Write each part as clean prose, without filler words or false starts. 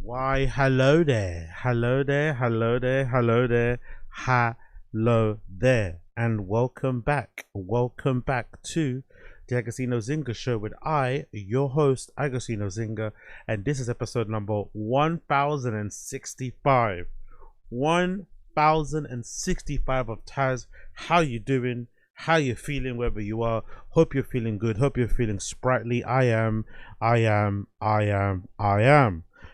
Why, hello there, hello there, hello there, hello there, hello there, and welcome back to the Agostinho Zinga show with your host, Agostinho Zinga, and this is episode number 1065. 1065 of Tazs. How you doing? How you feeling wherever you are? Hope you're feeling good. Hope you're feeling sprightly. I am.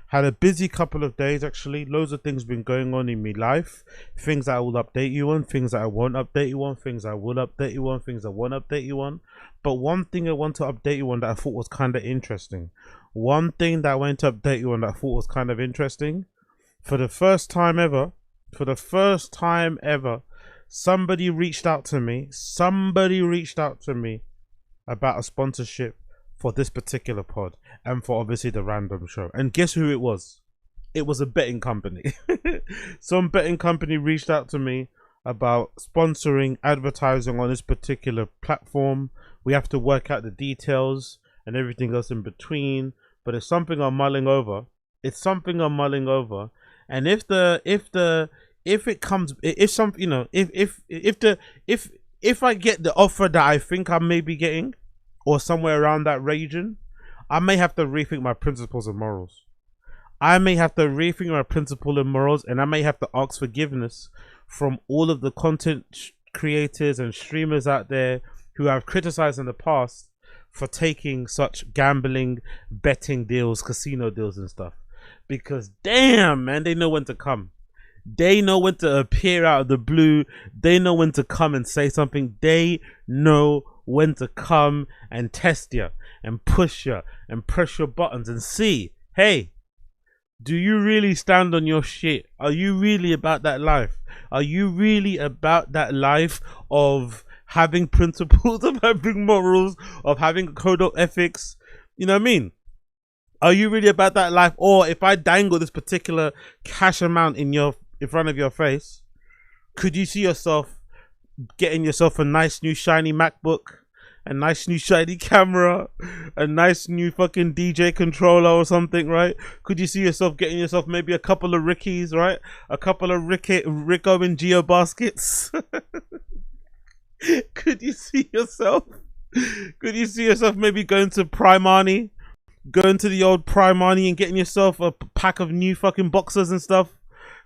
Had a busy couple of days actually. Loads of things been going on in my life. Things that I will update you on, things that I won't update you on, things I will update you on, things I won't update you on. But one thing I want to update you on that I thought was kind of interesting. One thing that I went to update you on that I thought was kind of interesting. For the first time ever, somebody reached out to me about a sponsorship for this particular pod and for obviously the random show. And guess who it was? It was a betting company. Some betting company reached out to me about sponsoring advertising on this particular platform. We have to work out the details and everything else in between, but it's something I'm mulling over. And if I get the offer that I think I may be getting, or somewhere around that region, I may have to rethink my principles and morals. And I may have to ask forgiveness from all of the content creators and streamers out there who I've criticized in the past for taking such gambling, betting deals, casino deals and stuff. Because damn, man, they know when to come. They know when to appear out of the blue. They know when to come and say something. They know when to come and test you and push you and press your buttons and see, hey, do you really stand on your shit? Are you really about that life? Are you really about that life of having principles, of having morals, of having a code of ethics? You know what I mean? Are you really about that life? Or if I dangle this particular cash amount in front of your face, could you see yourself getting yourself a nice new shiny MacBook, a nice new shiny camera, a nice new fucking DJ controller or something, right? Could you see yourself getting yourself maybe a couple of Rickies, right? A couple of Rico and Geo baskets. Could you see yourself maybe going to Primani, going to the old Primani and getting yourself a pack of new fucking boxers and stuff?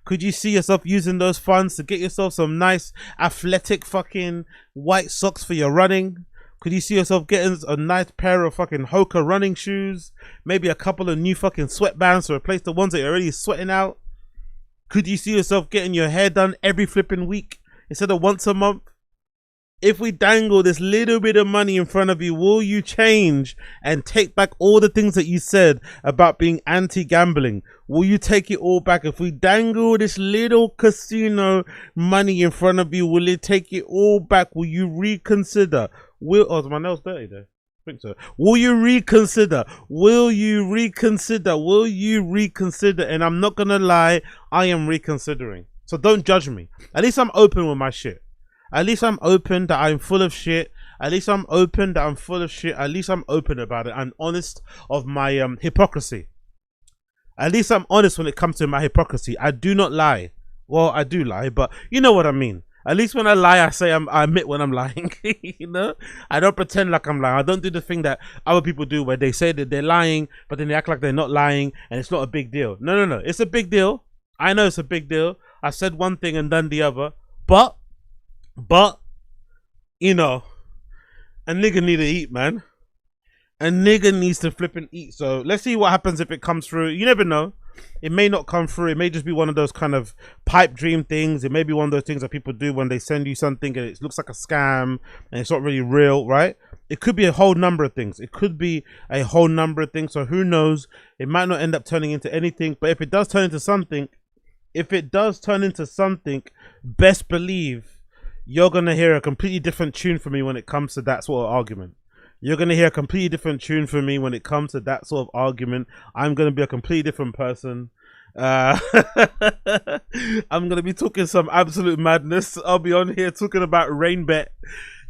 Could you see yourself using those funds to get yourself some nice athletic fucking white socks for your running? Could you see yourself getting a nice pair of fucking Hoka running shoes? Maybe a couple of new fucking sweatbands to replace the ones that you're already sweating out? Could you see yourself getting your hair done every flipping week instead of once a month? If we dangle this little bit of money in front of you, will you change and take back all the things that you said about being anti-gambling? Will you take it all back? If we dangle this little casino money in front of you, will it take it all back? Will you reconsider? Oh, my nail's dirty there. I think so. Will you reconsider? And I'm not gonna lie, I am reconsidering. So don't judge me. At least I'm open with my shit. At least I'm open that I'm full of shit. At least I'm open about it. I'm honest of my hypocrisy. At least I'm honest when it comes to my hypocrisy. I do not lie. Well, I do lie, but you know what I mean. At least when I lie, I say I admit when I'm lying. You know, I don't pretend like I'm lying. I don't do the thing that other people do where they say that they're lying, but then they act like they're not lying, and it's not a big deal. No. It's a big deal. I know it's a big deal. I said one thing and done the other, but you know, a nigga need to eat, man. A nigga needs to flip and eat. So let's see what happens if it comes through. You never know. It may not come through. It may just be one of those kind of pipe dream things. It may be one of those things that people do when they send you something and it looks like a scam and it's not really real, right? It could be a whole number of things. So who knows? It might not end up turning into anything, but if it does turn into something, best believe you're going to hear a completely different tune from me when it comes to that sort of argument. I'm going to be a completely different person. I'm going to be talking some absolute madness. I'll be on here talking about Rainbet.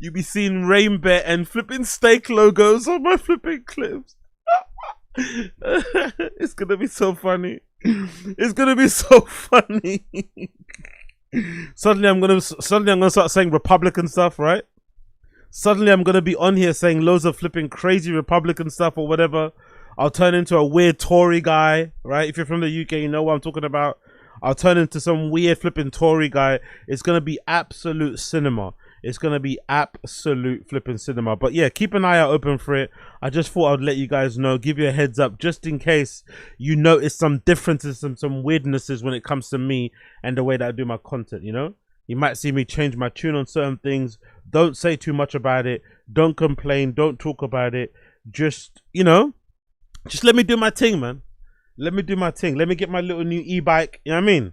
You be seeing Rainbet and flipping steak logos on my flipping clips. It's going to be so funny. It's gonna be so funny. Suddenly I'm gonna start saying Republican stuff, right? Suddenly I'm gonna be on here saying loads of flipping crazy Republican stuff or whatever. I'll turn into a weird Tory guy, right? If you're from the UK, you know what I'm talking about. I'll turn into some weird flipping Tory guy. It's gonna be absolute cinema. It's gonna be absolute flipping cinema. But yeah, keep an eye out open for it. I just thought I'd let you guys know, give you a heads up, just in case you notice some differences, some weirdnesses when it comes to me and the way that I do my content. You know, you might see me change my tune on certain things. Don't say too much about it. Don't complain. Don't talk about it. Just, you know, just let me do my thing, man. Let me do my thing. Let me get my little new e-bike. You know what I mean?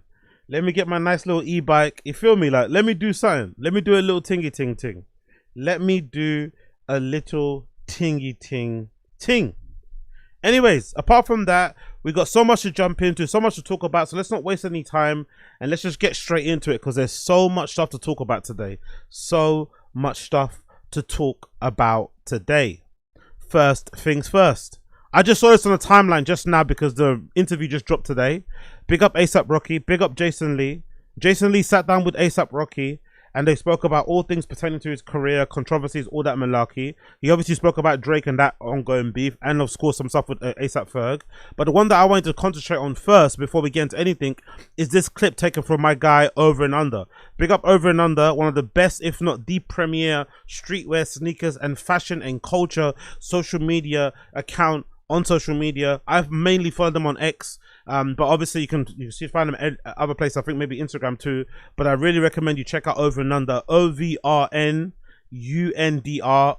Let me get my nice little e-bike. You feel me? Like, let me do something. Let me do a little tingy ting. Let me do a little tingy ting. Anyways, apart from that, we got so much to jump into, so much to talk about. So let's not waste any time and let's just get straight into it because there's so much stuff to talk about today. So much stuff to talk about today. First things first. I just saw this on the timeline just now because the interview just dropped today. Big up ASAP Rocky. Big up Jason Lee. Jason Lee sat down with ASAP Rocky and they spoke about all things pertaining to his career, controversies, all that malarkey. He obviously spoke about Drake and that ongoing beef and of course some stuff with ASAP Ferg. But the one that I wanted to concentrate on first before we get into anything is this clip taken from my guy Over and Under. Big up Over and Under, one of the best, if not the premier streetwear, sneakers and fashion and culture social media account on social media. I've mainly followed them on X, but obviously you can find them other places. I think maybe Instagram too. But I really recommend you check out Over and Under. OVRNUNDR.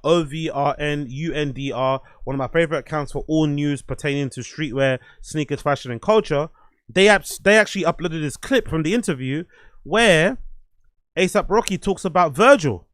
OVRNUNDR. One of my favorite accounts for all news pertaining to streetwear, sneakers, fashion, and culture. They actually uploaded this clip from the interview where ASAP Rocky talks about Virgil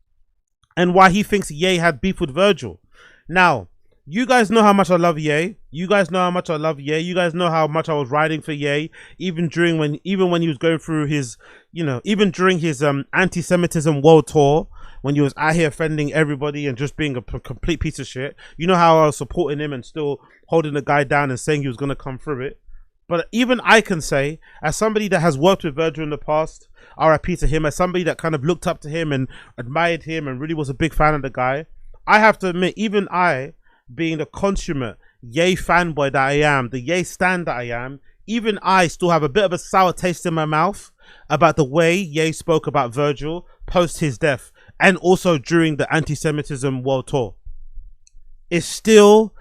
and why he thinks Ye had beef with Virgil. Now, you guys know how much I love Ye. You guys know how much I love Ye. You guys know how much I was riding for Ye, even when he was going through his, you know, even during his anti-Semitism world tour, when he was out here offending everybody and just being a complete piece of shit. You know how I was supporting him and still holding the guy down and saying he was gonna come through it. But even I can say, as somebody that has worked with Virgil in the past, RIP to him, as somebody that kind of looked up to him and admired him and really was a big fan of the guy, I have to admit, even I, being the consummate Ye fanboy that I am, the Ye stan that I am, even I still have a bit of a sour taste in my mouth about the way Ye spoke about Virgil post his death and also during the anti-Semitism world tour. It still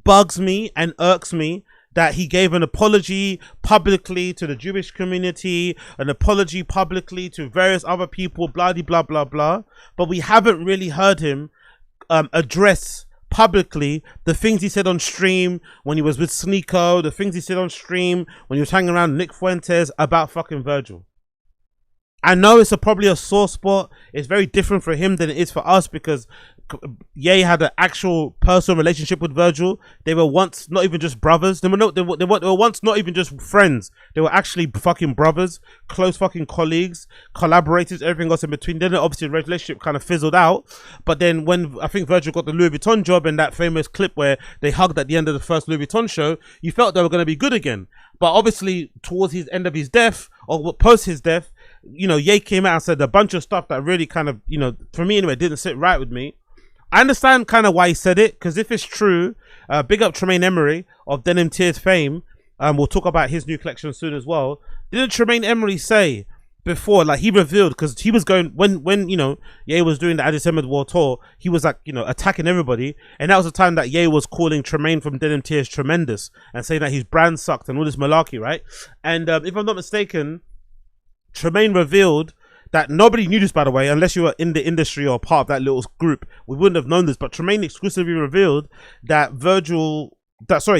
bugs me and irks me that he gave an apology publicly to the Jewish community, an apology publicly to various other people, blah, blah, blah, blah. But we haven't really heard him address publicly the things he said on stream when he was with Sneeko, the things he said on stream when he was hanging around Nick Fuentes about fucking Virgil. I know it's probably a sore spot. It's very different for him than it is for us because Ye had an actual personal relationship with Virgil. They were once not even just brothers. They were once not even just friends. They were actually fucking brothers, close fucking colleagues, collaborators, everything else in between. Then obviously the relationship kind of fizzled out. But then when I think Virgil got the Louis Vuitton job in that famous clip where they hugged at the end of the first Louis Vuitton show, you felt they were going to be good again. But obviously towards his end of his death or post his death, you know, Ye came out and said a bunch of stuff that really kind of, you know, for me anyway, didn't sit right with me. I understand kind of why he said it, because if it's true, big up Tremaine Emery of Denim Tears fame, we'll talk about his new collection soon as well. Didn't Tremaine Emery say before, like he revealed, because he was going, when you know, Ye was doing the Adidas World Tour, he was like, you know, attacking everybody, and that was the time that Ye was calling Tremaine from Denim Tears tremendous, and saying that his brand sucked and all this malarkey, right? And if I'm not mistaken, Tremaine revealed that nobody knew this, by the way, unless you were in the industry or part of that little group. We wouldn't have known this, but Tremaine exclusively revealed that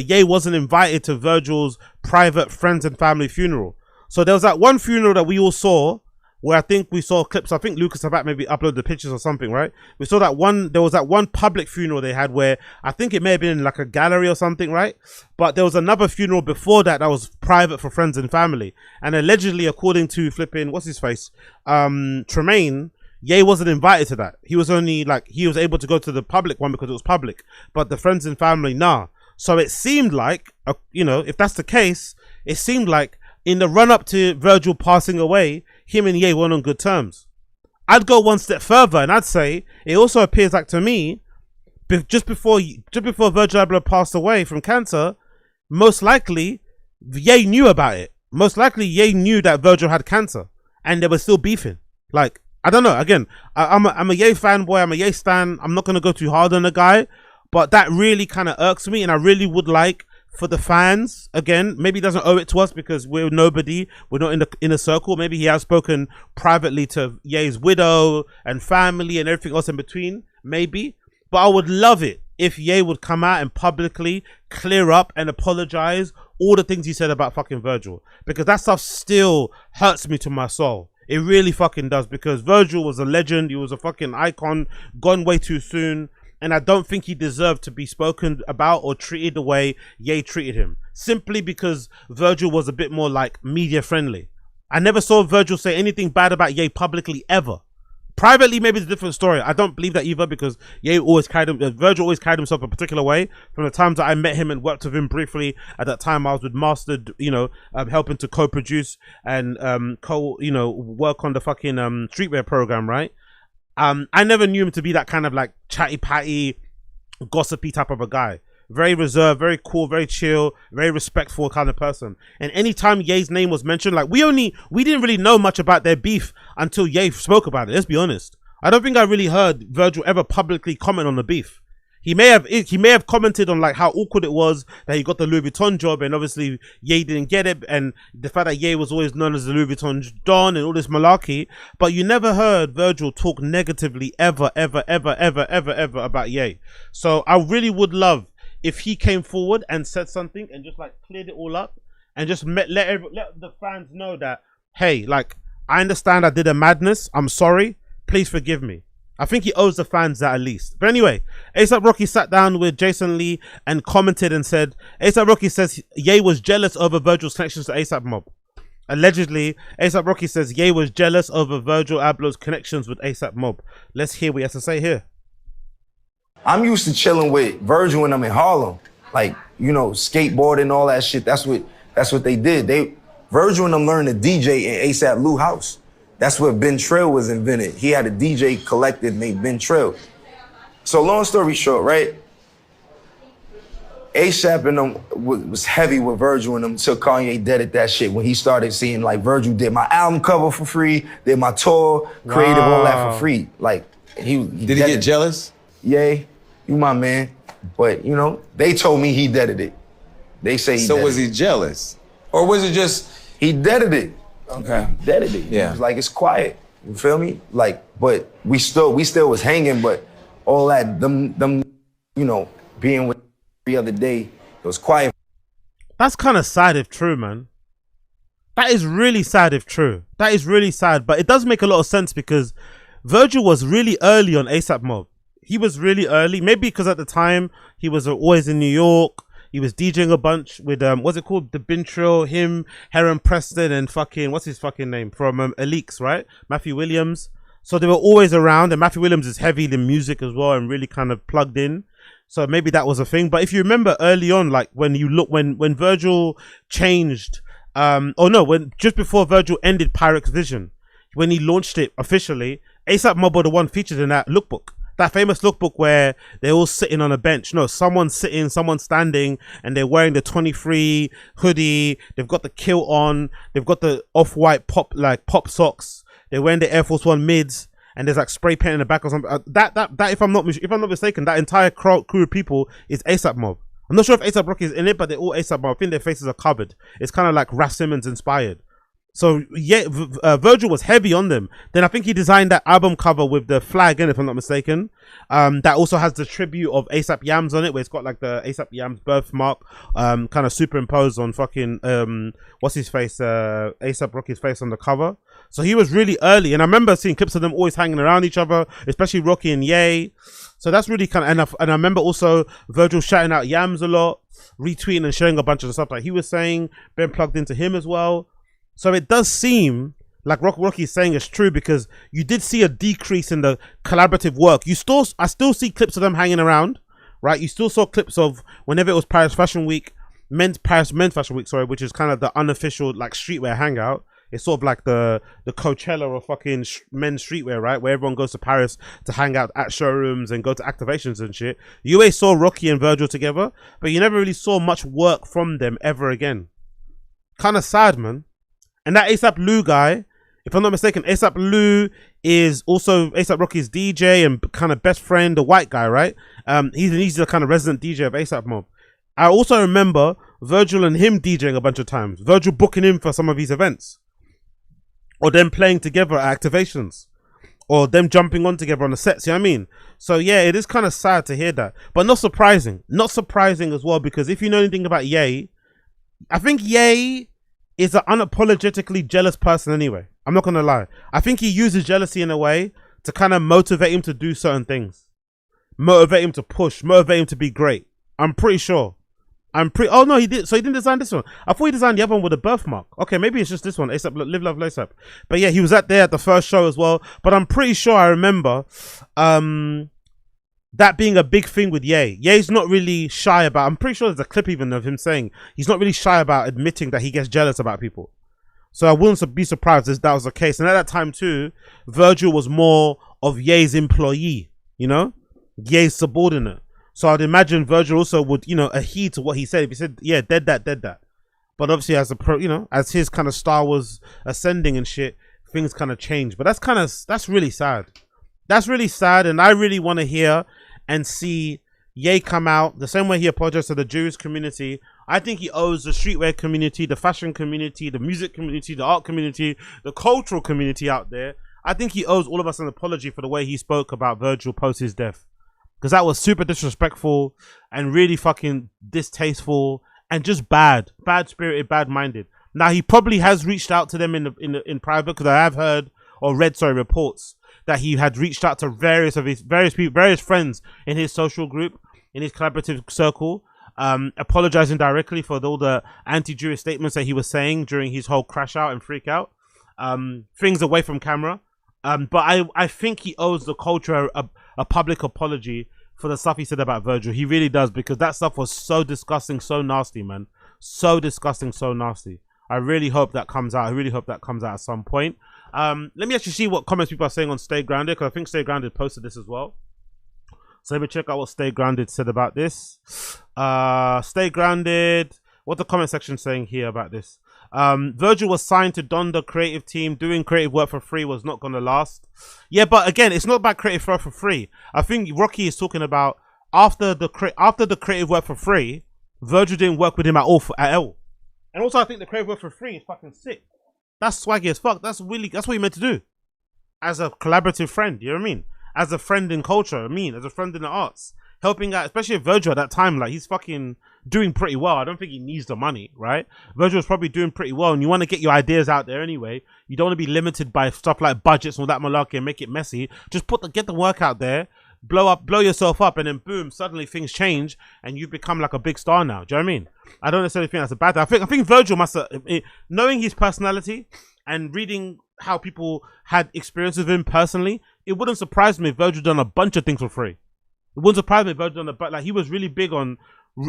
Ye wasn't invited to Virgil's private friends and family funeral. So there was that one funeral that we all saw where I think we saw clips. I think Lucas Abat maybe uploaded the pictures or something, right? We saw that one, there was that one public funeral they had where I think it may have been in like a gallery or something, right? But there was another funeral before that that was private for friends and family. And allegedly, according to flipping, what's his face? Tremaine, Ye wasn't invited to that. He was only like, he was able to go to the public one because it was public, but the friends and family, nah. So it seemed like, you know, if that's the case, it seemed like in the run up to Virgil passing away, him and Ye weren't on good terms. I'd go one step further and I'd say it also appears like to me, just before Virgil Abloh passed away from cancer, most likely Ye knew about it. Most likely Ye knew that Virgil had cancer and they were still beefing. Like, I don't know. Again, I'm a Ye fanboy. I'm a Ye stan. I'm not going to go too hard on the guy, but that really kind of irks me. And I really would like for the fans, again, maybe he doesn't owe it to us because we're nobody. We're not in the inner circle. Maybe he has spoken privately to Ye's widow and family and everything else in between. Maybe. But I would love it if Ye would come out and publicly clear up and apologize all the things he said about fucking Virgil. Because that stuff still hurts me to my soul. It really fucking does, because Virgil was a legend. He was a fucking icon, gone way too soon. And I don't think he deserved to be spoken about or treated the way Ye treated him. Simply because Virgil was a bit more like media friendly. I never saw Virgil say anything bad about Ye publicly ever. Privately, maybe it's a different story. I don't believe that either, because Virgil always carried himself a particular way. From the times that I met him and worked with him briefly, at that time I was with Mastered, you know, helping to co-produce and work on the fucking streetwear program, right? I never knew him to be that kind of like chatty patty, gossipy type of a guy. Very reserved, very cool, very chill, very respectful kind of person. And anytime Ye's name was mentioned, like we didn't really know much about their beef until Ye spoke about it. Let's be honest. I don't think I really heard Virgil ever publicly comment on the beef. He may have commented on like how awkward it was that he got the Louis Vuitton job and obviously Ye didn't get it, and the fact that Ye was always known as the Louis Vuitton Don and all this malarkey, but you never heard Virgil talk negatively ever about Ye. So I really would love if he came forward and said something and just like cleared it all up and just let the fans know that, hey, like, I understand I did a madness. I'm sorry. Please forgive me. I think he owes the fans that at least. But anyway, A$AP Rocky sat down with Jason Lee and commented and said, A$AP Rocky says Ye was jealous over Virgil's connections to A$AP Mob. Allegedly, A$AP Rocky says Ye was jealous over Virgil Abloh's connections with A$AP Mob. Let's hear what he has to say here. I'm used to chilling with Virgil and them in Harlem. Like, you know, skateboarding, all that shit. That's what they did. Virgil and them learned to DJ in A$AP Lou house. That's where Ben Trill was invented. He had a DJ collective named Ben Trill. So long story short, right? A$AP and them was heavy with Virgil and them until Kanye deaded that shit when he started seeing like Virgil did my album cover for free, did my tour, creative, all that for free. Like he did he get jealous? Yeah, you my man. But you know, they told me he deaded it. They say he So was he jealous? Or was it just he deaded it? Okay. Deaded it. Yeah. It was like it's quiet. You feel me? Like, but we still was hanging, but all that them you know, being with the other day, it was quiet. That's kind of sad if true, man. That is really sad if true. That is really sad, but it does make a lot of sense because Virgil was really early on A$AP Mob. He was really early, maybe because at the time he was always in New York. He was DJing a bunch with what's it called, the Bintrill, him, Heron Preston, and fucking what's his fucking name from Elix, right? Matthew Williams. So they were always around, and Matthew Williams is heavy in music as well and really kind of plugged in. So maybe that was a thing. But if you remember early on, like when you look when Virgil changed, when just before Virgil ended Pyrex Vision, when he launched it officially, A$AP Mob were the one featured in that lookbook. That famous lookbook where they're all sitting on a bench. No, someone's sitting, someone's standing, and they're wearing the 23 hoodie. They've got the kilt on. They've got the off-white pop socks. They're wearing the Air Force One mids, and there's like spray paint in the back or something. That if I'm not mistaken, that entire crew of people is A$AP Mob. I'm not sure if A$AP Rocky is in it, but they're all A$AP Mob. I think their faces are covered. It's kind of like Raf Simons inspired. So yeah, Virgil was heavy on them. Then I think he designed that album cover with the flag in it, if I'm not mistaken. That also has the tribute of A$AP Yams on it, where it's got like the A$AP Yams birthmark kind of superimposed on fucking what's his face, A$AP Rocky's face on the cover. So he was really early, and I remember seeing clips of them always hanging around each other, especially Rocky and Ye. So that's really kind of, and I remember also Virgil shouting out Yams a lot, retweeting and sharing a bunch of the stuff like he was saying. Ben plugged into him as well. So it does seem like Rocky is saying is true, because you did see a decrease in the collaborative work. I still see clips of them hanging around right? You still saw clips of whenever it was Paris Fashion Week, men's Fashion Week, sorry, which is kind of the unofficial like streetwear hangout. It's sort of like the Coachella of fucking men's streetwear, right? Where everyone goes to Paris to hang out at showrooms and go to activations and shit. You always saw Rocky and Virgil together, but you never really saw much work from them ever again. Kind of sad, man. And that ASAP Lou guy, if I'm not mistaken, ASAP Lou is also ASAP Rocky's DJ and kind of best friend, the white guy, right? He's the kind of resident DJ of ASAP Mob. I also remember Virgil and him DJing a bunch of times. Virgil booking him for some of these events. Or them playing together at activations. Or them jumping on together on the sets, you know what I mean? So yeah, it is kind of sad to hear that. But not surprising. Not surprising as well, because if you know anything about Ye, I think Ye is an unapologetically jealous person anyway. I'm not going to lie. I think he uses jealousy in a way to kind of motivate him to do certain things. Motivate him to push. Motivate him to be great. I'm pretty sure. Oh no, he did. So he didn't design this one. I thought he designed the other one with a birthmark. Okay, maybe it's just this one. ASAP, Live Love ASAP. But yeah, he was there at the first show as well. But I'm pretty sure I remember that being a big thing with Ye. Ye's not really shy about. I'm pretty sure there's a clip even of him saying he's not really shy about admitting that he gets jealous about people. So I wouldn't be surprised if that was the case. And at that time too, Virgil was more of Ye's employee. You know, Ye's subordinate. So I'd imagine Virgil also would, you know, adhere to what he said. If he said, yeah, dead that. But obviously as his kind of star was ascending and shit, things kind of changed. But that's really sad. That's really sad. And I really want to hear and see Ye come out the same way he apologized to the Jewish community. I think he owes the streetwear community, the fashion community, the music community, the art community, the cultural community out there. I think he owes all of us an apology for the way he spoke about Virgil post his death. Because that was super disrespectful and really fucking distasteful and just bad-spirited, bad-minded. Now, he probably has reached out to them in private, because I have heard or read, reports that he had reached out to various friends in his social group, in his collaborative circle, apologizing directly for all the anti-Jewish statements that he was saying during his whole crash out and freak out, things away from camera. But I think he owes the culture a public apology for the stuff he said about Virgil. He really does, because that stuff was so disgusting, so nasty, man. So disgusting, so nasty. I really hope that comes out. I really hope that comes out at some point. Let me actually see what comments people are saying on Stay Grounded, because I think Stay Grounded posted this as well. So let me check out what Stay Grounded said about this. Stay Grounded. What the comment section saying here about this? Virgil was signed to don the creative team. Doing creative work for free was not going to last. Yeah, but again, it's not about creative work for free. I think Rocky is talking about after the creative work for free, Virgil didn't work with him at all. And also, I think the creative work for free is fucking sick. That's swaggy as fuck. That's what you meant to do as a collaborative friend. You know what I mean? As a friend in culture. As a friend in the arts, helping out, especially Virgil at that time. Like, he's fucking doing pretty well. I don't think he needs the money, right? Virgil's probably doing pretty well, and you want to get your ideas out there anyway. You don't want to be limited by stuff like budgets and all that malarkey and make it messy. Just get the work out there, blow yourself up, and then boom, suddenly things change and you become like a big star now. Do you know what I mean? I don't necessarily think that's a bad thing. I think Virgil must have, knowing his personality and reading how people had experience with him personally, it wouldn't surprise me if Virgil done a bunch of things for free. It wouldn't surprise me if Virgil done like, he was really big on,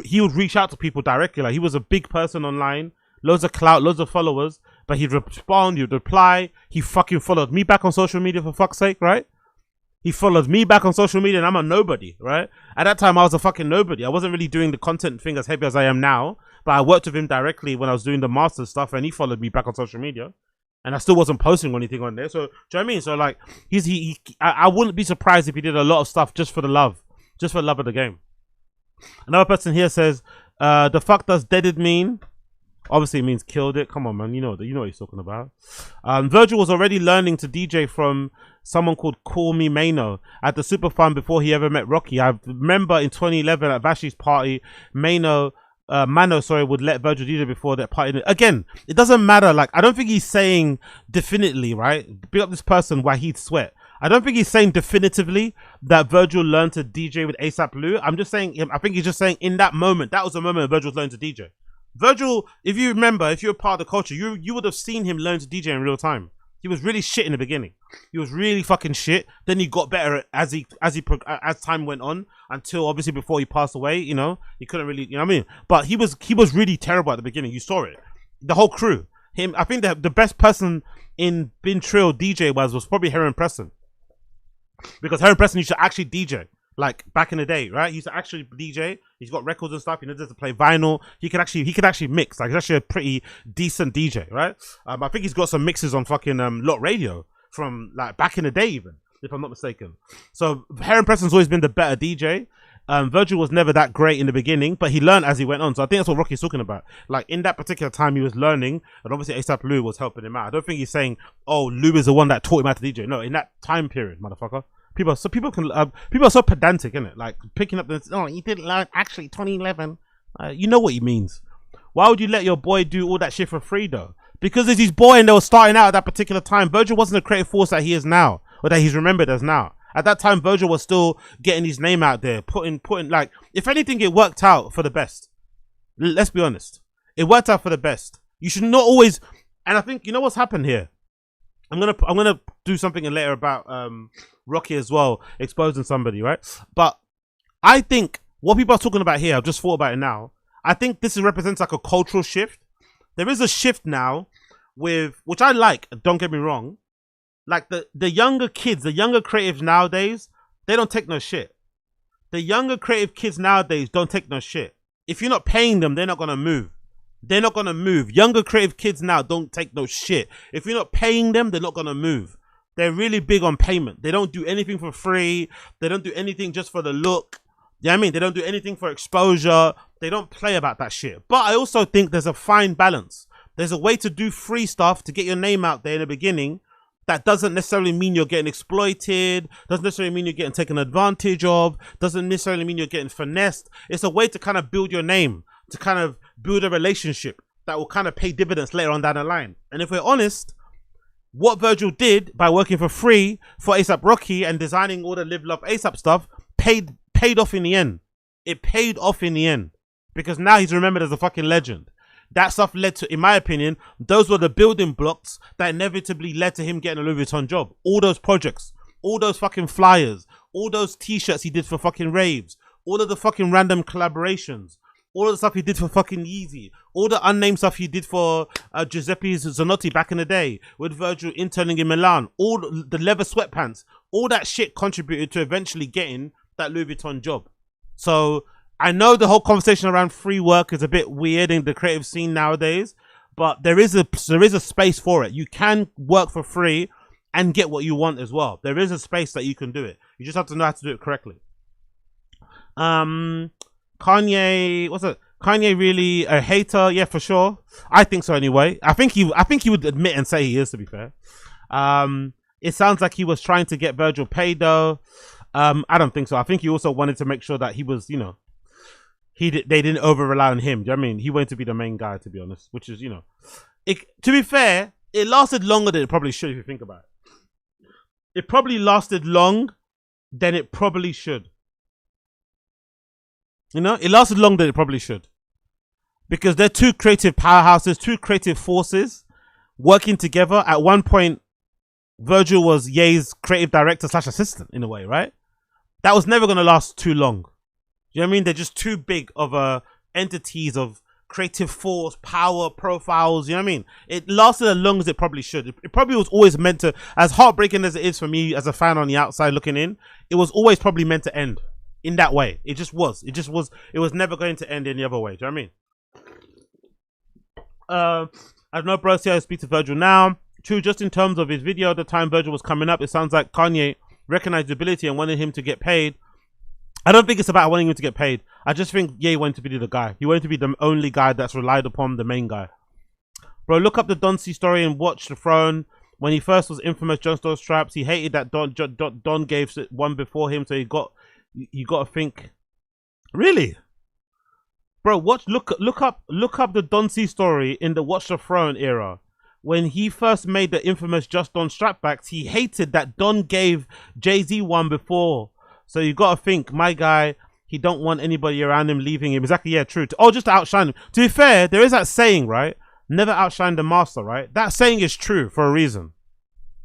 he would reach out to people directly. Like, he was a big person online, loads of clout, loads of followers, but he'd respond, he'd reply. He fucking followed me back on social media, for fuck's sake, right? He followed me back on social media, and I'm a nobody, right? At that time, I was a fucking nobody. I wasn't really doing the content thing as heavy as I am now, but I worked with him directly when I was doing the master stuff, and he followed me back on social media, and I still wasn't posting anything on there. So, do you know what I mean? So, like, I wouldn't be surprised if he did a lot of stuff just for the love of the game. Another person here says, the fuck does deaded mean? Obviously it means killed it. Come on, man. You know what he's talking about. Virgil was already learning to DJ from someone called Call Me Mano at the Super Fun before he ever met Rocky. I remember in 2011 at Vashi's party, Mano would let Virgil DJ before that party. Again, it doesn't matter. Like, I don't think he's saying definitively, right? Big up this person, Wahid Sweat. I don't think he's saying definitively that Virgil learned to DJ with ASAP Lou. I'm just saying, I think he's just saying in that moment, that was the moment Virgil was learning to DJ. Virgil, if you remember, if you're part of the culture, you would have seen him learn to DJ in real time. He was really shit in the beginning. He was really fucking shit. Then he got better as time went on, until obviously before he passed away. You know, he couldn't really, you know what I mean. But he was really terrible at the beginning. You saw it. The whole crew. Him. I think the best person in Bin Trill DJ was probably Heron Preston, because Heron Preston used to actually DJ. Like back in the day, right? He used to actually DJ. He's got records and stuff. He knows how to play vinyl. He could actually mix. Like he's actually a pretty decent DJ, right? I think he's got some mixes on fucking Lot Radio from like back in the day, even if I'm not mistaken. So Heron Preston's always been the better DJ. Virgil was never that great in the beginning, but he learned as he went on. So I think that's what Rocky's talking about. Like in that particular time, he was learning, and obviously ASAP Lou was helping him out. I don't think he's saying, "Oh, Lou is the one that taught him how to DJ." No, in that time period, motherfucker. People are so pedantic, innit? Like picking up this. Oh, you didn't learn actually 2011. You know what he means. Why would you let your boy do all that shit for free though? Because it's his boy, and they were starting out at that particular time. Virgil wasn't a creative force that he is now, or that he's remembered as now. At that time, Virgil was still getting his name out there, putting like, if anything, it worked out for the best. Let's be honest, it worked out for the best. You should not always. And I think you know what's happened here. I'm gonna do something later about Rocky as well, exposing somebody, right? But I think what people are talking about here, I've just thought about it now. I think this represents like a cultural shift. There is a shift now with, which I like, don't get me wrong. Like the younger kids, the younger creatives nowadays, they don't take no shit. The younger creative kids nowadays don't take no shit. If you're not paying them, they're not gonna move. They're not gonna move. Younger creative kids now don't take no shit. If you're not paying them, they're not gonna move. They're really big on payment. They don't do anything for free. They don't do anything just for the look. You know what I mean? They don't do anything for exposure. They don't play about that shit. But I also think there's a fine balance. There's a way to do free stuff to get your name out there in the beginning. That doesn't necessarily mean you're getting exploited. Doesn't necessarily mean you're getting taken advantage of. Doesn't necessarily mean you're getting finessed. It's a way to kind of build your name, to kind of build a relationship that will kind of pay dividends later on down the line. And if we're honest, what Virgil did by working for free for ASAP Rocky and designing all the Live Love ASAP stuff paid off in the end. It paid off in the end, because now he's remembered as a fucking legend. That stuff led to, in my opinion, those were the building blocks that inevitably led to him getting a Louis Vuitton job. All those projects, all those fucking flyers, all those t-shirts he did for fucking raves, all of the fucking random collaborations, all of the stuff he did for fucking Yeezy, all the unnamed stuff he did for Giuseppe Zanotti back in the day, with Virgil interning in Milan, all the leather sweatpants, all that shit contributed to eventually getting that Louis Vuitton job. So I know the whole conversation around free work is a bit weird in the creative scene nowadays, but there is a space for it. You can work for free and get what you want as well. There is a space that you can do it. You just have to know how to do it correctly. Kanye, what's it? Kanye really a hater? Yeah, for sure. I think so anyway. I think he would admit and say he is, to be fair. It sounds like he was trying to get Virgil paid though. I don't think so. I think he also wanted to make sure that he was, you know, they didn't over rely on him. Do you know what I mean? He wanted to be the main guy, to be honest, which is, you know, to be fair, it lasted longer than it probably should if you think about it. It probably lasted long than it probably should. You know, it lasted longer than it probably should. Because they're two creative powerhouses, two creative forces working together. At one point, Virgil was Ye's creative director / assistant in a way, right? That was never going to last too long. You know what I mean? They're just too big of entities of creative force, power, profiles. You know what I mean? It lasted as long as it probably should. It probably was always meant to, as heartbreaking as it is for me as a fan on the outside looking in, it was always probably meant to end in that way. It just was. It was never going to end any other way. Do you know what I mean? I don't know, bro. See how I speak to Virgil now. True, just in terms of his video, the time Virgil was coming up, it sounds like Kanye recognized the ability and wanted him to get paid. I don't think it's about wanting him to get paid. I just think, yeah, he wanted to be the guy. He wanted to be the only guy that's relied upon, the main guy. Bro, look up the Don C story and watch The Throne. When he first was infamous, John stole straps. He hated that Don gave one before him, so you got to think. Really? Bro, look up the Don C story in the Watch the Throne era. When he first made the infamous Just Don strapbacks, he hated that Don gave Jay-Z one before. So you got to think, my guy, he don't want anybody around him leaving him. Exactly, yeah, true. Just to outshine him. To be fair, there is that saying, right? Never outshine the master, right? That saying is true for a reason.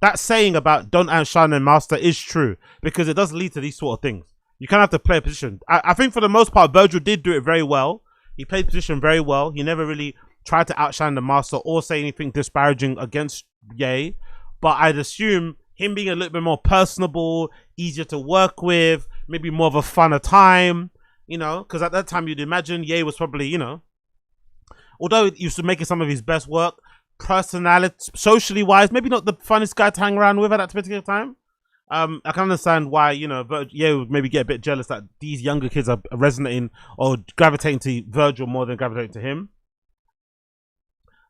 that saying about don't outshine the master is true, because it does lead to these sort of things. You kind of have to play a position. I think for the most part, Virgil did do it very well. He played position very well. He never really tried to outshine the master or say anything disparaging against Ye. But I'd assume him being a little bit more personable, easier to work with, maybe more of a funner time, you know, because at that time you'd imagine Ye was probably, you know, although he used to making some of his best work, personality, socially wise, maybe not the funnest guy to hang around with at that particular time. I can understand why, you know, Ye would maybe get a bit jealous that these younger kids are resonating or gravitating to Virgil more than gravitating to him.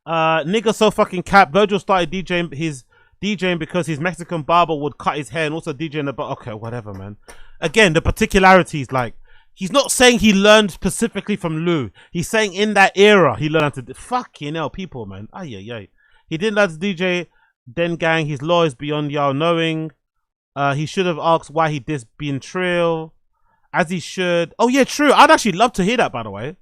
Nigga so fucking cap. Virgil started DJing because his Mexican barber would cut his hair and also DJing about. Okay, whatever, man. Again, the particularities, like, he's not saying he learned specifically from Lou. He's saying in that era he learned to fucking hell, people, man. He didn't learn to DJ. Then gang, his law is beyond y'all knowing. He should have asked why he dissed being Trill, as he should. Oh yeah, true. I'd actually love to hear that, by the way.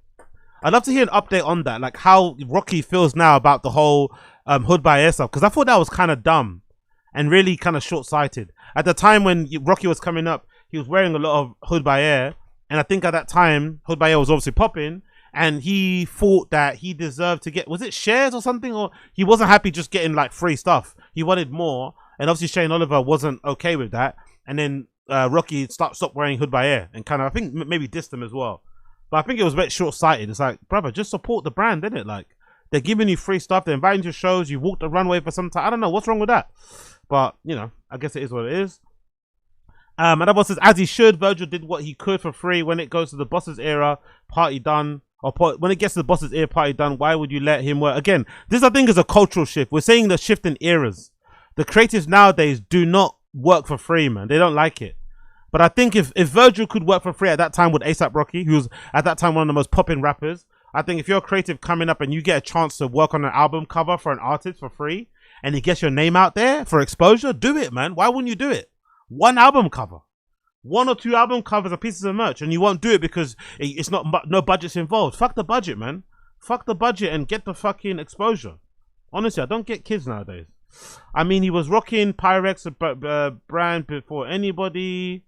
I'd love to hear an update on that, like how Rocky feels now about the whole Hood by Air stuff, because I thought that was kind of dumb and really kind of short-sighted. At the time when Rocky was coming up, he was wearing a lot of Hood by Air, and I think at that time Hood by Air was obviously popping, and he thought that he deserved to get, was it shares or something, or he wasn't happy just getting like free stuff. He wanted more, and obviously Shane Oliver wasn't okay with that, and then Rocky stopped wearing Hood by Air and kind of, I think maybe dissed him as well. But I think it was a bit short-sighted. It's like, brother, just support the brand, isn't it? Like, they're giving you free stuff, they're inviting you to shows, you walked the runway for some time. I don't know what's wrong with that, but you know, I guess it is what it is. And that one says, as he should. Virgil did what he could for free. When it goes to the boss's era, party done. Or when it gets to the boss's era, party done. Why would you let him work? Again, this I think is a cultural shift. We're saying the shift in eras. The creatives nowadays do not work for free, man. They don't like it. But I think if Virgil could work for free at that time with ASAP Rocky, who was at that time one of the most popping rappers, I think if you're a creative coming up and you get a chance to work on an album cover for an artist for free, and he gets your name out there for exposure, do it, man. Why wouldn't you do it? One album cover, 1 or 2 album covers of pieces of merch, and you won't do it because it's not, no budget's involved. Fuck the budget, man. Fuck the budget and get the fucking exposure. Honestly, I don't get kids nowadays. I mean, he was rocking Pyrex brand before anybody.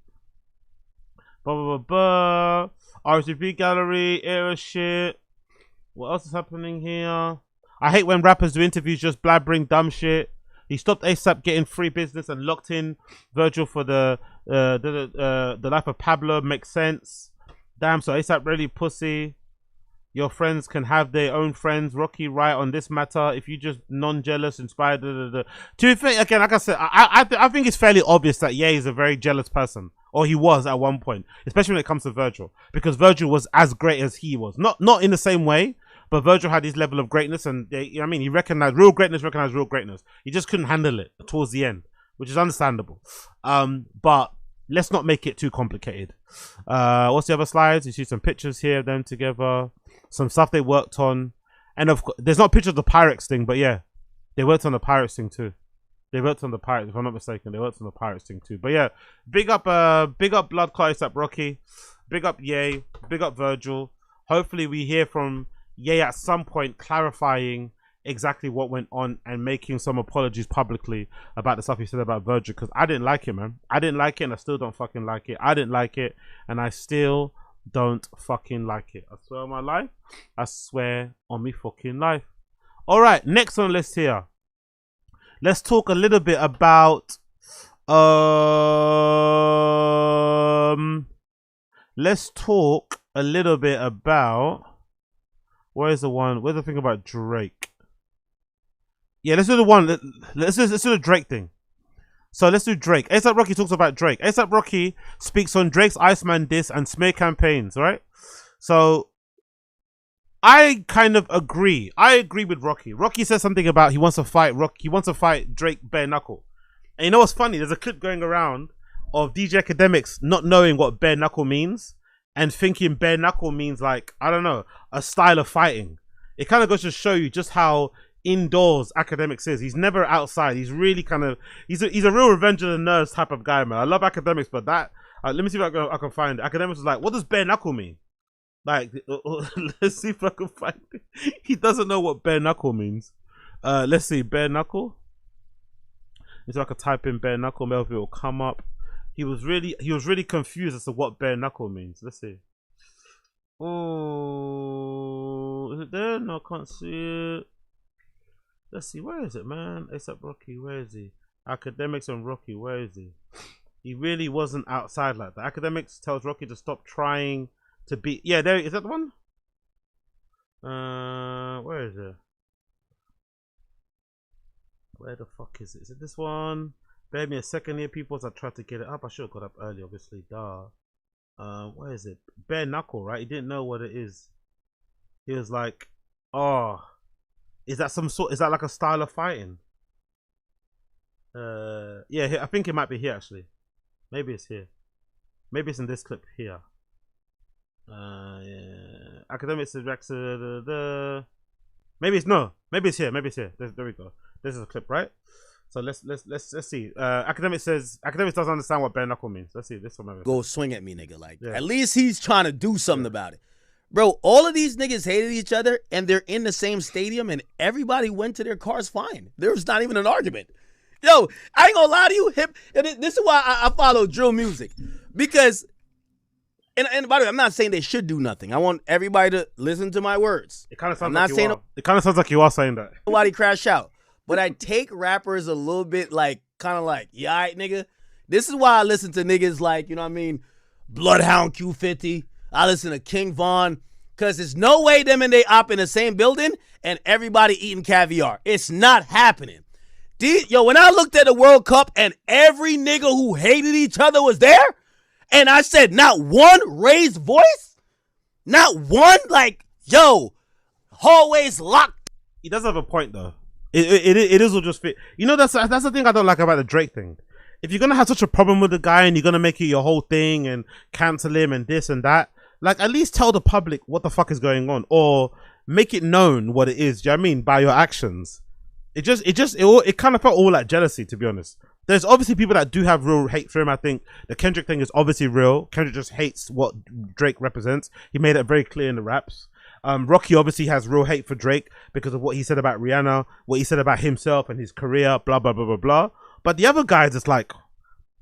Blah blah blah blah. RCB gallery era shit. What else is happening here? I hate when rappers do interviews just blabbering dumb shit. He stopped ASAP getting free business and locked in Virgil for the life of Pablo. Makes sense. Damn, so ASAP really pussy. Your friends can have their own friends. Rocky right on this matter. If you just non-jealous, inspired. To be fair, again, like I said, I think it's fairly obvious that Ye is a very jealous person, or he was at one point, especially when it comes to Virgil, because Virgil was as great as he was. Not in the same way, but Virgil had his level of greatness, and you know what I mean, he recognized real greatness. He just couldn't handle it towards the end, which is understandable. But let's not make it too complicated. What's the other slides? You see some pictures here of them together, some stuff they worked on, and of course, there's not pictures of the Pyrex thing, but yeah, they worked on the Pyrex thing too. They worked on the Pirates, if I'm not mistaken. They worked on the Pirates thing too. But yeah, big up Blood Clot ASAP Rocky. Big up Ye. Big up Virgil. Hopefully we hear from Ye at some point clarifying exactly what went on and making some apologies publicly about the stuff he said about Virgil, because I didn't like it, man. I didn't like it, and I still don't fucking like it. I didn't like it, and I still don't fucking like it. I swear on my life. I swear on me fucking life. Alright, next on the list here. Let's talk a little bit about where's the thing about Drake? Yeah, let's do the one. Let's do the Drake thing. So let's do Drake. ASAP Rocky talks about Drake. ASAP Rocky speaks on Drake's ICEMAN diss and smear campaigns, right? So I kind of agree. I agree with Rocky. Rocky says something about he wants to fight Drake bare knuckle. And you know what's funny? There's a clip going around of DJ Academics not knowing what bare knuckle means and thinking bare knuckle means, like, I don't know, a style of fighting. It kind of goes to show you just how indoors Academics is. He's never outside. He's really kind of, he's a real Revenge of the Nerds type of guy, man. I love Academics, but that, let me see if I can find it. Academics was like, what does bare knuckle mean? Like, let's see if I can find it. He doesn't know what bare knuckle means. Let's see, bare knuckle. So I could type in bare knuckle, maybe it will come up. He was really confused as to what bare knuckle means. Let's see. Oh, is it there? No, I can't see it. Let's see, where is it, man? ASAP Rocky, where is he? Academics and Rocky, where is he? He really wasn't outside like that. Academics tells Rocky to stop trying to be. Yeah, there is that the one. Where is it? Where the fuck is it? Is it this one? Bear me a second here, people. As I tried to get it up, I should have got up early, obviously. Duh. Where is it? Bare knuckle, right? He didn't know what it is. He was like, "Oh, is that some sort? Is that like a style of fighting?" Yeah, I think it might be here actually. Maybe it's here. Maybe it's in this clip here. Yeah. Academics is Rex. Maybe it's no. Maybe it's here. Maybe it's here. There we go. This is a clip, right? So let's see. Academics doesn't understand what bare knuckle means. Let's see this one. Maybe. Go swing at me, nigga. Like at least he's trying to do something about it, bro. All of these niggas hated each other, and they're in the same stadium, and everybody went to their cars fine. There was not even an argument. Yo, I ain't gonna lie to you, hip. And this is why I follow drill music, because, and by the way, I'm not saying they should do nothing. I want everybody to listen to my words. It kind of sounds like you are. It kind of sounds like you are saying that. Nobody crash out, but I take rappers a little bit like, kind of like, yeah, all right, nigga. This is why I listen to niggas like, you know what I mean, Bloodhound Q50. I listen to King Von, because there's no way them and they op in the same building and everybody eating caviar. It's not happening. Yo, when I looked at the World Cup and every nigga who hated each other was there, and I said not one raised voice, not one, like, yo, hallways locked. He does have a point though. It is all just fit. You know, that's the thing I don't like about the Drake thing. If you're gonna have such a problem with the guy and you're gonna make it your whole thing and cancel him and this and that, like at least tell the public what the fuck is going on, or make it known what it is. Do you know what I mean? By your actions. It kind of felt all like jealousy, to be honest. There's obviously people that do have real hate for him. I think the Kendrick thing is obviously real. Kendrick just hates what Drake represents. He made it very clear in the raps. Rocky obviously has real hate for Drake because of what he said about Rihanna, what he said about himself and his career, blah, blah, blah, blah, blah. But the other guys, it's like,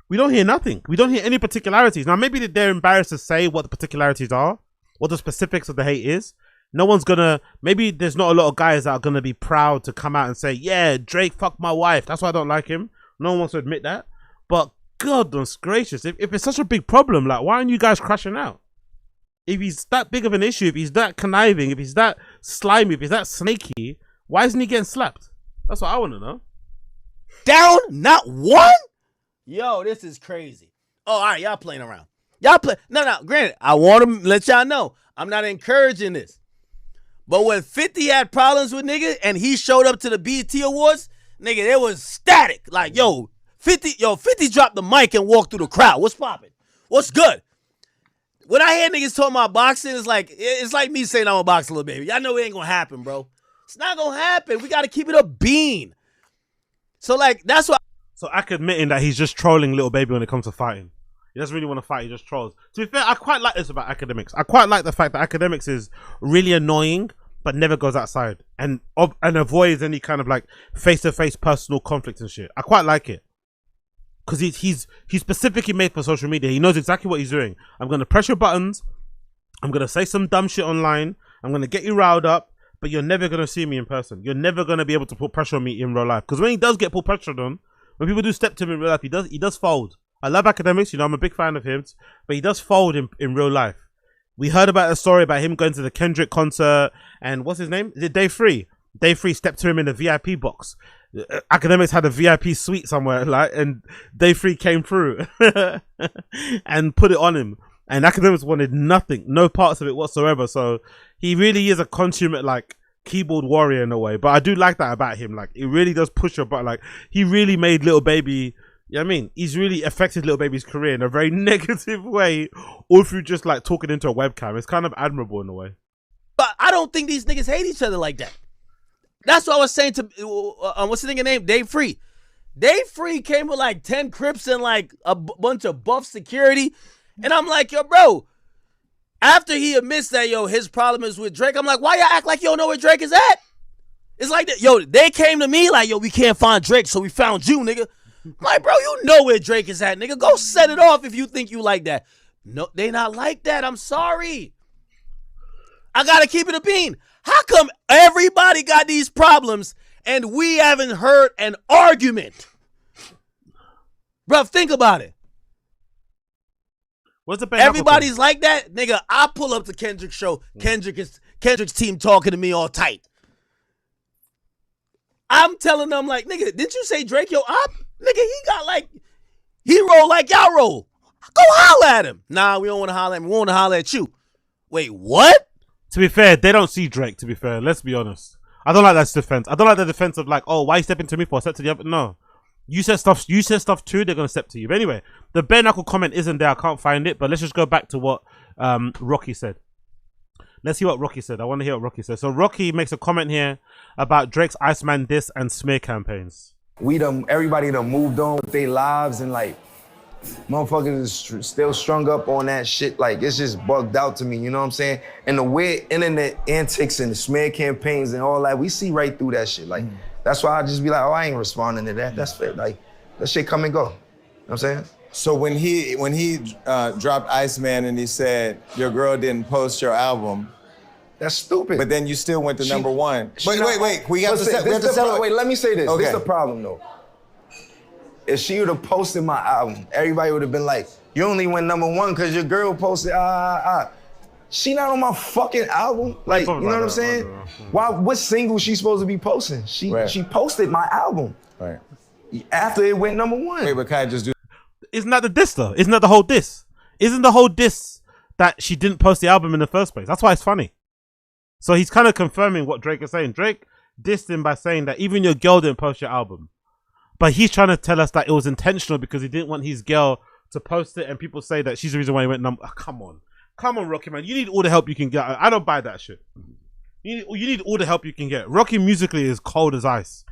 we don't hear nothing. We don't hear any particularities. Now, maybe they're embarrassed to say what the particularities are, what the specifics of the hate is. No one's gonna, maybe there's not a lot of guys that are gonna be proud to come out and say, yeah, Drake fucked my wife, that's why I don't like him. No one wants to admit that. But goodness gracious, if it's such a big problem, like, why aren't you guys crashing out? If he's that big of an issue, if he's that conniving, if he's that slimy, if he's that snaky, why isn't he getting slapped? That's what I want to know. Down, not one? Yo, this is crazy. Oh, all right, y'all playing around. Y'all play. No, granted, I want to let y'all know, I'm not encouraging this. But when 50 had problems with nigga and he showed up to the BET Awards, nigga, it was static. Like, 50 dropped the mic and walked through the crowd. What's poppin'? What's good? When I hear niggas talking about boxing, it's like me saying I'm a boxer, little baby. Y'all know it ain't gonna happen, bro. It's not gonna happen. We gotta keep it a bean. So, like, that's what. So, Ak admitting that he's just trolling little baby when it comes to fighting. He doesn't really want to fight, he just trolls. To be fair, I quite like this about academics. I quite like the fact that academics is really annoying, but never goes outside and avoids any kind of like face-to-face personal conflict and shit. I quite like it. Because he's specifically made for social media. He knows exactly what he's doing. I'm going to press your buttons. I'm going to say some dumb shit online. I'm going to get you riled up, but you're never going to see me in person. You're never going to be able to put pressure on me in real life. Because when he does get put pressure on, when people do step to him in real life, he does fold. I love academics, you know, I'm a big fan of him, but he does fold in real life. We heard about a story about him going to the Kendrick concert, and what's his name? Is it Day 3? Day 3 stepped to him in the VIP box. Academics had a VIP suite somewhere, like, and Day 3 came through and put it on him. And academics wanted nothing, no parts of it whatsoever. So he really is a consummate, like, keyboard warrior in a way. But I do like that about him. Like, it really does push your butt. Like, he really made Little Baby. You know what I mean? He's really affected Little Baby's career in a very negative way, or through just like talking into a webcam. It's kind of admirable in a way. But I don't think these niggas hate each other like that. That's what I was saying to, what's the nigga name? Dave Free. Dave Free came with like 10 Crips and like a bunch of buff security. And I'm like, yo, bro, after he admits that, yo, his problem is with Drake, I'm like, why y'all act like you don't know where Drake is at? It's like that. Yo, they came to me like, yo, we can't find Drake, so we found you, nigga. I'm like, bro, you know where Drake is at, nigga. Go set it off if you think you like that. No, they not like that. I'm sorry. I gotta keep it a bean. How come everybody got these problems and we haven't heard an argument? Bro, think about it. What's the Everybody's like that, nigga. I pull up the Kendrick show. Kendrick's team talking to me all tight. I'm telling them like, nigga, didn't you say Drake your op? Nigga, he roll like y'all roll. Go holler at him. Nah, we don't want to holler at him. We want to holler at you. Wait, what? To be fair, they don't see Drake, to be fair. Let's be honest. I don't like that defense. I don't like the defense of like, oh, why you stepping to me for? Step to the other. No. You said stuff too, they're gonna step to you. But anyway, the bare knuckle comment isn't there. I can't find it, but let's just go back to what Rocky said. Let's see what Rocky said. I want to hear what Rocky said. So Rocky makes a comment here about Drake's Iceman diss and smear campaigns. Everybody done moved on with their lives and like, motherfuckers is still strung up on that shit. Like, it's just bugged out to me, you know what I'm saying? And the weird internet antics and the smear campaigns and all that, we see right through that shit. Like, that's why I just be like, oh, I ain't responding to that. That's fair. Like, that shit come and go. You know what I'm saying? So when he dropped Iceman and he said, your girl didn't post your album. That's stupid. But then you still went to number one. Wait. We have to celebrate. Wait, let me say this. Okay. This is the problem, though. If she would have posted my album, everybody would have been like, you only went number one because your girl posted, She not on my fucking album. Like, you know what I'm saying? What single she supposed to be posting? She posted my album. Right. After it went number one. Wait, but can I just do... Isn't that the diss though? Isn't that the whole diss? Isn't the whole diss that she didn't post the album in the first place? That's why it's funny. So he's kind of confirming what Drake is saying. Drake dissed him by saying that even your girl didn't post your album. But he's trying to tell us that it was intentional because he didn't want his girl to post it, and people say that she's the reason why he went number. Oh, come on, Rocky, man. You need all the help you can get. I don't buy that shit. You need all the help you can get. Rocky musically is cold as ice,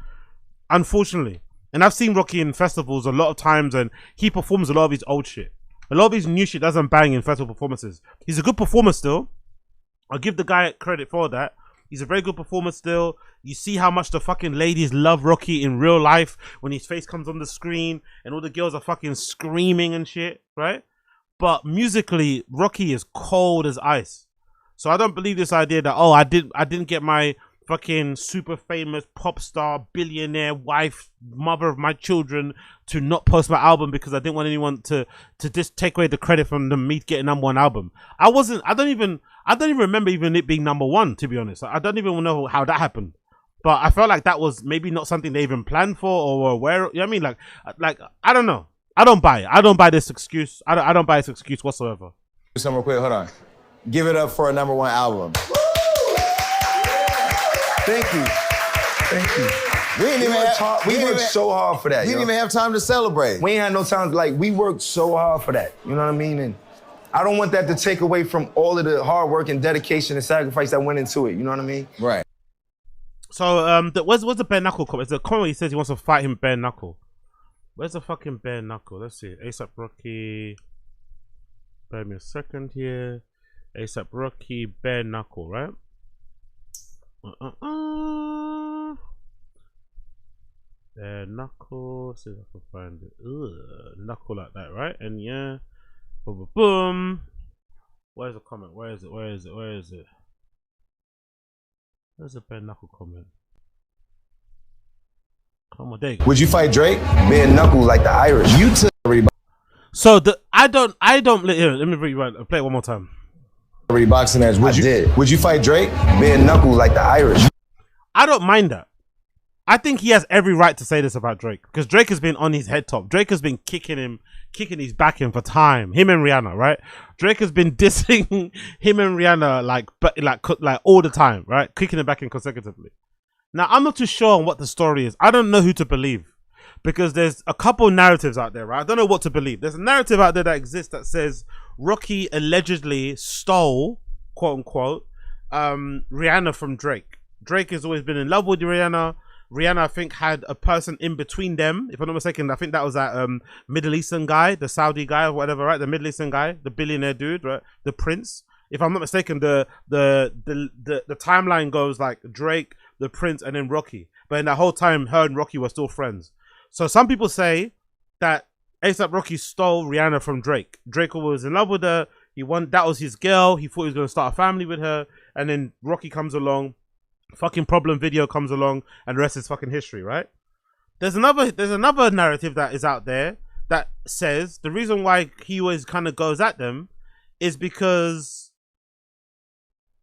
unfortunately. And I've seen Rocky in festivals a lot of times, and he performs a lot of his old shit. A lot of his new shit doesn't bang in festival performances. He's a good performer still. I'll give the guy credit for that. He's a very good performer still. You see how much the fucking ladies love Rocky in real life when his face comes on the screen and all the girls are fucking screaming and shit, right? But musically, Rocky is cold as ice. So I don't believe this idea that, oh, I didn't get my fucking super famous pop star, billionaire wife, mother of my children to not post my album because I didn't want anyone to just take away the credit from me getting number one album. I don't even remember even it being number one, to be honest. I don't even know how that happened. But I felt like that was maybe not something they even planned for or were aware of. You know what I mean? Like I don't know. I don't buy it. I don't buy this excuse. I don't buy this excuse whatsoever. Somewhere quick, hold on. Give it up for a number one album. Thank you. We worked so hard for that. We didn't even have time to celebrate. We ain't had no time. Like, we worked so hard for that. You know what I mean? And I don't want that to take away from all of the hard work and dedication and sacrifice that went into it. You know what I mean? Right. So, where's the bare knuckle comment? It's a comment. He says he wants to fight him bare knuckle. Where's the fucking bare knuckle? Let's see. ASAP Rocky. Bear me a second here. ASAP Rocky, bare knuckle, right? Bare knuckle. See if I can find it. Knuckle like that, right? And yeah. Boom, boom, boom. Where's the comment? Where is it? Where's the bare knuckle comment? Come on, there you go. Would you fight Drake? Bare knuckle like the Irish. You took everybody. So I don't here, let me play it one more time. Boxing match. Would you fight Drake? Bare knuckle like the Irish. I don't mind that. I think he has every right to say this about Drake because Drake has been on his head top. Drake has been kicking his back in for time. Him and Rihanna, right? Drake has been dissing him and Rihanna like all the time, right? Kicking him back in consecutively. Now I'm not too sure on what the story is. I don't know who to believe because there's a couple narratives out there, right? I don't know what to believe. There's a narrative out there that exists that says Rocky allegedly stole, quote unquote, Rihanna from Drake. Drake has always been in love with Rihanna. Rihanna, I think, had a person in between them. If I'm not mistaken, I think that was that Middle Eastern guy, the Saudi guy or whatever, right? The Middle Eastern guy, the billionaire dude, right? The prince. If I'm not mistaken, the timeline goes like Drake, the prince, and then Rocky. But in that whole time, her and Rocky were still friends. So some people say that ASAP Rocky stole Rihanna from Drake. Drake was in love with her. That was his girl. He thought he was going to start a family with her. And then Rocky comes along. Fucking Problem video comes along. And the rest is fucking history, right? There's another narrative that is out there that says the reason why he always kind of goes at them is because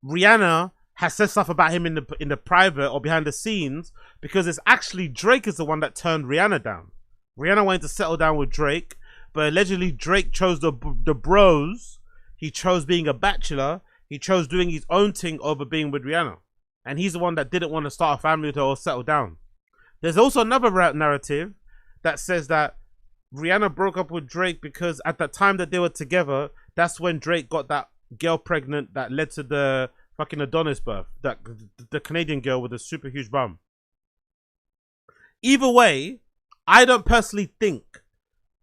Rihanna has said stuff about him in the private or behind the scenes, because it's actually Drake is the one that turned Rihanna down. Rihanna wanted to settle down with Drake, but allegedly Drake chose the bros. He chose being a bachelor. He chose doing his own thing over being with Rihanna. And he's the one that didn't want to start a family with her or settle down. There's also another narrative that says that Rihanna broke up with Drake because at the time that they were together, that's when Drake got that girl pregnant that led to the fucking Adonis birth. The Canadian girl with a super huge bum. Either way, I don't personally think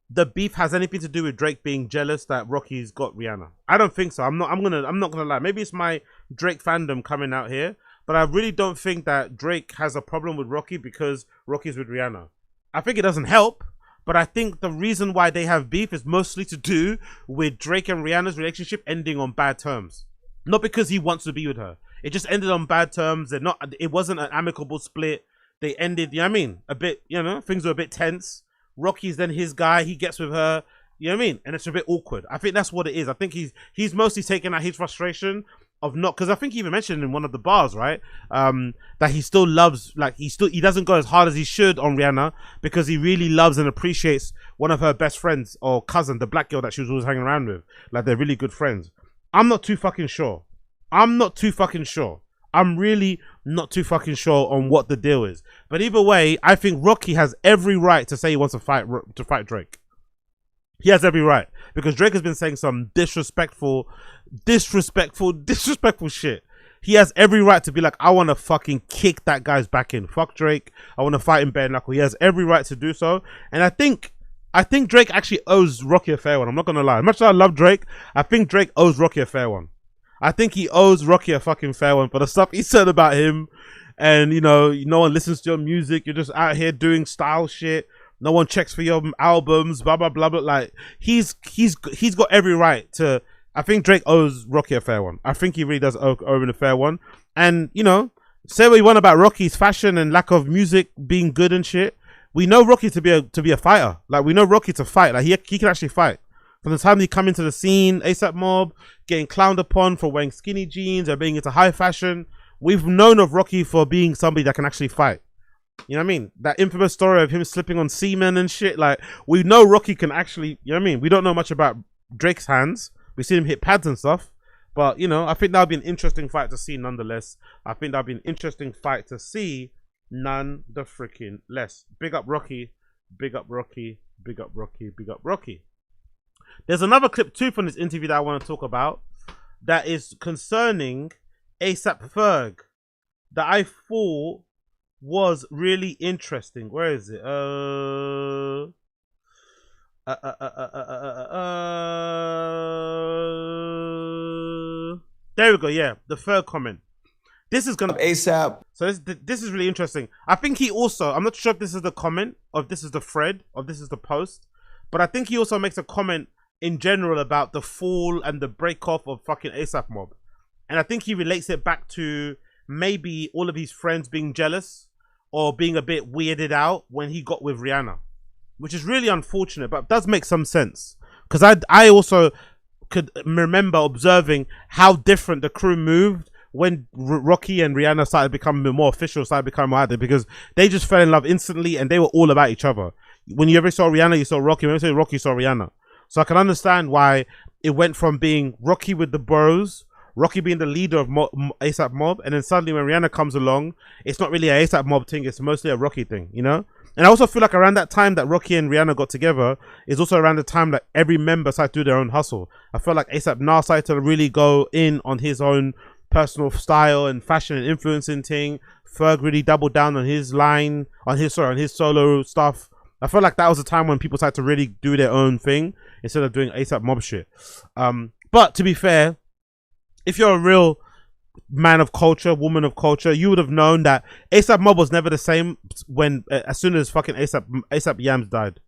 the beef has anything to do with Drake being jealous that Rocky's got Rihanna. I don't think so. I'm not gonna lie. Maybe it's my Drake fandom coming out here, but I really don't think that Drake has a problem with Rocky because Rocky's with Rihanna. I think it doesn't help, but I think the reason why they have beef is mostly to do with Drake and Rihanna's relationship ending on bad terms. Not because he wants to be with her. It just ended on bad terms. It wasn't an amicable split. They ended, you know what I mean? A bit, things were a bit tense. Rocky's then his guy. He gets with her. You know what I mean? And it's a bit awkward. I think that's what it is. I think he's mostly taking out his frustration of not, because I think he even mentioned in one of the bars, right? That he still loves, like he doesn't go as hard as he should on Rihanna because he really loves and appreciates one of her best friends or cousin, the black girl that she was always hanging around with. Like they're really good friends. I'm not too fucking sure. I'm really not too fucking sure on what the deal is. But either way, I think Rocky has every right to say he wants to fight Drake. He has every right, because Drake has been saying some disrespectful shit. He has every right to be like, I want to fucking kick that guy's back in. Fuck Drake. I want to fight him bare knuckle. He has every right to do so. And I think Drake actually owes Rocky a fair one. I'm not going to lie. As much as I love Drake, I think Drake owes Rocky a fair one. I think he owes Rocky a fucking fair one for the stuff he said about him. And, no one listens to your music. You're just out here doing style shit. No one checks for your albums, blah, blah, blah, blah. Like, he's got every right to... I think Drake owes Rocky a fair one. I think he really does owe him a fair one. And, say what you want about Rocky's fashion and lack of music being good and shit. We know Rocky to be a fighter. Like, we know Rocky to fight. Like, he can actually fight. From the time he come into the scene, ASAP Mob, getting clowned upon for wearing skinny jeans or being into high fashion, we've known of Rocky for being somebody that can actually fight. You know what I mean? That infamous story of him slipping on semen and shit. Like, we know Rocky can actually, you know what I mean? We don't know much about Drake's hands. We see him hit pads and stuff. But, I think that would be an interesting fight to see nonetheless. I think that would be an interesting fight to see none the freaking less. Big up Rocky. Big up Rocky. Big up Rocky. Big up Rocky. There's another clip too from this interview that I want to talk about that is concerning ASAP FERG that I thought was really interesting. Where is it? There we go. Yeah, the FERG comment. This is gonna ASAP. So this is really interesting. I think he also, I'm not sure if this is the comment or if this is the thread or if this is the post, but I think he also makes a comment in general about the fall and the break off of fucking ASAP Mob. And I think he relates it back to maybe all of his friends being jealous or being a bit weirded out when he got with Rihanna, which is really unfortunate, but does make some sense. Because I also could remember observing how different the crew moved when Rocky and Rihanna started becoming more official, started becoming more out there, because they just fell in love instantly and they were all about each other. When you ever saw Rihanna, you saw Rocky. When you saw Rocky, you saw Rihanna. So I can understand why it went from being Rocky with the bros, Rocky being the leader of ASAP Mob, and then suddenly when Rihanna comes along, it's not really a ASAP Mob thing, it's mostly a Rocky thing, And I also feel like around that time that Rocky and Rihanna got together is also around the time that every member started to do their own hustle. I feel like ASAP now started to really go in on his own personal style and fashion and influencing thing. Ferg really doubled down on his line, on his solo stuff. I feel like that was the time when people started to really do their own thing instead of doing ASAP Mob shit. But to be fair, if you're a real man of culture, woman of culture, you would have known that ASAP Mob was never the same when as soon as fucking ASAP Yams died.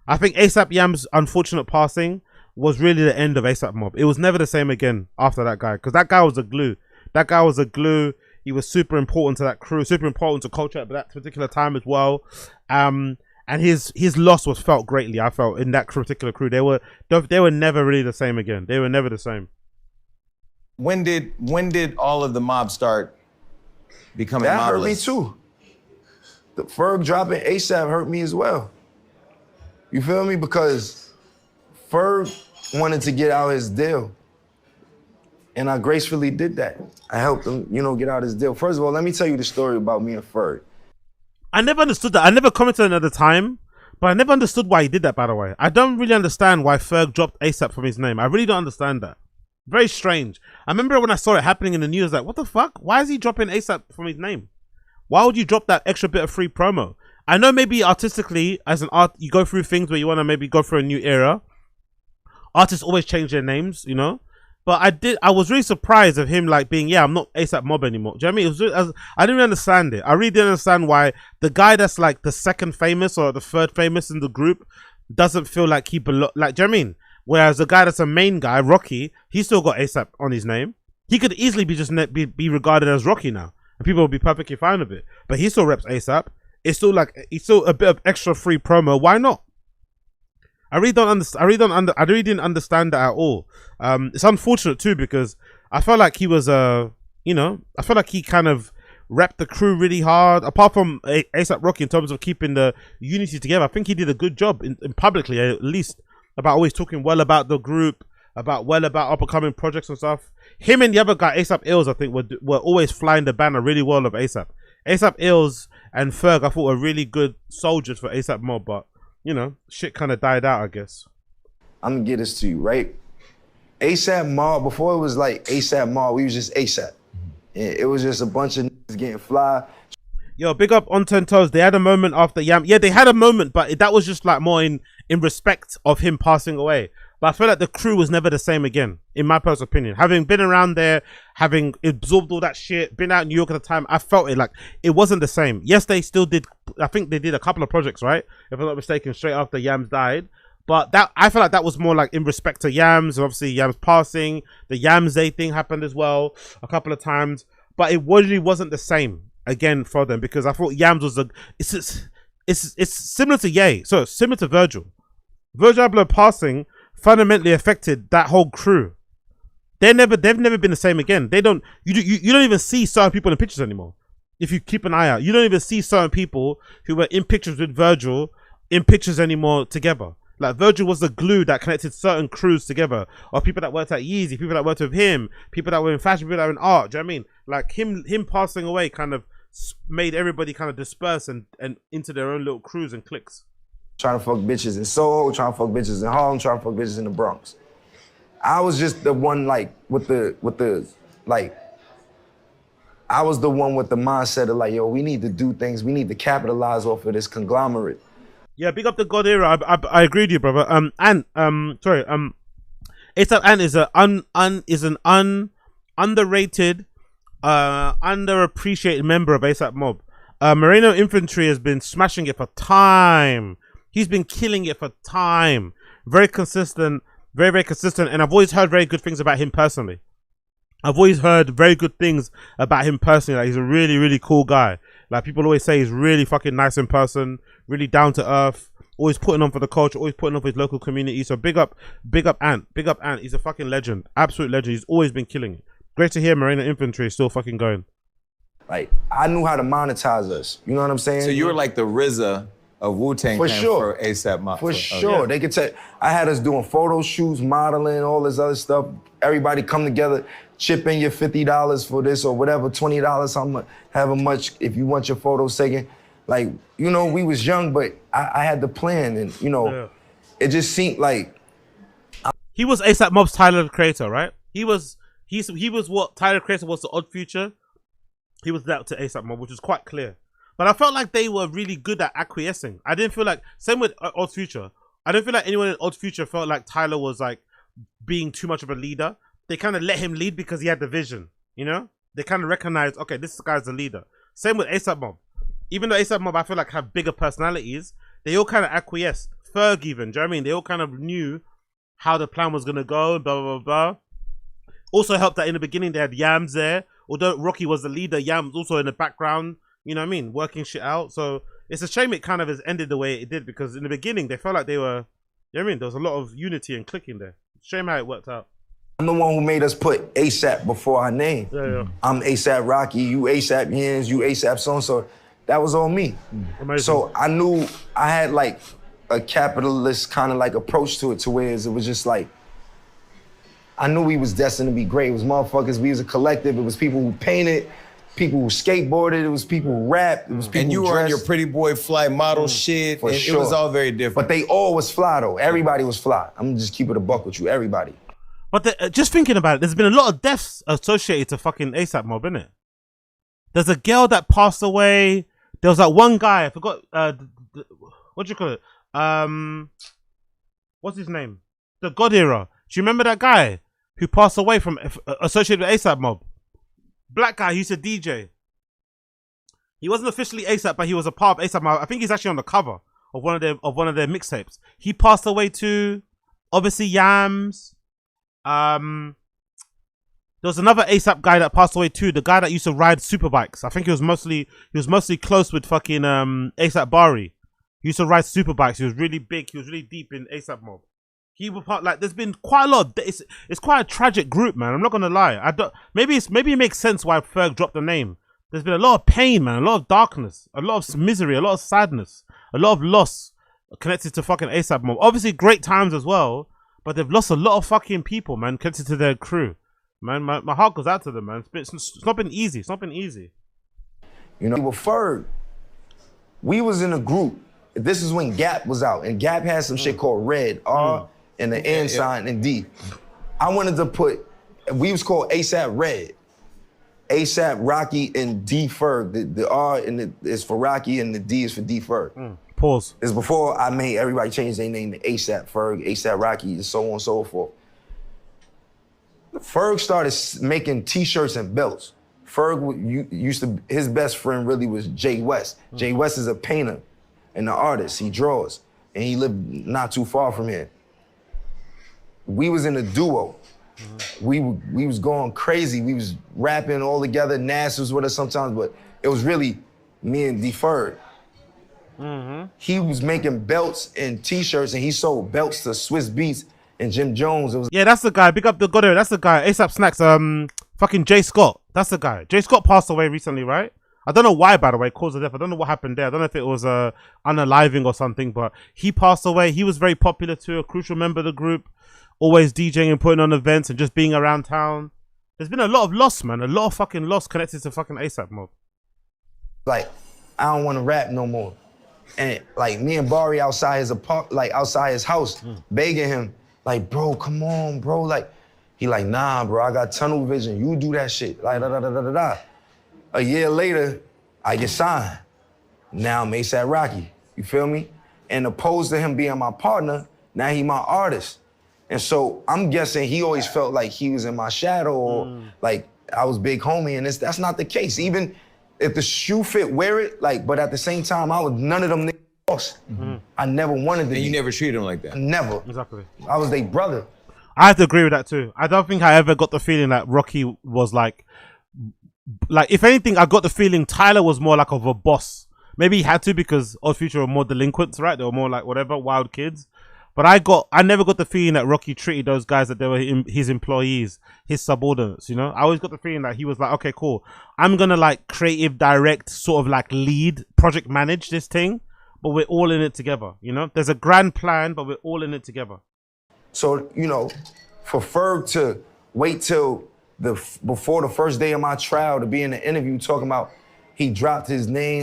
I think ASAP Yam's unfortunate passing was really the end of ASAP Mob. It was never the same again after that guy, because that guy was a glue. That guy was a glue. He was super important to that crew, super important to culture at that particular time as well. And his loss was felt greatly. I felt in that particular crew, they were never really the same again. They were never the same. When did all of the mob start becoming That modelers? hurt me too. The FERG dropping ASAP hurt me as well. You feel me? Because FERG wanted to get out his deal. And I gracefully did that. I helped him, get out his deal. First of all, let me tell you the story about me and Ferg. I never understood that. I never commented another time, but I never understood why he did that, by the way. I don't really understand why Ferg dropped ASAP from his name. I really don't understand that. Very strange. I remember when I saw it happening in the news, like, what the fuck? Why is he dropping ASAP from his name? Why would you drop that extra bit of free promo? I know maybe artistically, as an art, you go through things where you want to maybe go through a new era. Artists always change their names, But I was really surprised of him like being, I'm not ASAP Mob anymore. Do you know what I mean? It was really, I didn't really understand it. I really didn't understand why the guy that's like the second famous or the third famous in the group doesn't feel like he belong. Like, do you know what I mean? Whereas the guy that's a main guy, Rocky, he still got ASAP on his name. He could easily be just be regarded as Rocky now, and people will be perfectly fine with it. But he still reps ASAP. It's still like he's still a bit of extra free promo. Why not? I really don't understand. I really didn't understand that at all. It's unfortunate too because I felt like he was I felt like he kind of repped the crew really hard. Apart from ASAP Rocky in terms of keeping the unity together, I think he did a good job in publicly at least about always talking well about the group, about up and coming projects and stuff. Him and the other guy ASAP Ills, I think were always flying the banner really well of ASAP. ASAP Ills and Ferg, I thought were really good soldiers for ASAP Mob, but shit kind of died out, I guess. I'm gonna get this to you, right? ASAP Mob, before it was like ASAP Mob, we was just ASAP. It was just a bunch of niggas getting fly. Yo, big up on 10 Toes. They had a moment after Yam. Yeah, they had a moment, but that was just like more in respect of him passing away. But I feel like the crew was never the same again, in my personal opinion. Having been around there, having absorbed all that shit, been out in New York at the time, I felt it like it wasn't the same. Yes, they still did. I think they did a couple of projects, right? If I'm not mistaken, straight after Yams died. But that I feel like that was more like in respect to Yams. Obviously, Yams passing. The Yams Day thing happened as well a couple of times. But it really wasn't the same again for them because I thought Yams was it's similar to Ye. So similar to Virgil. Virgil Abloh passing fundamentally affected that whole crew. They've never been the same again. You don't even see certain people in pictures anymore. If you keep an eye out, you don't even see certain people who were in pictures with Virgil in pictures anymore together. Like Virgil was the glue that connected certain crews together, or people that worked at Yeezy, people that worked with him, people that were in fashion, people that were in art. Do you know what I mean? Like him passing away kind of made everybody kind of disperse and into their own little crews and cliques. Trying to fuck bitches in Soho, trying to fuck bitches in Harlem, trying to fuck bitches in the Bronx. I was just the one like I was the one with the mindset of like, yo, we need to do things, we need to capitalize off of this conglomerate. Yeah, big up the God era. I agree with you, brother. ASAP Ant is an underrated, underappreciated member of ASAP Mob. Moreno Infantry has been smashing it for time. He's been killing it for time. Very consistent, very, very consistent. And I've always heard very good things about him personally. Like he's a really, really cool guy. Like people always say he's really fucking nice in person, really down to earth, always putting on for the culture, always putting on for his local community. So big up Ant. Big up Ant. He's a fucking legend. Absolute legend. He's always been killing it. Great to hear Moreno Infantry is still fucking going. Like, I knew how to monetize us. You know what I'm saying? So you were like the RZA of Wu-Tang for Clan sure. for ASAP Mob. For sure. Yeah. They could tell. I had us doing photo shoots, modeling, all this other stuff. Everybody come together, chip in your $50 for this or whatever, $20, however much, if you want your photos taken. Like, we was young, but I had the plan and, It just seemed like. He was ASAP Mob's Tyler the Creator, right? He was what Tyler the Creator was to Odd Future. He was that to ASAP Mob, which is quite clear. But I felt like they were really good at acquiescing. I didn't feel like, same with Odd Future, I don't feel like anyone in Odd Future felt like Tyler was like being too much of a leader. They kind of let him lead because he had the vision, They kind of recognized, okay, this guy's the leader. Same with ASAP Mob. Even though ASAP Mob, I feel like have bigger personalities, they all kind of acquiesced. FERG even. Do you know what I mean? They all kind of knew how the plan was gonna go. Blah blah blah blah. Also helped that in the beginning they had Yams there. Although Rocky was the leader, Yams also in the background. You know what I mean? Working shit out. So it's a shame it kind of has ended the way it did, because in the beginning they felt like they were. You know what I mean? There was a lot of unity and clicking there. Shame how it worked out. I'm the one who made us put ASAP before our name. Yeah. I'm ASAP Rocky, you ASAP Yins, you ASAP so-and-so. That was all me. Amazing. So I knew I had like a capitalist kind of like approach to it, to where it was just like, I knew we was destined to be great. It was motherfuckers, we was a collective. It was people who painted, people who skateboarded, it was people who rapped, it was people And you who were on dressed. your pretty boy fly model shit, For and sure. it was all very different. But they all was fly though. Everybody was fly. I'm gonna just keep it a buck with you, everybody. But just thinking about it, there's been a lot of deaths associated to fucking ASAP Mob, innit? There's a girl that passed away. There was that one guy, I forgot, what do you call it? What's his name? The God Era. Do you remember that guy who passed away from associated with ASAP Mob? Black guy who used to DJ. He wasn't officially ASAP, but he was a part of ASAP Mob. I think he's actually on the cover of one of their mixtapes. He passed away too. Obviously Yams. There was another ASAP guy that passed away too. The guy that used to ride superbikes. I think he was mostly close with fucking ASAP Bari. He used to ride superbikes. He was really big. He was really deep in ASAP Mob. He was part, like, there's been quite a lot. It's quite a tragic group, man. I'm not gonna lie. Maybe it makes sense why Ferg dropped the name. There's been a lot of pain, man. A lot of darkness. A lot of misery. A lot of sadness. A lot of loss connected to fucking ASAP Mob. Obviously, great times as well. But they've lost a lot of fucking people, man, connected to their crew. Man, my heart goes out to them, man. It's not been easy. It's not been easy. You know, with FERG, we was in a group. This is when Gap was out, and Gap had some shit called Red, R, and the N sign, and D. I wanted to put, we was called ASAP Red. ASAP Rocky and D FERG. The R is for Rocky, and the D is for D FERG. Pause. It's before I made everybody change their name to ASAP Ferg, ASAP Rocky, and so on and so forth. Ferg started making t-shirts and belts. Ferg used to, his best friend really was Jay West. Jay West is a painter and an artist. He draws, and he lived not too far from here. We was in a duo. We was going crazy. We was rapping all together. Nas was with us sometimes, but it was really me and D Ferg. He was making belts and t-shirts, and he sold belts to Swiss Beats and Jim Jones. It was That's the guy. Big up the God Era. That's the guy. ASAP Snacks. Fucking Jay Scott. That's the guy. Jay Scott passed away recently, right? I don't know why, by the way, cause of death. I don't know what happened there. I don't know if it was unaliving or something, but he passed away. He was very popular too, a crucial member of the group, always DJing and putting on events and just being around town. There's been a lot of loss, man. A lot of fucking loss connected to fucking ASAP Mob. like, I don't want to rap no more. And like me and Bari outside his house, begging him, like, bro, come on, bro. Like, he like, nah, bro, I got tunnel vision. You do that shit. Like, da da da da da da. A year later, I get signed. Now I'm ASAP Rocky. You feel me? And opposed to him being my partner, now he my artist. And so I'm guessing he always felt like he was in my shadow, or like I was big homie, and that's not the case. Even if the shoe fit, wear it. Like, but at the same time, I was none of them niggas. I never wanted to. And be. you never treated him like that. Never. Exactly. I was their brother. I have to agree with that too. I don't think I ever got the feeling that Rocky was like if anything, I got the feeling Tyler was more like of a boss. Maybe he had to, because Odd Future were more delinquents, right? They were more like whatever, wild kids. But I never got the feeling that Rocky treated those guys that they were his employees, his subordinates, you know? I always got the feeling that he was like, okay, cool. I'm gonna like creative direct, sort of like lead, project manage this thing, but we're all in it together, you know? There's a grand plan, but we're all in it together. So, you know, for Ferg to wait till before the first day of my trial to be in the interview talking about he dropped his name,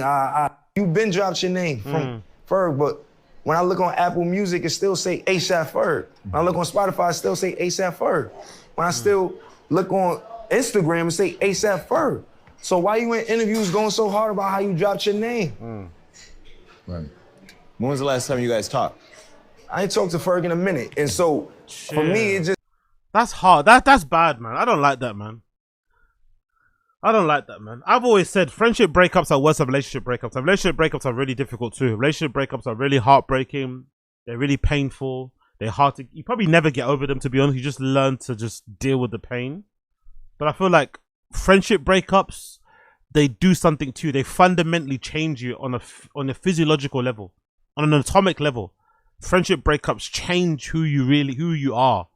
you been dropped your name from Ferg, but when I look on Apple Music, it still say ASAP Ferg. When I look on Spotify, it still say ASAP Ferg. When I still look on Instagram, it say ASAP Ferg. So why you in interviews going so hard about how you dropped your name? Right. When was the last time you guys talked? I ain't talked to Ferg in a minute. And so for me, it just... That's hard. That's bad, man. I don't like that, man. I don't like that, man. I've always said friendship breakups are worse than relationship breakups. And relationship breakups are really difficult too. Relationship breakups are really heartbreaking. They're really painful. They're hard to. You probably never get over them, to be honest. You just learn to just deal with the pain. But I feel like friendship breakups, they do something to you. They fundamentally change you on a physiological level, on an atomic level. Friendship breakups change who you are.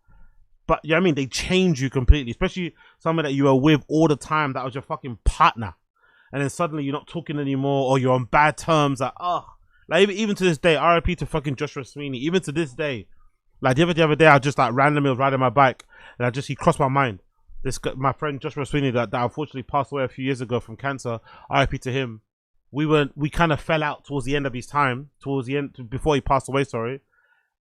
But yeah, I mean, they change you completely, especially someone that you were with all the time, that was your fucking partner. And then suddenly you're not talking anymore, or you're on bad terms. Like even to this day, RIP to fucking Joshua Sweeney. Even to this day, like the other day, I just like randomly was riding my bike, and he crossed my mind. My friend Joshua Sweeney that unfortunately passed away a few years ago from cancer. RIP to him. We kind of fell out towards the end of his time, before he passed away. Sorry.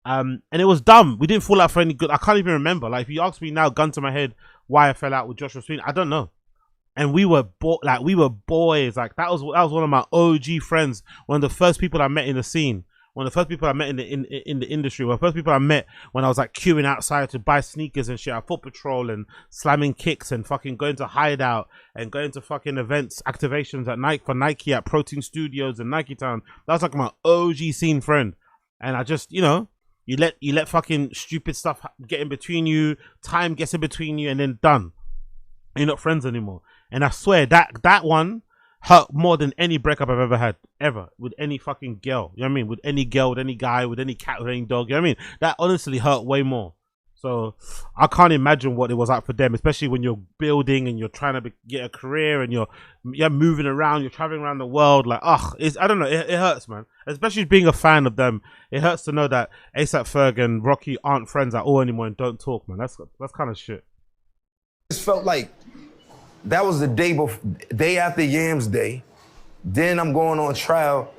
And it was dumb. We didn't fall out for any good. I can't even remember. Like if you ask me now, gun to my head, why I fell out with Joshua Sweeney, I don't know. And we were boys. Like that was one of my OG friends. One of the first people I met in the scene. One of the first people I met in the industry. One of the first people I met when I was like queuing outside to buy sneakers and shit at Foot Patrol and slamming kicks and fucking going to Hideout and going to fucking events, activations at Nike at Protein Studios and Nike Town. That was like my OG scene friend. And I just, you let fucking stupid stuff get in between you. Time gets in between you, and then done. You're not friends anymore. And I swear that one hurt more than any breakup I've ever had, ever, with any fucking girl. You know what I mean? With any girl, with any guy, with any cat, with any dog. You know what I mean? That honestly hurt way more. So I can't imagine what it was like for them, especially when you're building and you're trying to get a career and you're moving around, you're traveling around the world. Like, I don't know, it hurts, man. Especially being a fan of them, it hurts to know that ASAP Ferg and Rocky aren't friends at all anymore and don't talk, man. That's kind of shit. It felt like that was the day after Yams Day. Then I'm going on trial.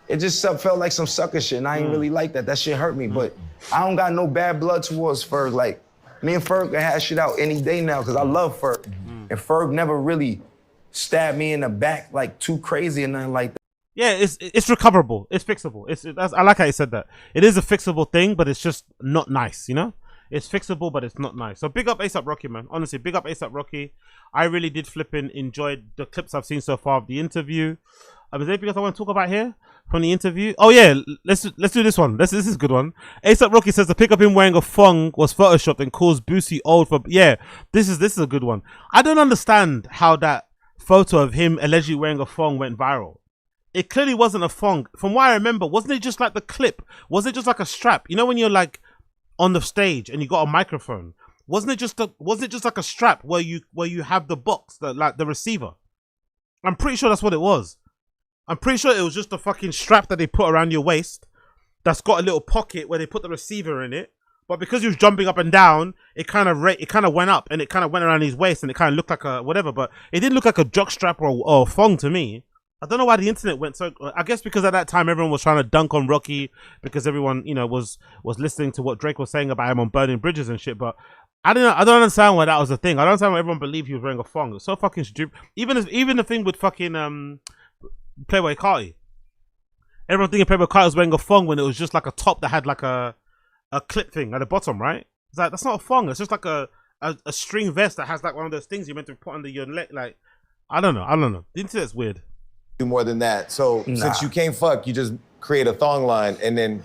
It just felt like some sucker shit, and I ain't really like that. That shit hurt me, but I don't got no bad blood towards Ferg. Like, me and Ferg can hash shit out any day now, because I love Ferg. And Ferg never really stabbed me in the back like too crazy or nothing like that. Yeah, it's recoverable. It's fixable. I like how you said that. It is a fixable thing, but it's just not nice, you know? It's fixable, but it's not nice. So big up ASAP Rocky, man. Honestly, big up ASAP Rocky. I really did enjoy the clips I've seen so far of the interview. Is there anything else I want to talk about here from the interview? Oh yeah, let's do this one. This is a good one. ASAP Rocky says the pic of him wearing a thong was photoshopped and calls Boosie old for. Yeah, this is a good one. I don't understand how that photo of him allegedly wearing a thong went viral. It clearly wasn't a thong. From what I remember, wasn't it just like the clip? Was it just like a strap? You know when you're like on the stage and you got a microphone, wasn't it just like a strap where you have the box, like the receiver? I'm pretty sure that's what it was. I'm pretty sure it was just a fucking strap that they put around your waist that's got a little pocket where they put the receiver in it. But because he was jumping up and down, it kind of went up and it kind of went around his waist and it kind of looked like a whatever, but it didn't look like a jock strap or a thong to me. I don't know why the internet went so. I guess because at that time everyone was trying to dunk on Rocky because everyone, was listening to what Drake was saying about him on burning bridges and shit. But I don't understand why that was a thing. I don't understand why everyone believed he was wearing a thong. It's so fucking stupid. Even the thing with fucking Playboy Carti. Everyone thinking Playboy Carti was wearing a thong when it was just like a top that had like a clip thing at the bottom, right? It's like that's not a thong. It's just like a string vest that has like one of those things you're meant to put under your leg. Like I don't know. The internet's weird. Do more than that. So since you can't fuck, you just create a thong line and then.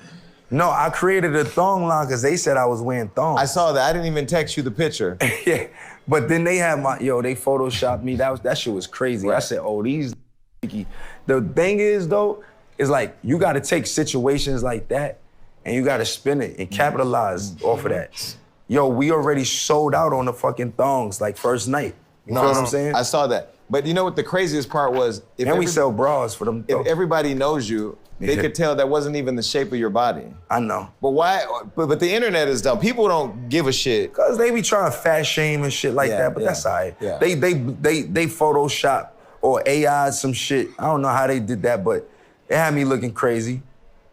No, I created a thong line because they said I was wearing thongs. I saw that. I didn't even text you the picture. Yeah, but then they had they photoshopped me. That shit was crazy. Right. I said, oh, these. The thing is though, is like you got to take situations like that and you got to spin it and capitalize off of that. Yo, we already sold out on the fucking thongs like first night. You know what I'm saying? I saw that. But you know what the craziest part was? And we sell bras for them. If everybody knows you, they could tell that wasn't even the shape of your body. I know. But why? But the internet is dumb. People don't give a shit. Cause they be trying to fat shame and shit like that. But that's all right. Yeah. They Photoshop or AI some shit. I don't know how they did that, but it had me looking crazy.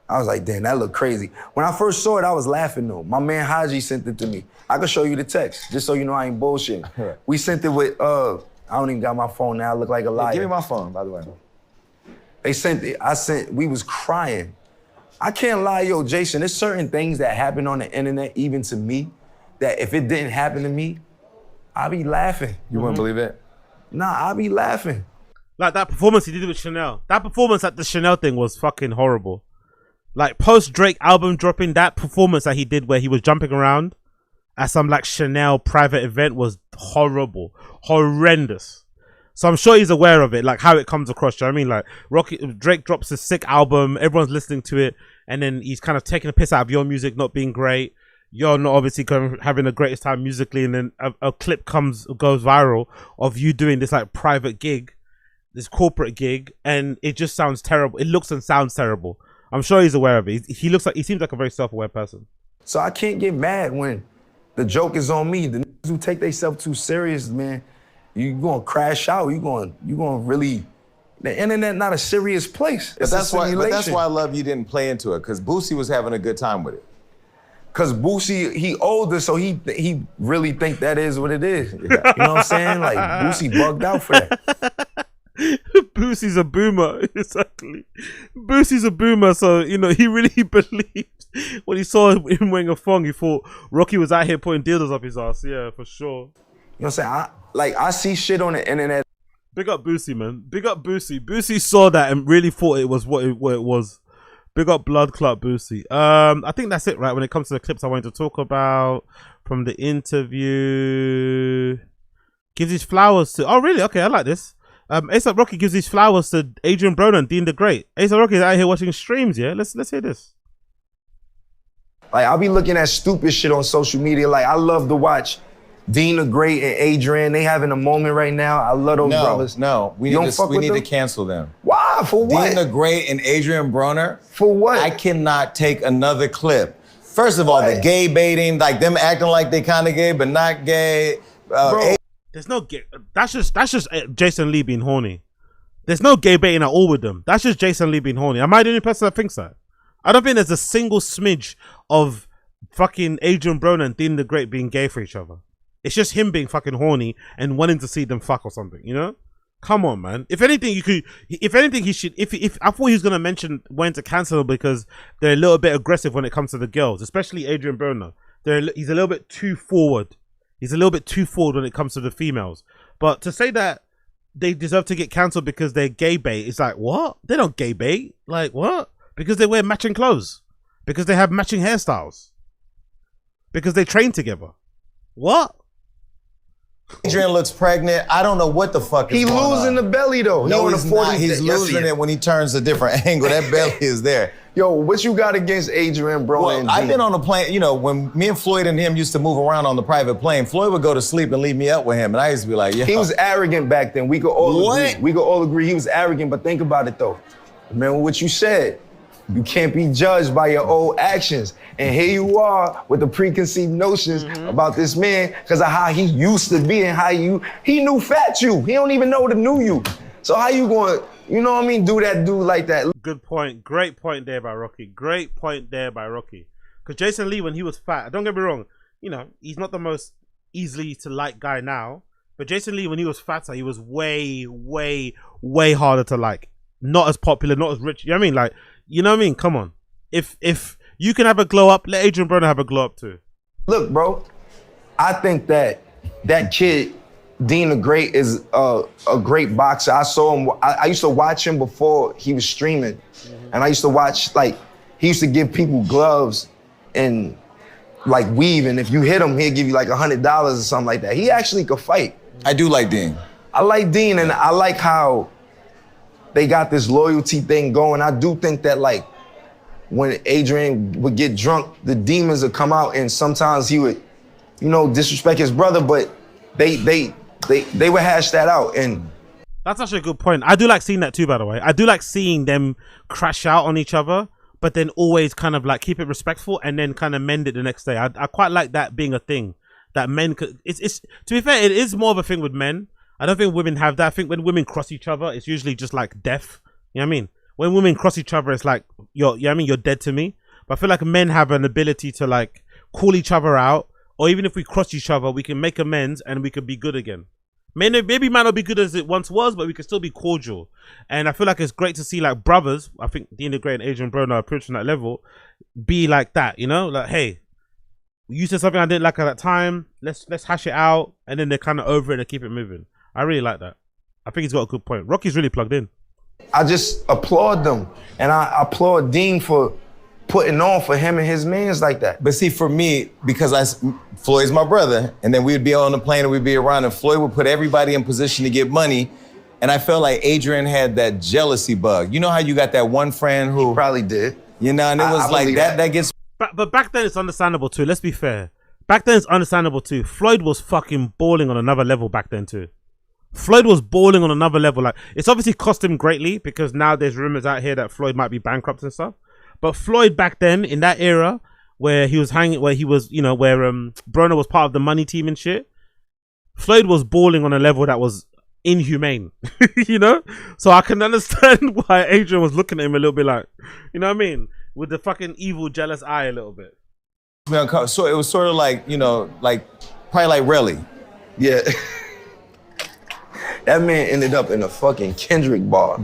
I was like, damn, that looked crazy. When I first saw it, I was laughing though. My man Haji sent it to me. I could show you the text, just so you know I ain't bullshitting. We sent it with, I don't even got my phone now, I look like a liar. Give me my phone, by the way. They sent it, we was crying. I can't lie, yo, Jason, there's certain things that happen on the internet, even to me, that if it didn't happen to me, I'd be laughing. You wouldn't believe it? Nah, I'd be laughing. Like that performance he did with Chanel. That performance at the Chanel thing was fucking horrible. Like post Drake album dropping, that performance that he did where he was jumping around at some like Chanel private event was horrible, horrendous. So I'm sure he's aware of it, like how it comes across. You know what I mean? Like Drake drops a sick album, everyone's listening to it, and then he's kind of taking a piss out of your music not being great. You're not obviously having the greatest time musically, and then a clip goes viral of you doing this like private gig, this corporate gig, and it just sounds terrible. It looks and sounds terrible. I'm sure he's aware of it. He seems like a very self-aware person. So I can't get mad when the joke is on me. The niggas who take themselves too serious, man, you gonna crash out. You gonna really. The internet not a serious place. But that's why I love you didn't play into it, because Boosie was having a good time with it. Cause Boosie, he older, so he really think that is what it is. You know what I'm saying? Like Boosie bugged out for that. Boosie's a boomer, exactly. Boosie's a boomer, so you know he really believed when he saw him wearing a thong. He thought Rocky was out here putting dildos up his ass. Yeah, for sure. You know what I'm saying? I see shit on the internet. Big up Boosie, man. Big up Boosie. Boosie saw that and really thought it was what it was. Big up Blood Clot Boosie. I think that's it, right? When it comes to the clips I wanted to talk about from the interview. Gives his flowers to. Oh, really? Okay, I like this. A$AP Rocky gives his flowers to Adrian Broner and Dean the Great. A$AP Rocky is out here watching streams, yeah? Let's hear this. Like, I'll be looking at stupid shit on social media. Like, I love to watch Dean the Great and Adrian. They having a moment right now. I love those brothers. No, we need to cancel them. Why? For what? Dean the Great and Adrian Broner. For what? I cannot take another clip. First of all, the gay baiting, like them acting like they kind of gay but not gay. Bro, there's no gay. That's just Jason Lee being horny. There's no gay baiting at all with them. That's just Jason Lee being horny. Am I the only person that thinks that? I don't think there's a single smidge of fucking Adrian Broner and Dean the Great being gay for each other. It's just him being fucking horny and wanting to see them fuck or something, you know? Come on, man. If anything, he should. If I thought he was gonna mention when to cancel because they're a little bit aggressive when it comes to the girls, especially Adrian Broner. He's a little bit too forward. He's a little bit too forward when it comes to the females. But to say that they deserve to get cancelled because they're gay bait, it's like, what? They don't gay bait. Like, what? Because they wear matching clothes. Because they have matching hairstyles. Because they train together. What? Adrian looks pregnant. I don't know what the fuck is going on. He's losing the belly, though. No, he's not. He's losing it when he turns a different angle. That belly is there. Yo, what you got against Adrian, bro? Well, I've been on a plane, you know, when me and Floyd and him used to move around on the private plane, Floyd would go to sleep and leave me up with him, and I used to be like, yeah. He was arrogant back then. We could all agree. We could all agree he was arrogant, but think about it, though. Remember what you said. You can't be judged by your old actions. And here you are with the preconceived notions about this man because of how he used to be and how he knew fat you. He don't even know the new you. So how you going, you know what I mean, do that dude like that? Good point. Great point there by Rocky. Great point there by Rocky. Because Jason Lee, when he was fat, don't get me wrong, you know, he's not the most easily to like guy now. But Jason Lee, when he was fatter, he was way, way, way harder to like. Not as popular, not as rich. You know what I mean? Like, you know what I mean? Come on. If you can have a glow up, let Adrian Broner have a glow up too. Look, bro, I think that kid, Dean the Great, is a great boxer. I saw him, I used to watch him before he was streaming. And I used to watch, like, he used to give people gloves and like weave, and if you hit him, he'll give you like $100 or something like that. He actually could fight. I do like Dean. I like Dean, and I like how they got this loyalty thing going. I do think that, like, when Adrian would get drunk, the demons would come out, and sometimes he would, you know, disrespect his brother, but they would hash that out. And that's actually a good point. I do like seeing that too, by the way. I do like seeing them crash out on each other, but then always kind of like keep it respectful and then kind of mend it the next day. I quite like that being a thing that men could. It's to be fair, it is more of a thing with men. I don't think women have that. I think when women cross each other, it's usually just like death. You know what I mean? When women cross each other, it's like you're dead to me. But I feel like men have an ability to like call each other out, or even if we cross each other, we can make amends and we can be good again. Maybe might not be good as it once was, but we can still be cordial. And I feel like it's great to see like brothers. I think Dean the Great and Adrian Broner are approaching that level. Be like that, you know, like, hey, you said something I didn't like at that time. Let's hash it out, and then they're kind of over it and keep it moving. I really like that. I think he's got a good point. Rocky's really plugged in. I just applaud them, and I applaud Dean for putting on for him and his mans like that. But see, for me, because Floyd's my brother, and then we'd be on the plane and we'd be around, and Floyd would put everybody in position to get money. And I felt like Adrian had that jealousy bug. You know how you got that one friend who... He probably did. You know, and it was like that gets... But back then it's understandable too, let's be fair. Back then it's understandable too. Floyd was fucking balling on another level back then too. Floyd was balling on another level. Like, it's obviously cost him greatly because now there's rumors out here that Floyd might be bankrupt and stuff. But Floyd back then, in that era, where he was hanging, where he was, you know, where Broner was part of the money team and shit, Floyd was balling on a level that was inhumane, you know? So I can understand why Adrian was looking at him a little bit like, you know what I mean? With the fucking evil, jealous eye a little bit. So it was sort of like, you know, like, probably like Relly. Yeah. That man ended up in a fucking Kendrick bar.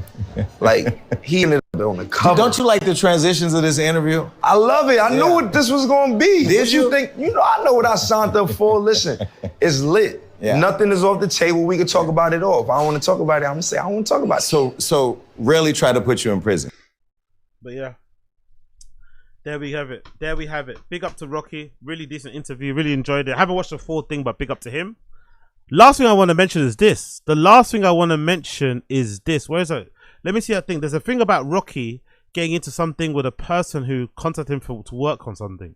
Like, he ended up on the cover. Don't you like the transitions of this interview? I love it. I knew what this was gonna be. Did what you think? You know, I know what I signed up for. Listen, it's lit. Yeah. Nothing is off the table. We can talk about it all. If I don't want to talk about it, I'm gonna say I don't want to talk about it. So Relly tried to put you in prison. But yeah. There we have it. There we have it. Big up to Rocky. Really decent interview. Really enjoyed it. I haven't watched the full thing, but big up to him. Last thing I want to mention is this. The last thing I want to mention is this. Where is it? Let me see that thing. There's a thing about Rocky getting into something with a person who contacted him to work on something.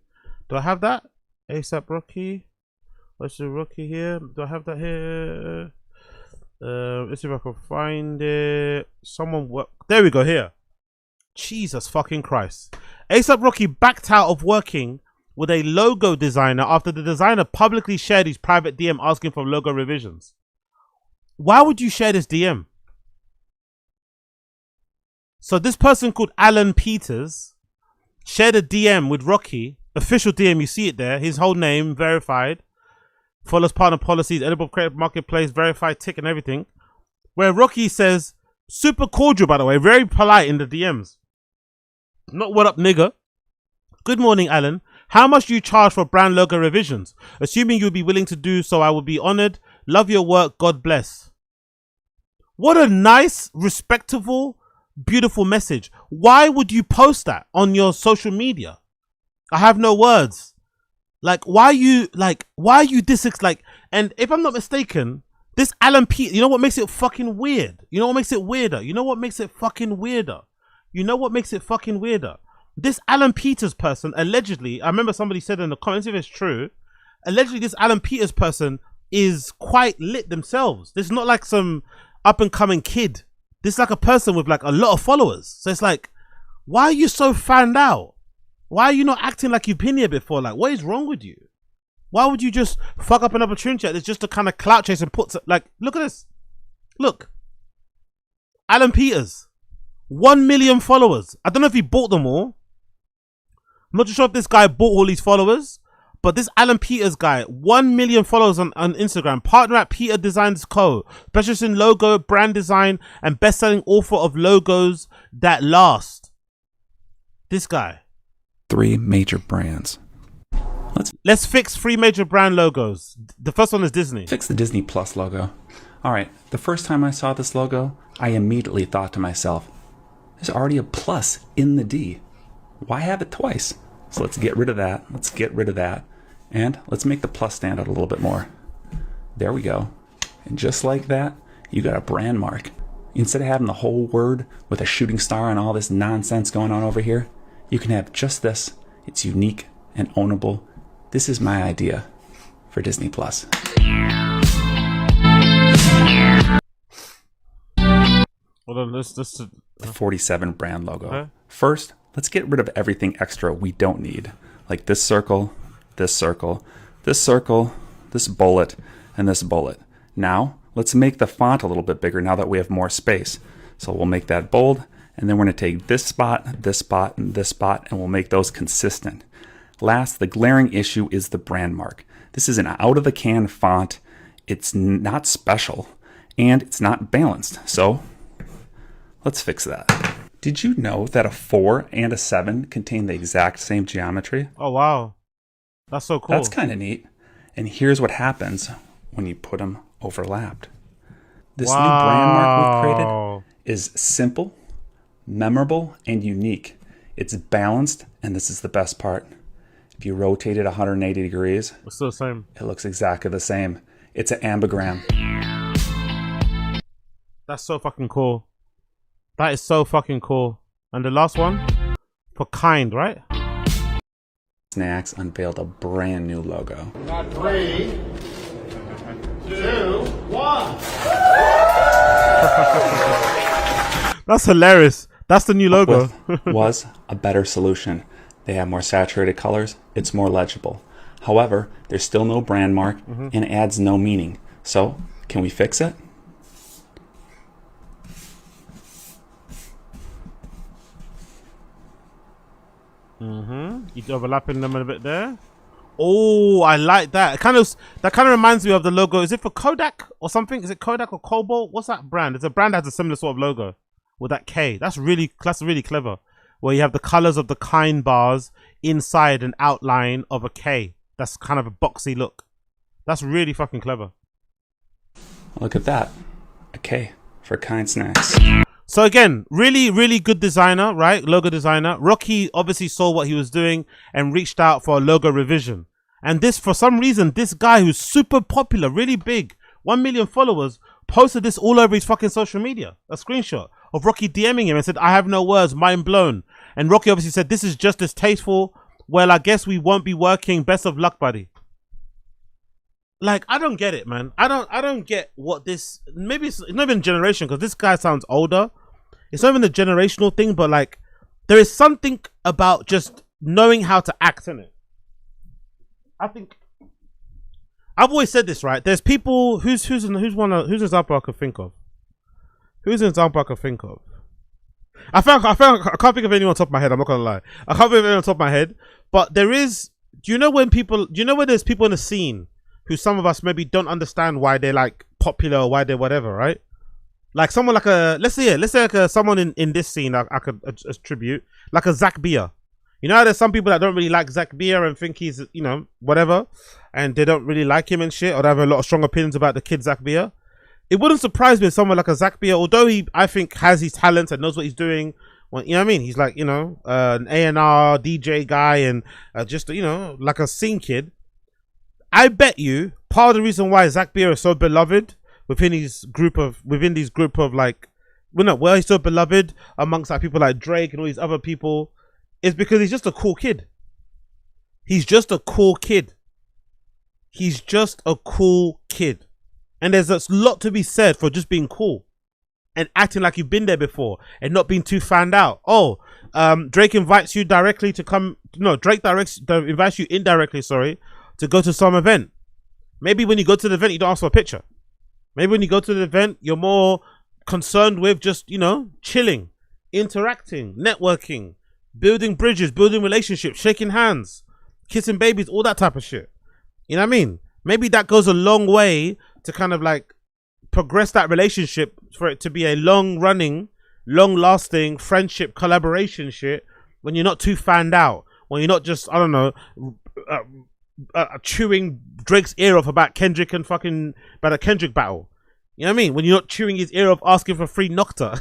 Do I have that? ASAP Rocky. What's the Rocky here? Do I have that here? Let's see if I can find it. Someone work. There we go. Here. Jesus fucking Christ. ASAP Rocky backed out of working with a logo designer after the designer publicly shared his private DM asking for logo revisions. Why would you share this DM? So this person called Alan Peters shared a DM with Rocky, official DM, you see it there, his whole name, verified, follows partner policies, edible creative marketplace, verified tick and everything, where Rocky says, super cordial by the way, very polite in the DMs. Not what up nigga. Good morning Alan. How much do you charge for brand logo revisions? Assuming you'd be willing to do so, I would be honored. Love your work. God bless. What a nice, respectable, beautiful message. Why would you post that on your social media? I have no words. Like, why are you this, like, and if I'm not mistaken, this Alan P, you know what makes it fucking weird? You know what makes it weirder? You know what makes it fucking weirder? You know what makes it fucking weirder? This Alan Peters person, allegedly, I remember somebody said in the comments, if it's true, allegedly this Alan Peters person is quite lit themselves. This is not like some up and coming kid. This is like a person with like a lot of followers. So it's like, why are you so fanned out? Why are you not acting like you've been here before? Like, what is wrong with you? Why would you just fuck up an opportunity like this just to kind of clout chase and put, like, look at this. Look. Alan Peters. 1 million followers. I don't know if he bought them all. I'm not too sure if this guy bought all these followers, but this Alan Peters guy, 1 million followers on Instagram, partner at Peter Designs Co., specialist in logo, brand design, and best-selling author of Logos That Last. This guy. 3 major brands. Let's fix 3 major brand logos. The first one is Disney. Fix the Disney Plus logo. All right, the first time I saw this logo, I immediately thought to myself, there's already a plus in the D. Why have it twice? So let's get rid of that. Let's get rid of that. And let's make the plus stand out a little bit more. There we go. And just like that, you got a brand mark. Instead of having the whole word with a shooting star and all this nonsense going on over here, you can have just this. It's unique and ownable. This is my idea for Disney Plus. Hold on, this The 47 brand logo. Okay. First, let's get rid of everything extra we don't need, like this circle, this circle, this circle, this bullet, and this bullet. Now, let's make the font a little bit bigger now that we have more space. So we'll make that bold, and then we're going to take this spot, and this spot, and we'll make those consistent. Last, the glaring issue is the brand mark. This is an out-of-the-can font. It's not special, and it's not balanced. So let's fix that. Did you know that a 4 and a 7 contain the exact same geometry? Oh, wow. That's so cool. That's kind of neat. And here's what happens when you put them overlapped. This new brand mark we've created is simple, memorable, and unique. It's balanced, and this is the best part. If you rotate it 180 degrees, It's still the same. it looks exactly the same. It's an ambigram. That's so fucking cool. That is so fucking cool. And the last one? For Kind, right? Snacks unveiled a brand new logo. Not 3, 2, 1. That's hilarious. That's the new logo. Was a better solution. They have more saturated colors. It's more legible. However, there's still no brand mark and adds no meaning. So, can we fix it? You're overlapping them a bit there. Oh, I like that. That kind of reminds me of the logo. Is it for Kodak or something? Is it Kodak or Cobalt? What's that brand? It's a brand that has a similar sort of logo with that K. That's really clever. Where you have the colors of the Kind bars inside an outline of a K. That's kind of a boxy look. That's really fucking clever. Look at that. A K for Kind Snacks. So again, really, really good designer, right? Logo designer. Rocky obviously saw what he was doing and reached out for a logo revision. And this, for some reason, this guy who's super popular, really big, 1 million followers, posted this all over his fucking social media. A screenshot of Rocky DMing him and said, "I have no words, mind blown." And Rocky obviously said, "This is just as tasteful. Well, I guess we won't be working. Best of luck, buddy." Like, I don't get it, man. I don't get what this, maybe it's not even generation, because this guy sounds older. It's not even a generational thing, but like, there is something about just knowing how to act in it. I think I've always said this, right? There's people who's an example I could think of. Who's an example I could think of? I can't think of anyone on top of my head. I'm not gonna lie. I can't think of anyone on top of my head. But there is. Do you know when there's people in the scene who some of us maybe don't understand why they're like popular or why they're whatever, right? Like someone like let's say like someone in this scene I could attribute, like a Zach Beer. You know how there's some people that don't really like Zach Beer and think he's, you know, whatever, and they don't really like him and shit, or they have a lot of strong opinions about the kid Zach Beer. It wouldn't surprise me if someone like a Zach Beer, although I think has his talents and knows what he's doing. Well, you know what I mean? He's like, you know, an A&R DJ guy and just, you know, like a scene kid. I bet you part of the reason why Zach Beer is so beloved within these group of like, well, no, well, he's so beloved amongst like people like Drake and all these other people, is because he's just a cool kid. He's just a cool kid. He's just a cool kid. And there's a lot to be said for just being cool and acting like you've been there before and not being too fanned out. Oh, Drake invites you directly to come. No, Drake invites you indirectly, sorry, to go to some event. Maybe when you go to the event, you don't ask for a picture. Maybe when you go to the event, you're more concerned with just, you know, chilling, interacting, networking, building bridges, building relationships, shaking hands, kissing babies, all that type of shit. You know what I mean? Maybe that goes a long way to kind of like progress that relationship for it to be a long-running, long-lasting friendship, collaboration shit, when you're not too fanned out, when you're not just, I don't know, chewing Drake's ear off about Kendrick and fucking about a Kendrick battle. You know what I mean? When you're not chewing his ear off asking for free Nocta.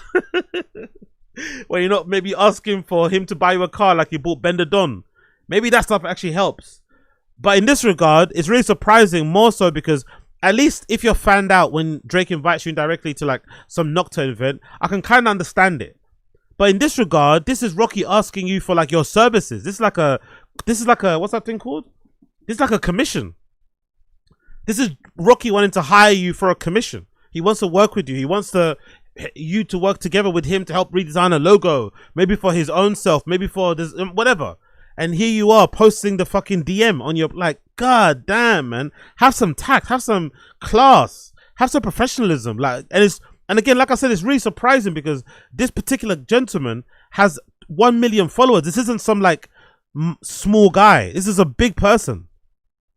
When you're not maybe asking for him to buy you a car like you bought Bender Don. Maybe that stuff actually helps. But in this regard, it's really surprising, more so because at least if you're fanned out when Drake invites you directly to like some Nocta event, I can kind of understand it. But in this regard, this is Rocky asking you for like your services. This is like a what's that thing called? This is like a commission. This is Rocky wanting to hire you for a commission. He wants to work with you. He wants you to work together with him to help redesign a logo, maybe for his own self, maybe for this, whatever. And here you are posting the fucking DM on your, like, god damn, man. Have some tact, have some class, have some professionalism. Like, and again, like I said, it's really surprising because this particular gentleman has 1 million followers. This isn't some like small guy. This is a big person.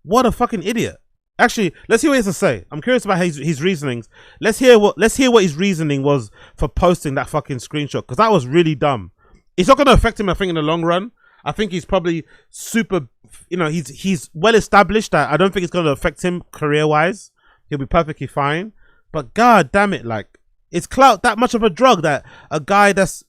What a fucking idiot. Actually, let's hear what he has to say. I'm curious about his reasonings. Let's hear what his reasoning was for posting that fucking screenshot, because that was really dumb. It's not going to affect him, I think, in the long run. I think he's probably super, you know, he's well established. That I don't think it's going to affect him career-wise. He'll be perfectly fine. But god damn it, like, it's clout that much of a drug that a guy that's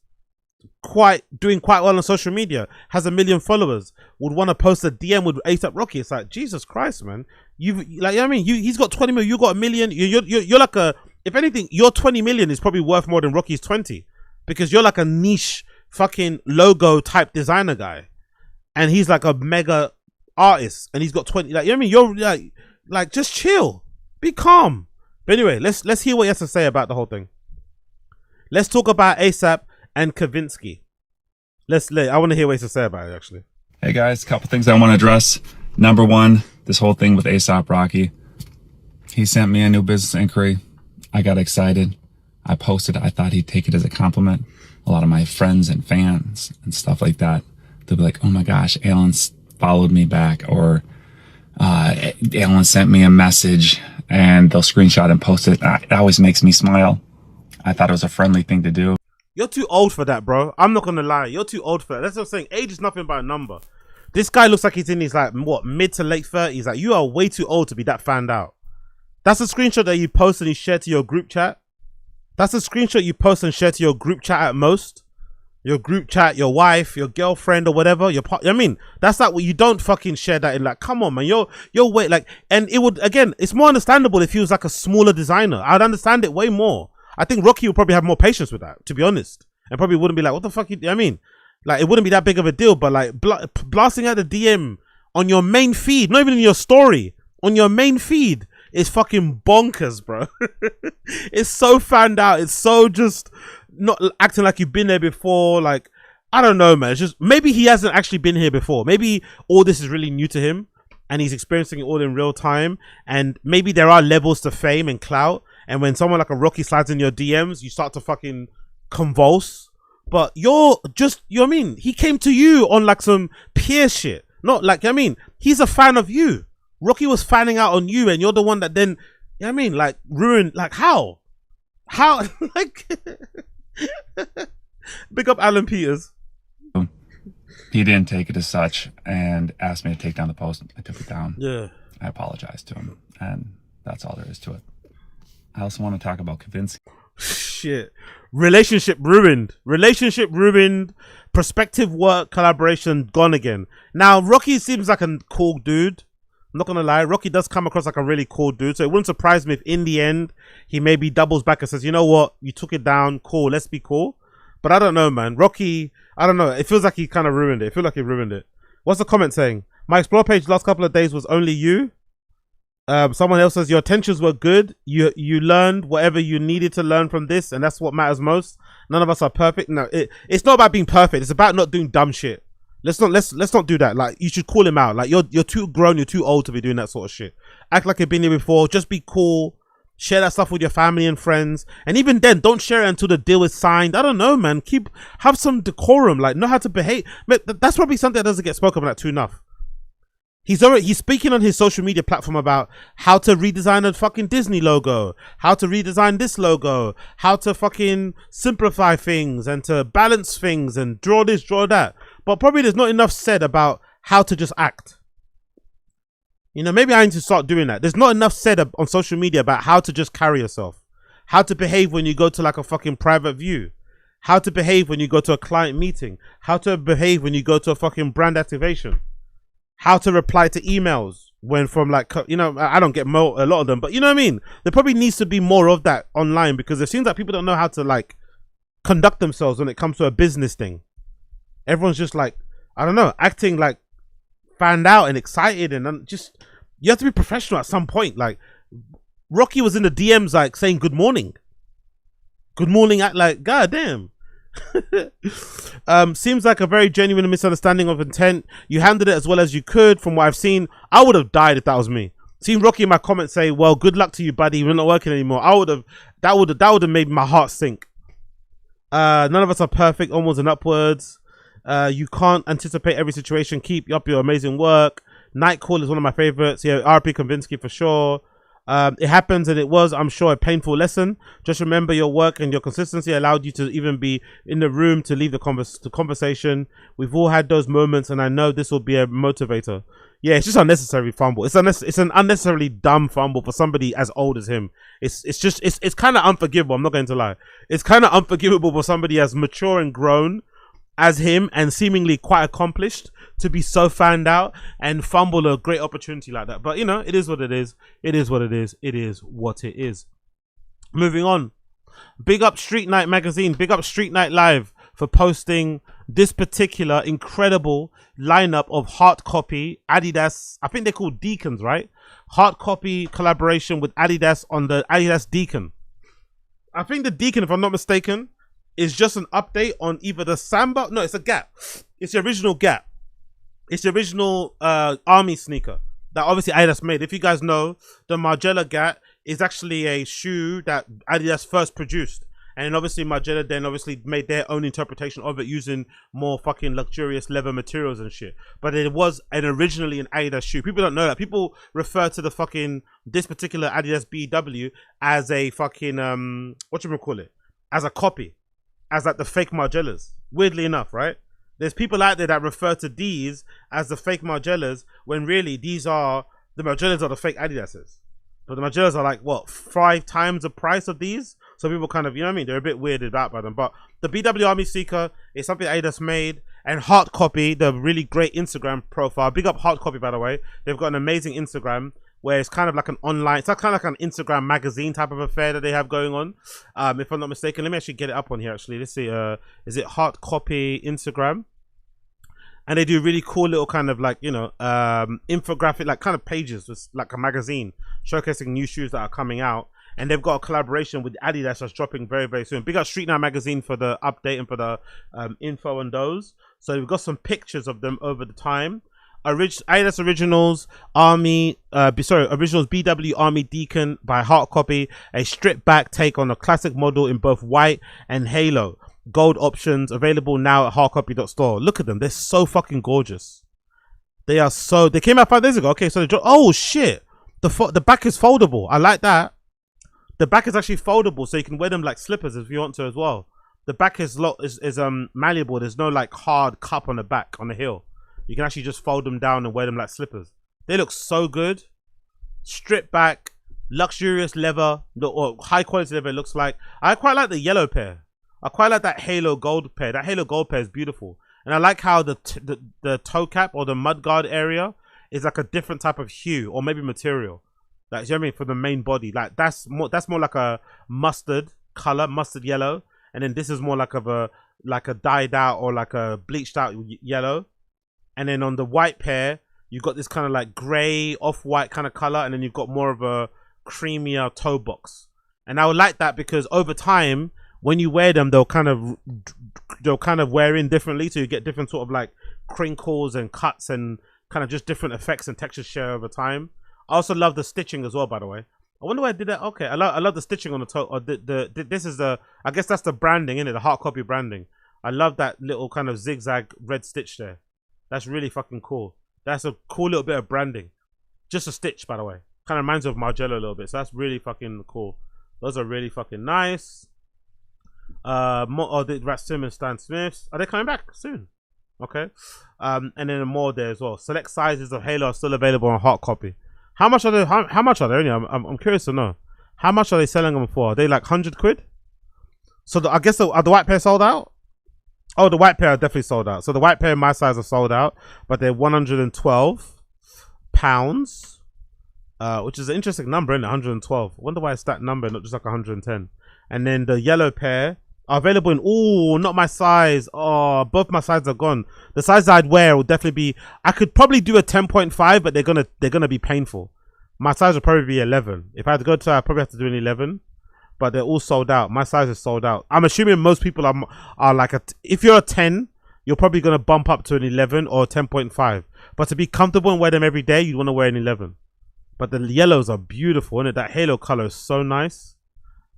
doing quite well on social media, has 1 million followers, would want to post a DM with ASAP Rocky. It's like, Jesus Christ, man. You've like, you know what I mean, he's got 20 million, you got 1 million. You're like a, if anything, your 20 million is probably worth more than Rocky's 20, because you're like a niche fucking logo type designer guy, and he's like a mega artist, and he's got 20. Like, you know what I mean, you're like just chill, be calm. But anyway, let's hear what he has to say about the whole thing. Let's talk about ASAP and Kavinsky. I want to hear what he has to say about it, actually. Hey guys, a couple things I want to address. Number one, this whole thing with ASAP Rocky. He sent me a new business inquiry. I got excited. I posted. I thought he'd take it as a compliment. A lot of my friends and fans and stuff like that, they'll be like, oh my gosh, Alan's followed me back, or Alan sent me a message, and they'll screenshot and post it. It always makes me smile. I thought it was a friendly thing to do. You're too old for that, bro. I'm not gonna lie. You're too old for that. That's what I'm saying. Age is nothing but a number. This guy looks like he's in his like mid to late 30s. Like, you are way too old to be that fanned out. That's a screenshot that you post and you share to your group chat. That's a screenshot you post and share to your group chat at most. Your group chat, your wife, your girlfriend, or whatever. I mean, that's like what you don't fucking share that in. Like, come on, man. You're way like, and it would, again, it's more understandable if he was like a smaller designer. I'd understand it way more. I think Rocky would probably have more patience with that, to be honest, and probably wouldn't be like, what the fuck I mean, like, it wouldn't be that big of a deal. But like blasting out the DM on your main feed, not even in your story, on your main feed, is fucking bonkers, bro. It's so fanned out. It's so just not acting like you've been there before. Like, I don't know, man. It's just, maybe he hasn't actually been here before. Maybe all this is really new to him and he's experiencing it all in real time. And maybe there are levels to fame and clout. And when someone like a Rocky slides in your DMs, you start to fucking convulse. But you're just, you know what I mean? He came to you on like some peer shit. Not like, I mean, he's a fan of you. Rocky was fanning out on you, and you're the one that then, you know what I mean, like, ruined. Like, how? Like, big up Alan Peters. He didn't take it as such and asked me to take down the post. I took it down. Yeah. I apologized to him, and that's all there is to it. I also want to talk about Kavinsky. Shit. Relationship ruined. Prospective work collaboration gone again. Now, Rocky seems like a cool dude. I'm not gonna lie, Rocky does come across like a really cool dude, so it wouldn't surprise me if in the end he maybe doubles back and says, you know what, you took it down, cool, let's be cool. But I don't know, man. Rocky, I don't know, it feels like he kind of ruined it. I feel like he ruined it. What's the comment saying? My explore page last couple of days was only you. Someone else says your intentions were good. You learned whatever you needed to learn from this, and that's what matters most. None of us are perfect. No, it's not about being perfect. It's about not doing dumb shit. Let's not do that. Like, you should call him out. Like, you're too grown, you're too old to be doing that sort of shit. Act like you've been here before. Just be cool. Share that stuff with your family and friends. And even then, don't share it until the deal is signed. I don't know, man. Have some decorum. Like, know how to behave. That's probably something that doesn't get spoken about too enough. He's speaking on his social media platform about how to redesign a fucking Disney logo, how to redesign this logo, how to fucking simplify things and to balance things and draw this, draw that. But probably there's not enough said about how to just act. You know, maybe I need to start doing that. There's not enough said on social media about how to just carry yourself, how to behave when you go to like a fucking private view, how to behave when you go to a client meeting, how to behave when you go to a fucking brand activation, how to reply to emails when from like, you know, I don't get a lot of them, but you know what I mean? There probably needs to be more of that online, because it seems like people don't know how to like conduct themselves when it comes to a business thing. Everyone's just like, I don't know, acting like fanned out and excited, and just, you have to be professional at some point. Like, Rocky was in the DMs like saying good morning, like, goddamn. Seems like a very genuine misunderstanding of intent. You handled it as well as you could. From what I've seen, I would have died if that was me. Seeing Rocky in my comments say, well, good luck to you, buddy, we're not working anymore, that would have made my heart sink. None of us are perfect, onwards and upwards. You can't anticipate every situation. Keep up your amazing work. Night Call is one of my favorites. Yeah, RP Kavinsky for sure. It happens, and it was, I'm sure, a painful lesson. Just remember your work and your consistency allowed you to even be in the room to leave the conversation. We've all had those moments, and I know this will be a motivator. Yeah, it's just unnecessary fumble. It's an unnecessarily dumb fumble for somebody as old as him. It's kind of unforgivable. I'm not going to lie. It's kind of unforgivable for somebody as mature and grown as him and seemingly quite accomplished to be so found out and fumble a great opportunity like that. But you know, it is what it is. It is what it is. It is what it is. Moving on. Big up Street Night Magazine. Big up Street Night Live for posting this particular incredible lineup of Hartcopy, Adidas. I think they're called Decons, right? Hartcopy collaboration with Adidas on the Adidas Decon. I think the Decon, if I'm not mistaken, is just an update on either the Samba. No, it's a Gap. It's the original Gap. It's the original army sneaker that obviously Adidas made. If you guys know, the Margiela Gap is actually a shoe that Adidas first produced. And obviously Margiela then obviously made their own interpretation of it using more fucking luxurious leather materials and shit. But it was originally an Adidas shoe. People don't know that. People refer to the fucking, this particular Adidas BW as a fucking, what you call it? As a copy. As like the fake Margielas. Weirdly enough, right? There's people out there that refer to these as the fake Margielas when really these are, the Margielas are the fake Adidases. But the Margielas are like, what, 5 times the price of these? So people kind of, you know what I mean? They're a bit weirded out by them. But the BW Army Seeker is something Adidas made. And Hartcopy, the really great Instagram profile. Big up Hartcopy, by the way. They've got an amazing Instagram where it's kind of like an online, it's kind of like an Instagram magazine type of affair that they have going on. If I'm not mistaken, let me actually get it up on here actually. Let's see, is it Hartcopy Instagram? And they do really cool little kind of like, you know, infographic, like kind of pages, it's like a magazine showcasing new shoes that are coming out. And they've got a collaboration with Adidas that's dropping very, very soon. Big up Street Night Magazine for the update and for the info on those. So we've got some pictures of them over the time. Adidas Originals Army, Originals BW Army Decon by Hartcopy. A stripped back take on a classic model in both white and halo. Gold options available now at hartcopy.store. Look at them. They're so fucking gorgeous. They are so... They came out 5 days ago. Okay, so they oh shit. The back is foldable. I like that. The back is actually foldable, so you can wear them like slippers if you want to as well. The back is malleable. There's no like hard cup on the back on the heel. You can actually just fold them down and wear them like slippers. They look so good. Stripped back, luxurious leather, or high quality leather. It looks like. I quite like the yellow pair. I quite like that halo gold pair. That halo gold pair is beautiful, and I like how the toe cap or the mudguard area is like a different type of hue or maybe material. Like, you know what I mean, for the main body, like that's more like a mustard color, mustard yellow, and then this is more like a dyed out or like a bleached out yellow, and then on the white pair you've got this kind of like gray off-white kind of color, and then you've got more of a creamier toe box. And I would like that because over time when you wear them, they'll kind of wear in differently, so you get different sort of like crinkles and cuts and kind of just different effects and textures share over time. I also love the stitching as well, by the way. I wonder why I did that. Okay, I love the stitching on the toe. Or this is the, I guess that's the branding, isn't it? The Hartcopy branding. I love that little kind of zigzag red stitch there. That's really fucking cool. That's a cool little bit of branding. Just a stitch, by the way. Kind of reminds me of Margiela a little bit. So that's really fucking cool. Those are really fucking nice. The Rat Sim and Stan Smiths. Are they coming back soon? Okay. And then more there as well. Select sizes of Halo are still available on Hartcopy. How much are they? How much are they? I'm curious to know. How much are they selling them for? Are they like 100 quid? So I guess are the white pair sold out? Oh, the white pair are definitely sold out. So the white pair in my size are sold out, but they're £112, which is an interesting number, isn't it? 112. I wonder why it's that number, not just like 110. And then the yellow pair are available in, oh, not my size. Oh, both my sizes are gone. The size I'd wear would definitely be, I could probably do a 10.5, but they're gonna be painful. My size would probably be 11. If I had to go to, I'd probably have to do an 11, but they're all sold out. My size is sold out. I'm assuming most people are like, if you're a 10, you're probably gonna bump up to an 11 or 10.5. But to be comfortable and wear them every day, you'd wanna wear an 11. But the yellows are beautiful, and that halo color is so nice.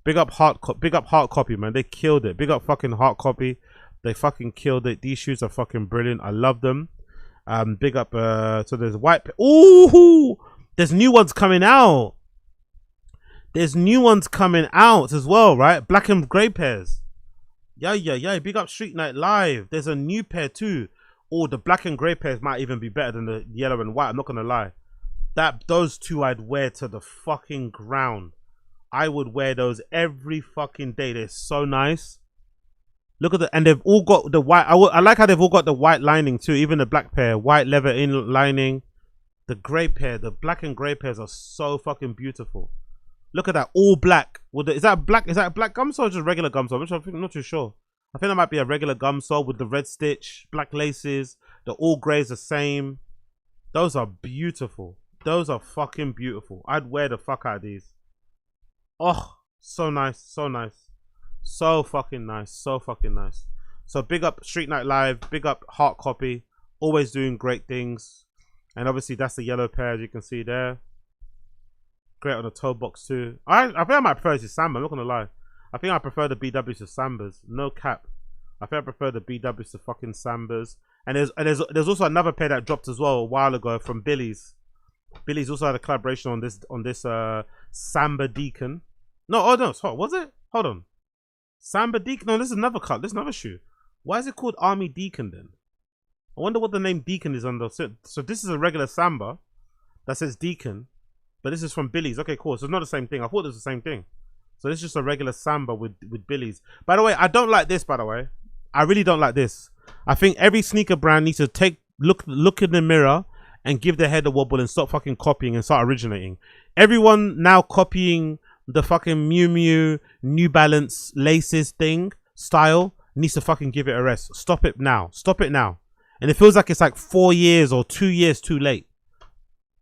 Big up Hartcopy, man. They killed it. Big up fucking Hartcopy. They fucking killed it. These shoes are fucking brilliant. I love them. Big up. So there's white. Ooh, there's new ones coming out. There's new ones coming out as well, right? Black and grey pairs. Yeah. Big up Street Night Live. There's a new pair too. Oh, the black and grey pairs might even be better than the yellow and white. I'm not gonna lie. Those two I'd wear to the fucking ground. I would wear those every fucking day. They're so nice. Look at and they've all got the white. I like how they've all got the white lining too. Even the black pair, white leather in lining. The grey pair, the black and grey pairs are so fucking beautiful. Look at that, all black. Is that black? Is that a black gum sole or just regular gum sole? Which I'm not too sure. I think that might be a regular gum sole with the red stitch, black laces. The all greys the same. Those are beautiful. Those are fucking beautiful. I'd wear the fuck out of these. Oh, so nice, so nice. So fucking nice, so fucking nice. So big up Street Night Live, big up Hartcopy, always doing great things. And obviously that's the yellow pair, as you can see there. Great on the toe box too. I think I might prefer it to Samba, I'm not gonna lie. I think I prefer the BWs to Sambas, no cap. I think I prefer the BWs to fucking Sambas. And there's also another pair that dropped as well a while ago from Billy's. Billy's also had a collaboration on this Samba Decon. No, oh no, sorry, was it? Hold on. Samba Decon? No, this is another cut. This is another shoe. Why is it called Army Decon then? I wonder what the name Decon is under. So this is a regular Samba that says Decon, but this is from Billy's. Okay, cool. So it's not the same thing. I thought it was the same thing. So this is just a regular Samba with Billy's. By the way, I don't like this, by the way. I really don't like this. I think every sneaker brand needs to look in the mirror and give their head a wobble and stop fucking copying and start originating. Everyone now copying the fucking Miu Miu New Balance laces thing style needs to fucking give it a rest. Stop it now. Stop it now. And it feels like it's like 4 years or 2 years too late.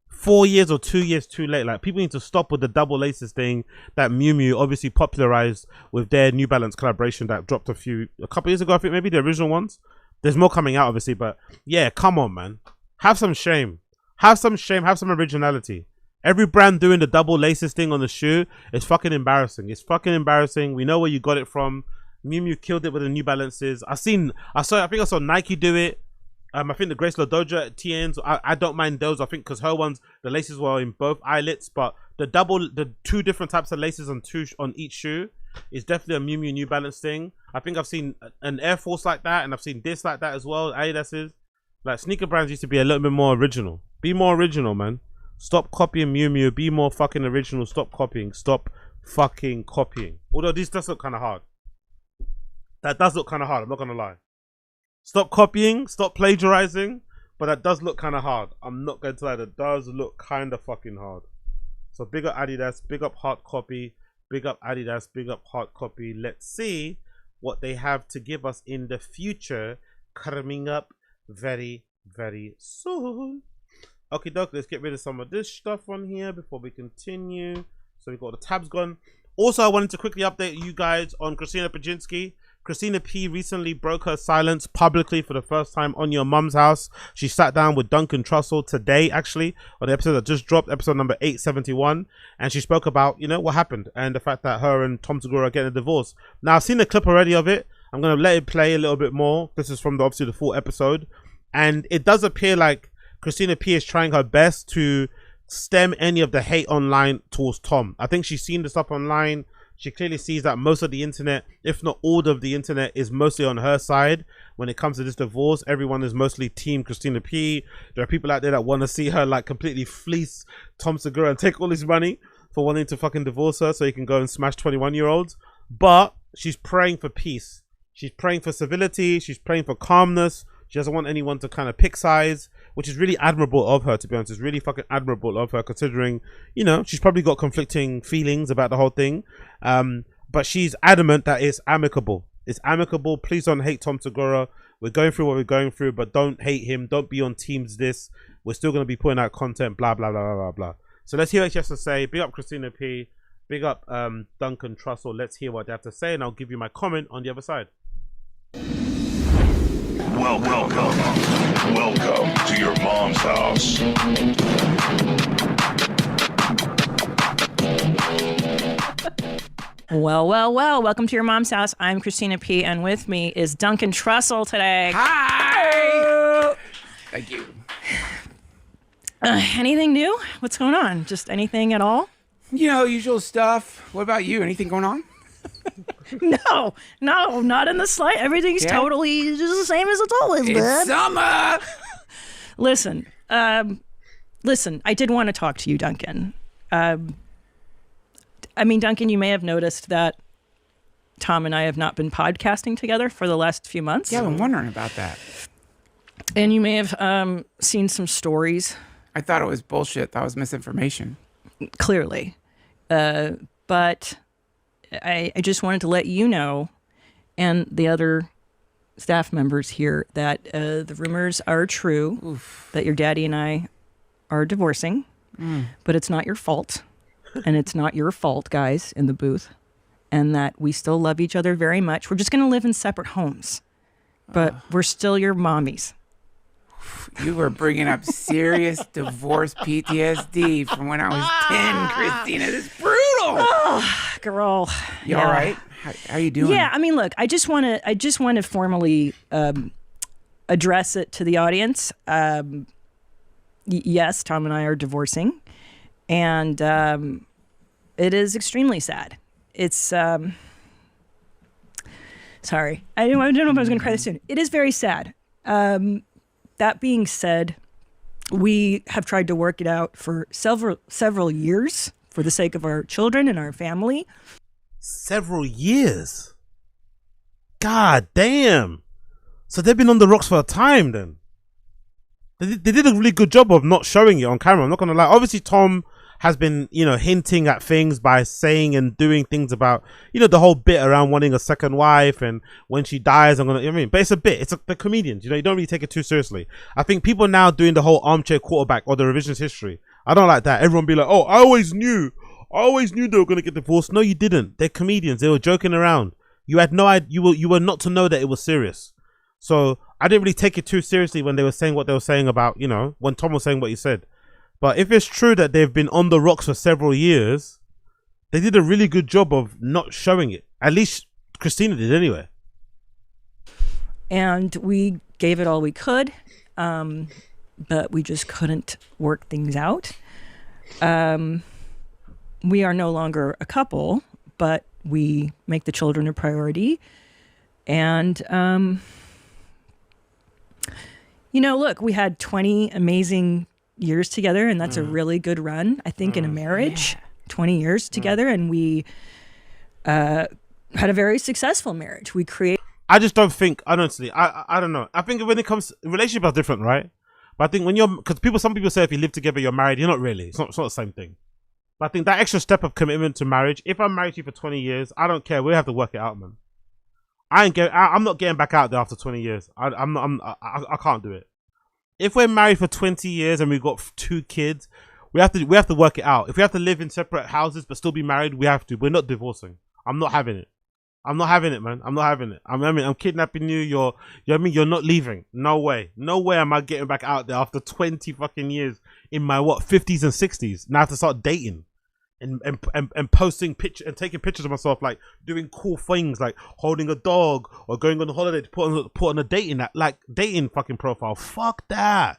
4 years or 2 years too late. Like, people need to stop with the double laces thing that Miu Miu obviously popularized with their New Balance collaboration that dropped a couple years ago. I think maybe the original ones. There's more coming out obviously, but yeah, come on, man. Have some shame. Have some shame. Have some originality. Every brand doing the double laces thing on the shoe is fucking embarrassing. It's fucking embarrassing. We know where you got it from. Miu Miu killed it with the New Balances. I think I saw Nike do it. I think the Grace Ladoja TNs, I don't mind those. I think because her ones, the laces were in both eyelets, but the two different types of laces on each shoe is definitely a Miu Miu New Balance thing. I think I've seen an Air Force like that, and I've seen this like that as well. Adidas's. Like, sneaker brands used to be a little bit more original. Be more original, man. Stop copying Miu Miu. Be more fucking original. Stop copying. Stop fucking copying. Although this does look kind of hard. That does look kind of hard. I'm not gonna lie. Stop copying, stop plagiarizing, but that does look kind of hard. I'm not going to lie, that does look kind of fucking hard. So big up Adidas, big up Hartcopy, big up Adidas, big up Hartcopy. Let's see what they have to give us in the future coming up very, very soon. Okay, doc, let's get rid of some of this stuff on here before we continue. So we've got the tabs gone. Also, I wanted to quickly update you guys on Christina P. Christina P recently broke her silence publicly for the first time on Your Mum's House. She sat down with Duncan Trussell today, actually, on the episode that just dropped, episode number 871, and she spoke about, you know, what happened and the fact that her and Tom Segura are getting a divorce. Now, I've seen the clip already of it. I'm going to let it play a little bit more. This is from obviously the full episode, and it does appear like Christina P is trying her best to stem any of the hate online towards Tom. I think she's seen the stuff online. She clearly sees that most of the internet, if not all of the internet, is mostly on her side when it comes to this divorce. Everyone is mostly team Christina P. There are people out there that want to see her like completely fleece Tom Segura and take all his money for wanting to fucking divorce her so he can go and smash 21-year-olds. But she's praying for peace. She's praying for civility. She's praying for calmness. She doesn't want anyone to kind of pick sides, which is really admirable of her, to be honest. It's really fucking admirable of her, considering, you know, she's probably got conflicting feelings about the whole thing. But she's adamant that it's amicable. It's amicable. Please don't hate Tom Segura. We're going through what we're going through, but don't hate him. Don't be on teams this. We're still going to be putting out content, blah, blah, blah, blah, blah, blah. So let's hear what she has to say. Big up Christina P. Big up Duncan Trussell. Let's hear what they have to say, and I'll give you my comment on the other side. Welcome to your mom's house. Well, welcome to your mom's house. I'm Christina P, and with me is Duncan Trussell today. Hi! Thank you. Anything new? What's going on? Just anything at all? You know, usual stuff. What about you? Anything going on? No, not in the slight. Everything's totally just the same as it's always been. It's summer! Listen, I did want to talk to you, Duncan. I mean, Duncan, you may have noticed that Tom and I have not been podcasting together for the last few months. Yeah, I've been wondering about that. And you may have seen some stories. I thought it was bullshit. That was misinformation. Clearly. But I just wanted to let you know, and the other staff members here, that the rumors are true, that your daddy and I are divorcing, but it's not your fault. And it's not your fault, guys, in the booth. And that we still love each other very much. We're just going to live in separate homes. But we're still your mommies. You were bringing up serious divorce PTSD from when I was 10, Christina. This is brutal. Oh, girl. You all right? How you doing? Yeah, I mean, look, I just want to formally address it to the audience. Yes, Tom and I are divorcing, and it is extremely sad. It's sorry, I don't know if I was going to cry this soon. It is very sad. That being said, we have tried to work it out for several years for the sake of our children and our family. Several years? God damn. So they've been on the rocks for a time then. They did a really good job of not showing it on camera. I'm not going to lie. Obviously, Tom has been, hinting at things by saying and doing things about, the whole bit around wanting a second wife and when she dies, but it's a bit. It's the comedians, you don't really take it too seriously. I think people now doing the whole armchair quarterback or the revisionist history. I don't like that. Everyone be like, oh, I always knew they were going to get divorced. No, you didn't. They're comedians. They were joking around. You had no idea. You were not to know that it was serious. So I didn't really take it too seriously when they were saying what they were saying about, when Tom was saying what he said. But if it's true that they've been on the rocks for several years, they did a really good job of not showing it. At least Christina did anyway. And we gave it all we could, but we just couldn't work things out. We are no longer a couple, but we make the children a priority. And, look, we had 20 amazing years together, and that's a really good run, I think, in a marriage. 20 years together, and we had a very successful marriage. I just don't think, honestly, I don't know. I think when it comes, relationships are different, right? But I think when because some people say if you live together, you're married. You're not really. It's not the same thing. But I think that extra step of commitment to marriage, if I'm married to you for 20 years, I don't care. We have to work it out, man. I'm not getting back out there after 20 years. I can't do it. If we're married for 20 years and we've got 2 kids, we have to work it out. If we have to live in separate houses but still be married, we have to. We're not divorcing. I'm not having it. I'm not having it, man. I'm not having it. I'm kidnapping you. You're not leaving. No way. No way am I getting back out there after 20 fucking years in my 50s and 60s. Now I have to start dating and posting pictures and taking pictures of myself, like doing cool things like holding a dog or going on holiday to put on a dating fucking profile. Fuck that.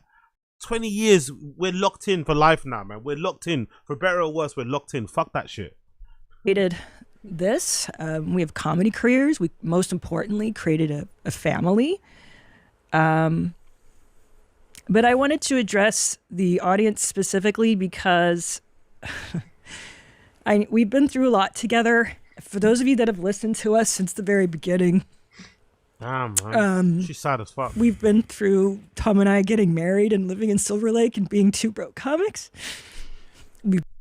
20 years, we're locked in for life now, man. We're locked in. For better or worse, we're locked in. Fuck that shit. Created this. We have comedy careers. We most importantly created a family. But I wanted to address the audience specifically because we've been through a lot together. For those of you that have listened to us since the very beginning, damn, man. She's sad as fuck. We've been through Tom and I getting married and living in Silver Lake and being 2 broke comics.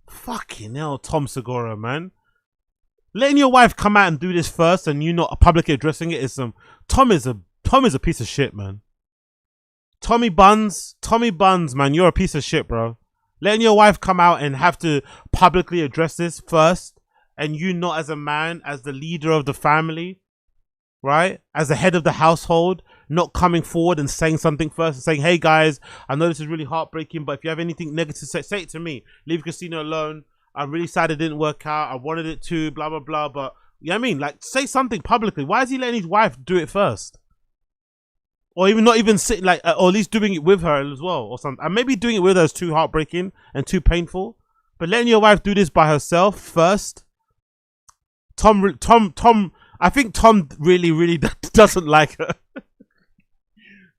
Fucking hell, Tom Segura, man. Letting your wife come out and do this first and you not publicly addressing it is Tom is a piece of shit, man. Tommy Buns, man, you're a piece of shit, bro. Letting your wife come out and have to publicly address this first, and you not as a man, as the leader of the family, right? As the head of the household, not coming forward and saying something first and saying, hey guys, I know this is really heartbreaking, but if you have anything negative, say it to me. Leave Christina alone. I'm really sad it didn't work out. I wanted it to, blah, blah, blah. But, you know what I mean? Like, say something publicly. Why is he letting his wife do it first? Or even not even sitting, like, or at least doing it with her as well, or something. And maybe doing it with her is too heartbreaking and too painful. But letting your wife do this by herself first. Tom, I think Tom really doesn't like her.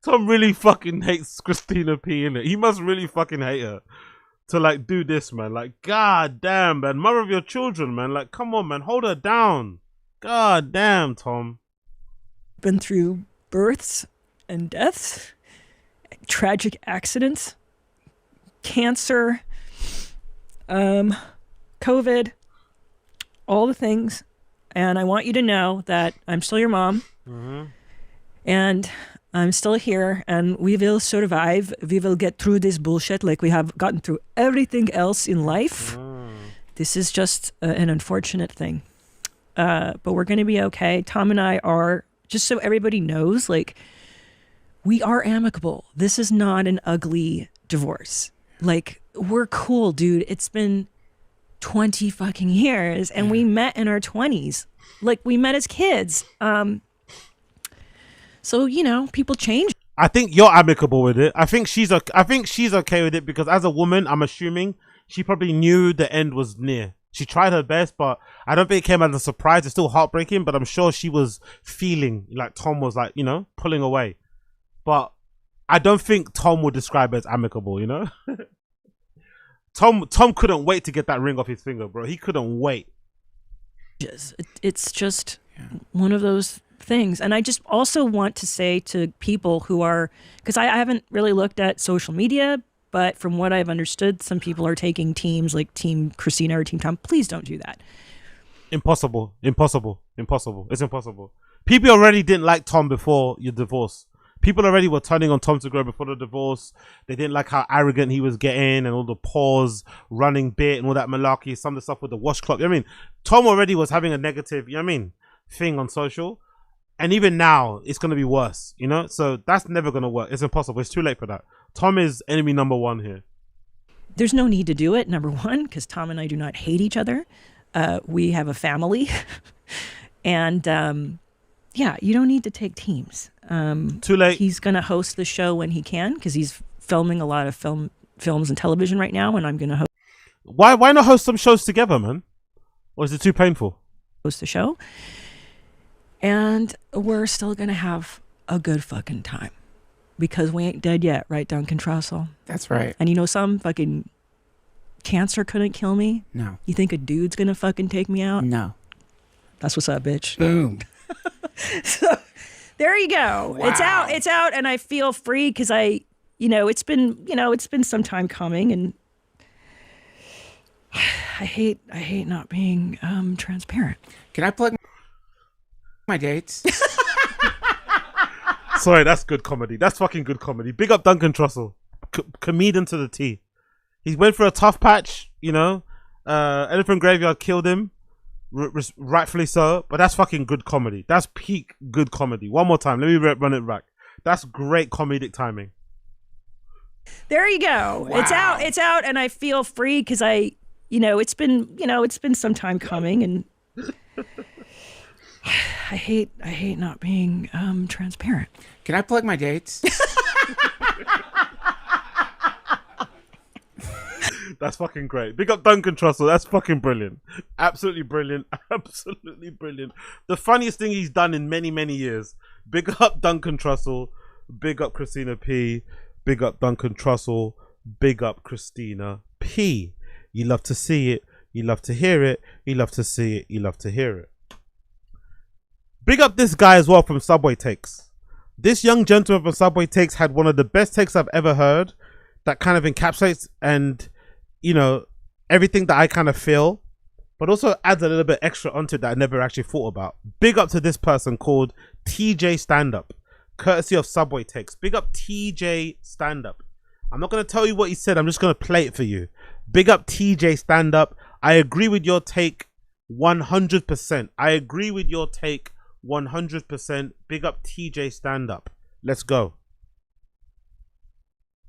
Tom really fucking hates Christina P, innit? He must really fucking hate her to, like, do this, man. Like, god damn, man. Mother of your children, man. Like, come on, man. Hold her down. God damn, Tom. Been through births and deaths, tragic accidents, cancer, COVID, all the things. And I want you to know that I'm still your mom. And I'm still here, and we will survive. We will get through this bullshit like we have gotten through everything else in life. This is just an unfortunate thing. But we're going to be okay. Tom and I are, just so everybody knows, like, we are amicable. This is not an ugly divorce. Like, we're cool, dude. It's been 20 fucking years, and we met in our 20s. Like, we met as kids. So, you know, people change. I think you're amicable with it. I think she's okay with it because as a woman, I'm assuming she probably knew the end was near. She tried her best, but I don't think it came as a surprise. It's still heartbreaking, but I'm sure she was feeling like Tom was like, you know, pulling away. But I don't think Tom would describe it as amicable, you know? Tom couldn't wait to get that ring off his finger, bro. He couldn't wait. It's just one of those things. And I just also want to say to people who are, because I haven't really looked at social media, but from what I've understood, some people are taking teams like Team Christina or Team Tom. Please don't do that. Impossible. It's impossible. People already didn't like Tom before your divorce. People already were turning on Tom Segura before the divorce. They didn't like how arrogant he was getting and all the pause, running bit and all that malarkey, some of the stuff with the wash clock. You know what I mean? Tom already was having a negative, you know what I mean, thing on social. And even now, it's going to be worse, you know? So that's never going to work. It's impossible. It's too late for that. Tom is enemy number one here. There's no need to do it, number one, because Tom and I do not hate each other. We have a family. And yeah, you don't need to take teams. Too late. He's going to host the show when he can because he's filming a lot of films and television right now, and I'm going to host. Why not host some shows together, man? Or is it too painful? Host the show. And we're still going to have a good fucking time because we ain't dead yet, right, Duncan Trussell? That's right. And you know, some fucking cancer couldn't kill me? No. You think a dude's going to fucking take me out? No. That's what's up, bitch. Boom. So there you go. Wow. It's out, and I feel free because it's been some time coming, and I hate not being transparent. Can I plug my dates? Sorry, that's good comedy. That's fucking good comedy. Big up Duncan Trussell. Comedian to the T. He went for a tough patch, you know. Elephant Graveyard killed him. Rightfully so. But that's fucking good comedy. That's peak good comedy. One more time. Let me run it back. That's great comedic timing. There you go. Wow. It's out, and I feel free because it's been some time coming, and I hate not being transparent. Can I plug my dates? That's fucking great. Big up Duncan Trussell. That's fucking brilliant. Absolutely brilliant. Absolutely brilliant. The funniest thing he's done in many, many years. Big up Duncan Trussell. Big up Christina P. Big up Duncan Trussell. Big up Christina P. You love to see it. You love to hear it. You love to see it. You love to hear it. Big up this guy as well from Subway Takes. This young gentleman from Subway Takes had one of the best takes I've ever heard that kind of encapsulates and, you know, everything that I kind of feel, but also adds a little bit extra onto it that I never actually thought about. Big up to this person called TJ Standup, courtesy of Subway Takes. Big up TJ Standup. I'm not going to tell you what he said. I'm just going to play it for you. Big up TJ Standup. I agree with your take 100%. I agree with your take 100%. Big up TJ Standup. Let's go.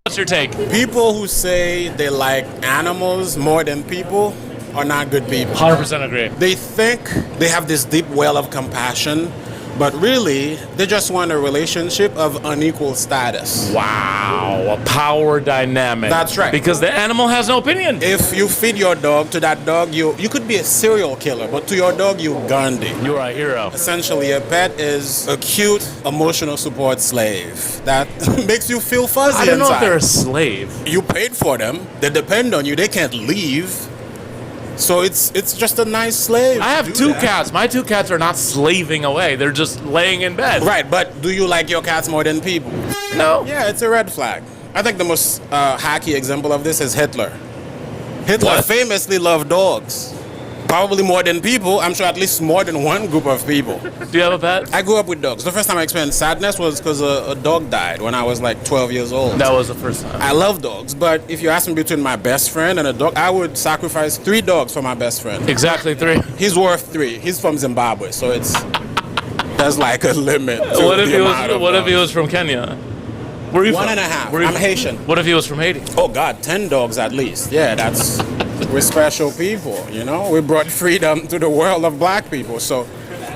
What's your take? People who say they like animals more than people are not good people. 100% agree. They think they have this deep well of compassion, but really, they just want a relationship of unequal status. Wow, a power dynamic. That's right. Because the animal has no opinion. If you feed your dog to that dog, you could be a serial killer, but to your dog, you Gandhi. You're a hero. Essentially, a pet is a cute, emotional support slave that makes you feel fuzzy I don't know inside. if they're a slave. You paid for them. They depend on you. They can't leave. So it's just a nice slave. I have two cats. My two cats are not slaving away. They're just laying in bed. Right, but do you like your cats more than people? No. Yeah, it's a red flag. I think the most hacky example of this is Hitler. Hitler famously loved dogs. Probably more than people. I'm sure at least more than one group of people. Do you have a pet? I grew up with dogs. The first time I experienced sadness was because a dog died when I was like 12 years old. That was the first time. I love dogs, but if you ask me between my best friend and a dog, I would sacrifice 3 dogs for my best friend. Exactly 3. He's worth 3. He's from Zimbabwe, so there's like a limit. To What if the amount of he dogs. was from Kenya? Where are you from? 1.5. I'm Haitian. What if he was from Haiti? Oh God, 10 dogs at least. Yeah, we're special people, you know? We brought freedom to the world of black people, so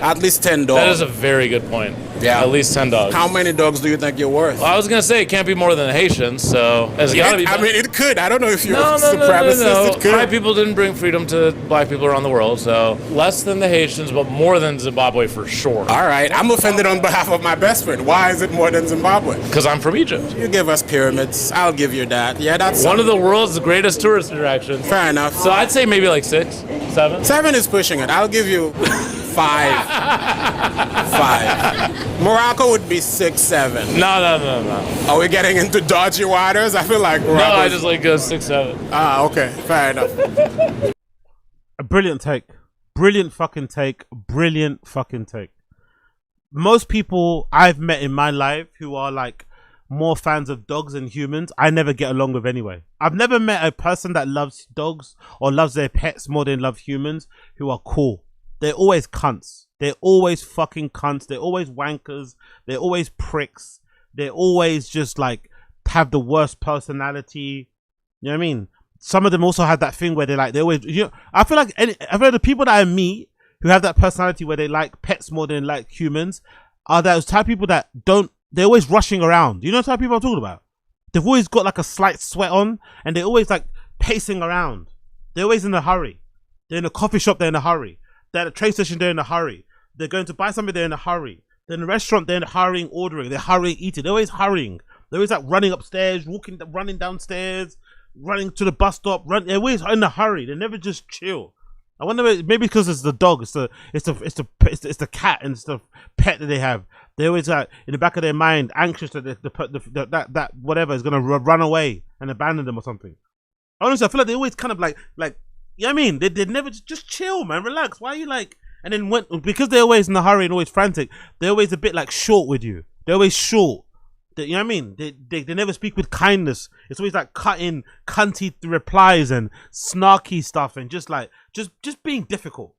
at least 10 dogs. That is a very good point. Yeah. At least 10 dogs. How many dogs do you think you're worth? Well, I was going to say it can't be more than Haitians, so it's gotta be. I mean, it could. I don't know if you're No. a supremacist. It could. White people didn't bring freedom to black people around the world, so less than the Haitians, but more than Zimbabwe for sure. All right, I'm offended on behalf of my best friend. Why is it more than Zimbabwe? Because I'm from Egypt. You give us pyramids, I'll give you that. Yeah, that's One of the world's greatest tourist attractions. Fair enough. So I'd say maybe like 6, 7. 7 is pushing it. I'll give you 5. 5. Morocco would be 6, 7. No. Are we getting into dodgy waters? I feel like No, Morocco's- I just like 6, 7. Ah, okay, fair enough. A brilliant take. Brilliant fucking take. Brilliant fucking take. Most people I've met in my life who are like more fans of dogs than humans, I never get along with anyway. I've never met a person that loves dogs or loves their pets more than love humans who are cool. They're always cunts. They're always fucking cunts. They're always wankers. They're always pricks. They're always just like have the worst personality. You know what I mean? Some of them also have that thing where they're always, you know, I feel like the people that I meet who have that personality where they like pets more than like humans are those type of people that they're always rushing around. You know the type of people I'm talking about? They've always got like a slight sweat on and they're always like pacing around. They're always in a hurry. They're in a coffee shop, they're in a hurry. They're at a train station, they're in a hurry. They're going to buy something, they're in a hurry. They're in a restaurant, they're in a hurrying ordering. They're hurrying eating. They're always hurrying. They're always like running upstairs, running downstairs, running to the bus stop. They're always in a hurry. They never just chill. I wonder, maybe because it's the dog, it's the cat and it's the pet that they have. They always in the back of their mind anxious that that whatever is gonna run away and abandon them or something. Honestly, I feel like they always kind of like you know what I mean? They never just chill, man. Relax. Why are you like? And then because they're always in a hurry and always frantic, they're always a bit like short with you. They're always short. You know what I mean? They never speak with kindness. It's always like cutting cunty replies and snarky stuff and just being difficult.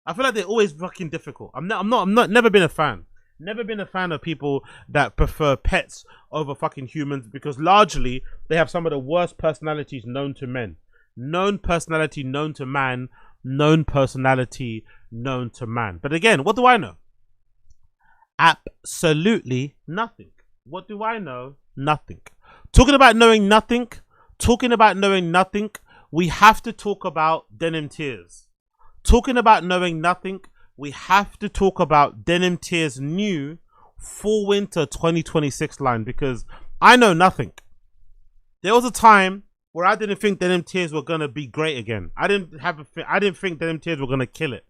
I feel like they're always fucking difficult. Never been a fan. Never been a fan of people that prefer pets over fucking humans because largely they have some of the worst personalities known to men. Known personality known to man. Known personality known to man. But again, what do I know? Absolutely nothing. What do I know? Nothing. Talking about knowing nothing, we have to talk about Denim Tears. Talking about knowing nothing, we have to talk about Denim Tears' new Fall Winter 2026 line because I know nothing. There was a time where I didn't think Denim Tears were gonna be great again. I didn't think Denim Tears were gonna kill it.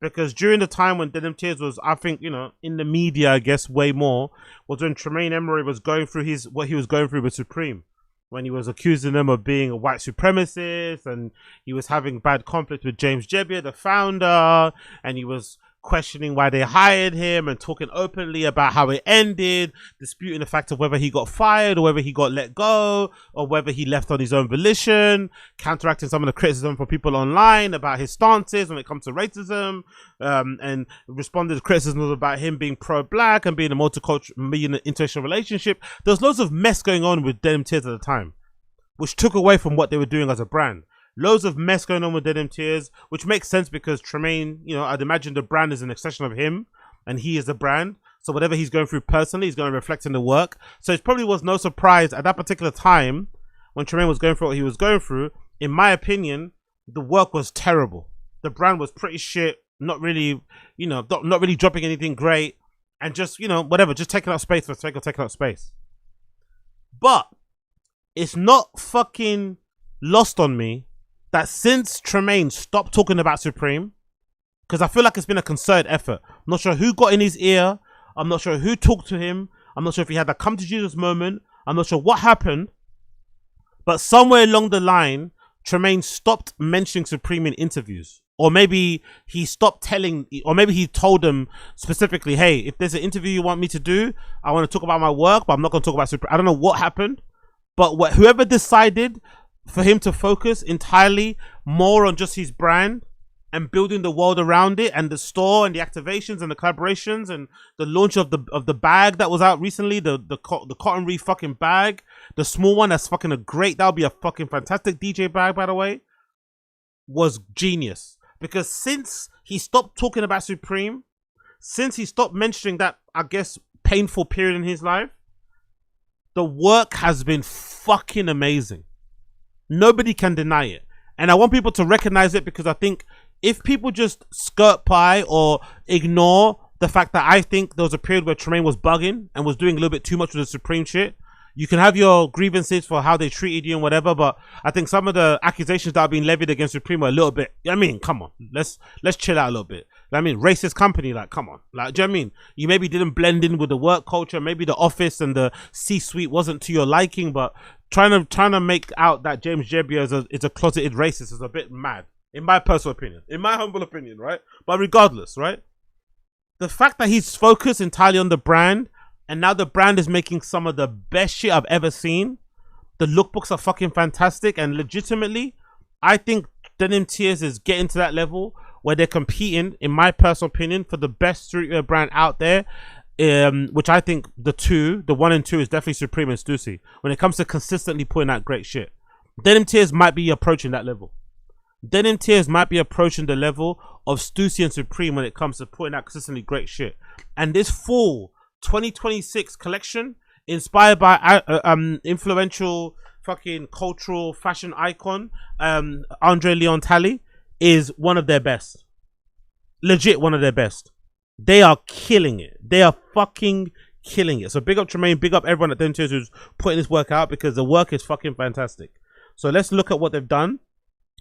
Because during the time when Denim Tears was, I think, you know, in the media, I guess, way more, was when Tremaine Emory was going through what he was going through with Supreme. When he was accusing them of being a white supremacist, and he was having bad conflict with James Jebbia, the founder, and he was questioning why they hired him and talking openly about how it ended, disputing the fact of whether he got fired or whether he got let go or whether he left on his own volition, counteracting some of the criticism from people online about his stances when it comes to racism, and responded to criticisms about him being pro-black and being being an interracial relationship. There was loads of mess going on with Denim Tears at the time, which took away from what they were doing as a brand. Loads of mess going on with Denim Tears, which makes sense because Tremaine, you know, I'd imagine the brand is an extension of him and he is the brand. So whatever he's going through personally is going to reflect in the work. So it probably was no surprise at that particular time when Tremaine was going through what he was going through. In my opinion, the work was terrible. The brand was pretty shit, not really, you know, not really dropping anything great and just, you know, whatever, just taking up space for the sake of taking up space. But it's not fucking lost on me that since Tremaine stopped talking about Supreme, because I feel like it's been a concerted effort. I'm not sure who got in his ear. I'm not sure who talked to him. I'm not sure if he had that come to Jesus moment. I'm not sure what happened. But somewhere along the line, Tremaine stopped mentioning Supreme in interviews. Or maybe he stopped telling, or maybe he told them specifically, hey, if there's an interview you want me to do, I want to talk about my work, but I'm not going to talk about Supreme. I don't know what happened. But whoever decided for him to focus entirely more on just his brand and building the world around it, and the store and the activations and the collaborations and the launch of the bag that was out recently, the cotton reef fucking bag, the small one that's fucking that'll be a fucking fantastic DJ bag, by the way, was genius. Because since he stopped talking about Supreme, since he stopped mentioning that, I guess, painful period in his life, the work has been fucking amazing. Nobody can deny it. And I want people to recognize it, because I think if people just skirt by or ignore the fact that I think there was a period where Tremaine was bugging and was doing a little bit too much with the Supreme shit, you can have your grievances for how they treated you and whatever, but I think some of the accusations that are being levied against Supreme are a little bit, I mean, come on, let's chill out a little bit. I mean, racist company, like, come on. Like, do you know what I mean? You maybe didn't blend in with the work culture, maybe the office and the C-suite wasn't to your liking, but trying to make out that James Jebbia is a closeted racist is a bit mad, in my personal opinion, in my humble opinion, right? But regardless, right? The fact that he's focused entirely on the brand, and now the brand is making some of the best shit I've ever seen. The lookbooks are fucking fantastic, and legitimately, I think Denim Tears is getting to that level where they're competing, in my personal opinion, for the best streetwear brand out there. Which I think the 1 and 2 is definitely Supreme and Stussy when it comes to consistently putting out great shit. Denim Tears might be approaching that level. Denim Tears might be approaching the level of Stussy and Supreme when it comes to putting out consistently great shit. And this fall 2026 collection, inspired by influential fucking cultural fashion icon André Leon Talley, is one of their best. Legit one of their best. They are killing it. They are fucking killing it. So big up Tremaine, big up everyone at Denim Tears who's putting this work out, because the work is fucking fantastic. So let's look at what they've done.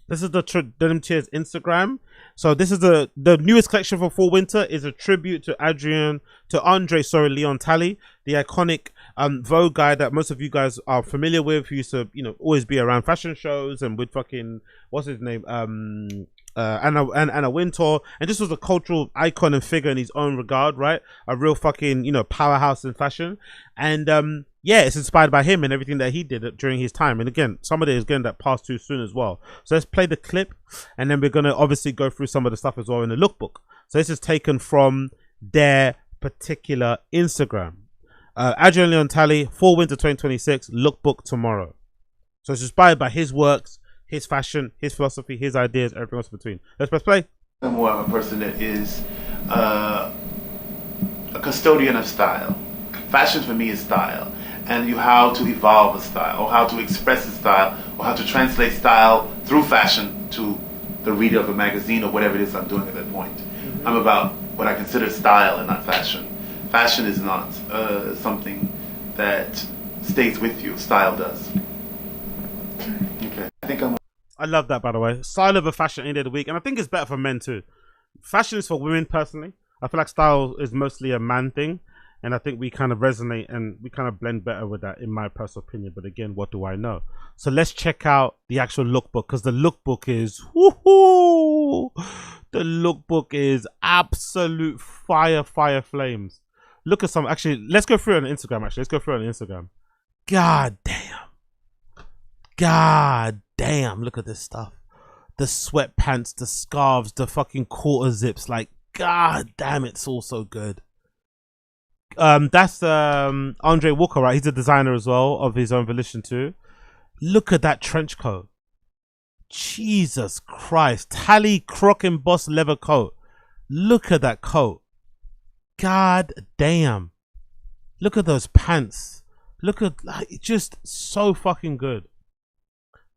This is the Denim Tears Instagram. So this is the newest collection for fall winter, is a tribute to André Leon Talley, the iconic Vogue guy that most of you guys are familiar with, who used to, you know, always be around fashion shows and with fucking, what's his name, Anna Wintour, and this was a cultural icon and figure in his own regard, right? A real fucking, you know, powerhouse in fashion. And yeah, it's inspired by him and everything that he did during his time. And again, some of it is getting that passed too soon as well. So let's play the clip, and then we're gonna obviously go through some of the stuff as well in the lookbook. So this is taken from their particular Instagram. Adrian Leon Talley, fall winter 2026 lookbook tomorrow. So it's inspired by his works, his fashion, his philosophy, his ideas, everything else in between. Let's press play. I'm more of a person that is a custodian of style. Fashion for me is style, and how to evolve a style, or how to express a style, or how to translate style through fashion to the reader of a magazine or whatever it is I'm doing at that point. I'm about what I consider style and not fashion. Fashion is not something that stays with you. Style does. Okay. I love that, by the way. Style over fashion any day of the week, and I think it's better for men too. Fashion is for women personally. I feel like style is mostly a man thing, and I think we kind of resonate and we kind of blend better with that, in my personal opinion. But again, what do I know? So let's check out the actual lookbook, because the lookbook is woohoo! The lookbook is absolute fire flames. Look at some. Actually, let's go through it on Instagram. Let's go through it on Instagram. God damn, look at this stuff. The sweatpants, the scarves, the fucking quarter zips. Like, god damn, it's all so good. That's Andre Walker, right? He's a designer as well, of his own volition too. Look at that trench coat. Jesus Christ. Talley croc embossed leather coat. Look at that coat. God damn. Look at those pants. Look at, like, just so fucking good.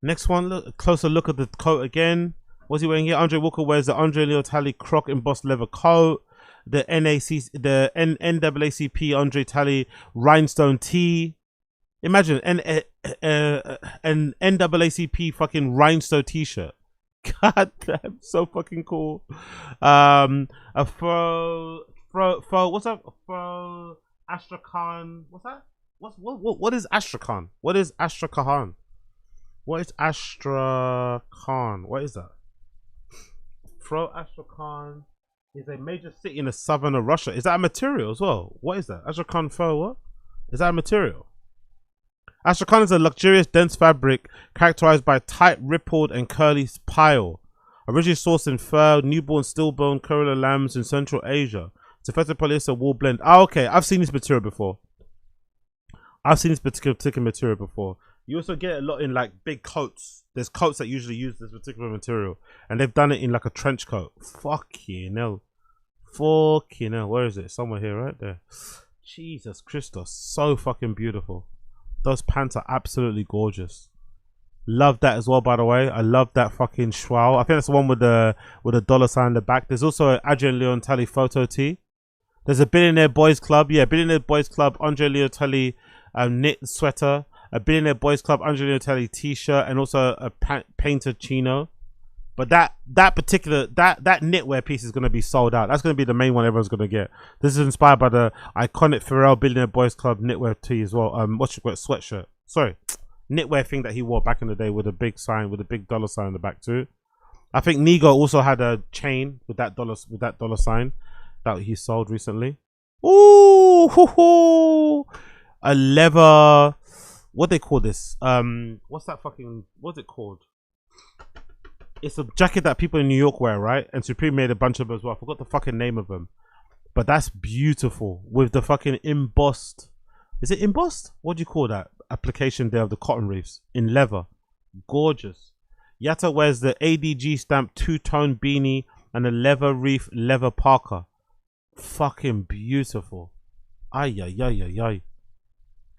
Next one, look, a closer look at the coat again. What's he wearing here? Andre Walker wears the Andre Leo Talley croc embossed leather coat. The NAACP Andre Talley rhinestone tee. Imagine an NAACP fucking rhinestone t-shirt. God damn, so fucking cool. A what's up? Astrakhan. What's that? What is Astrakhan? What is Astrakhan? What is Astrakhan? What is that? Astrakhan is a major city in the southern of Russia. Is that a material as well? What is that? Astrakhan fur, what? Is that a material? Astrakhan is a luxurious, dense fabric characterized by tight, rippled, and curly pile. Originally sourced in fur, newborn, stillborn, Kerala lambs in Central Asia. It's a feather polyester wool blend. Oh, okay. I've seen this material before. I've seen this particular material before. You also get a lot in like big coats. There's coats that usually use this particular material, and they've done it in like a trench coat. Fucking hell. Fucking hell. Where is it? Somewhere here, right there. Jesus Christos. So fucking beautiful. Those pants are absolutely gorgeous. Love that as well, by the way. I love that fucking schwal. I think that's the one with the dollar sign in the back. There's also an Adrian Leon Talley photo tee. There's a Billionaire Boys Club. Yeah, Billionaire Boys Club, André Leon Talley knit sweater. A Billionaire Boys Club, André Leon Talley t-shirt, and also a painted chino. But that knitwear piece is going to be sold out. That's going to be the main one everyone's going to get. This is inspired by the iconic Pharrell Billionaire Boys Club knitwear tee as well. Sweatshirt. Sorry, knitwear thing that he wore back in the day with a big sign, with a big dollar sign in the back too. I think Nigo also had a chain with that dollar sign that he sold recently. Ooh, hoo, hoo. A leather. What they call this? What's it called? It's a jacket that people in New York wear, right? And Supreme made a bunch of them as well. I forgot the fucking name of them. But that's beautiful. With the fucking embossed... Is it embossed? What do you call that? Application there of the cotton reefs. In leather. Gorgeous. Yatta wears the ADG stamp two-tone beanie and a leather reef leather parka. Fucking beautiful. Ay, ay, ay, ay, ay.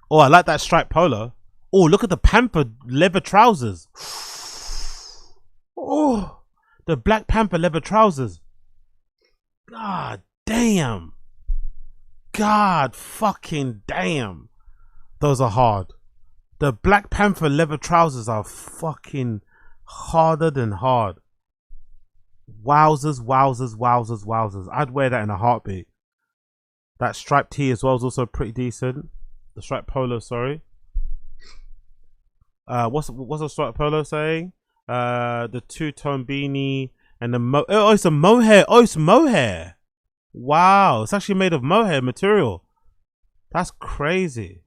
Oh, I like that striped polo. Oh, look at the Pamper leather trousers. Oh, the Black Panther leather trousers. God damn. God fucking damn. Those are hard. The Black Panther leather trousers are fucking harder than hard. Wowzers, wowzers, wowzers, wowzers. I'd wear that in a heartbeat. That striped tee as well is also pretty decent. The striped polo, sorry. What's the striped polo saying? The two-tone beanie and the it's a mohair. Oh, it's mohair. Wow, it's actually made of mohair material. That's crazy.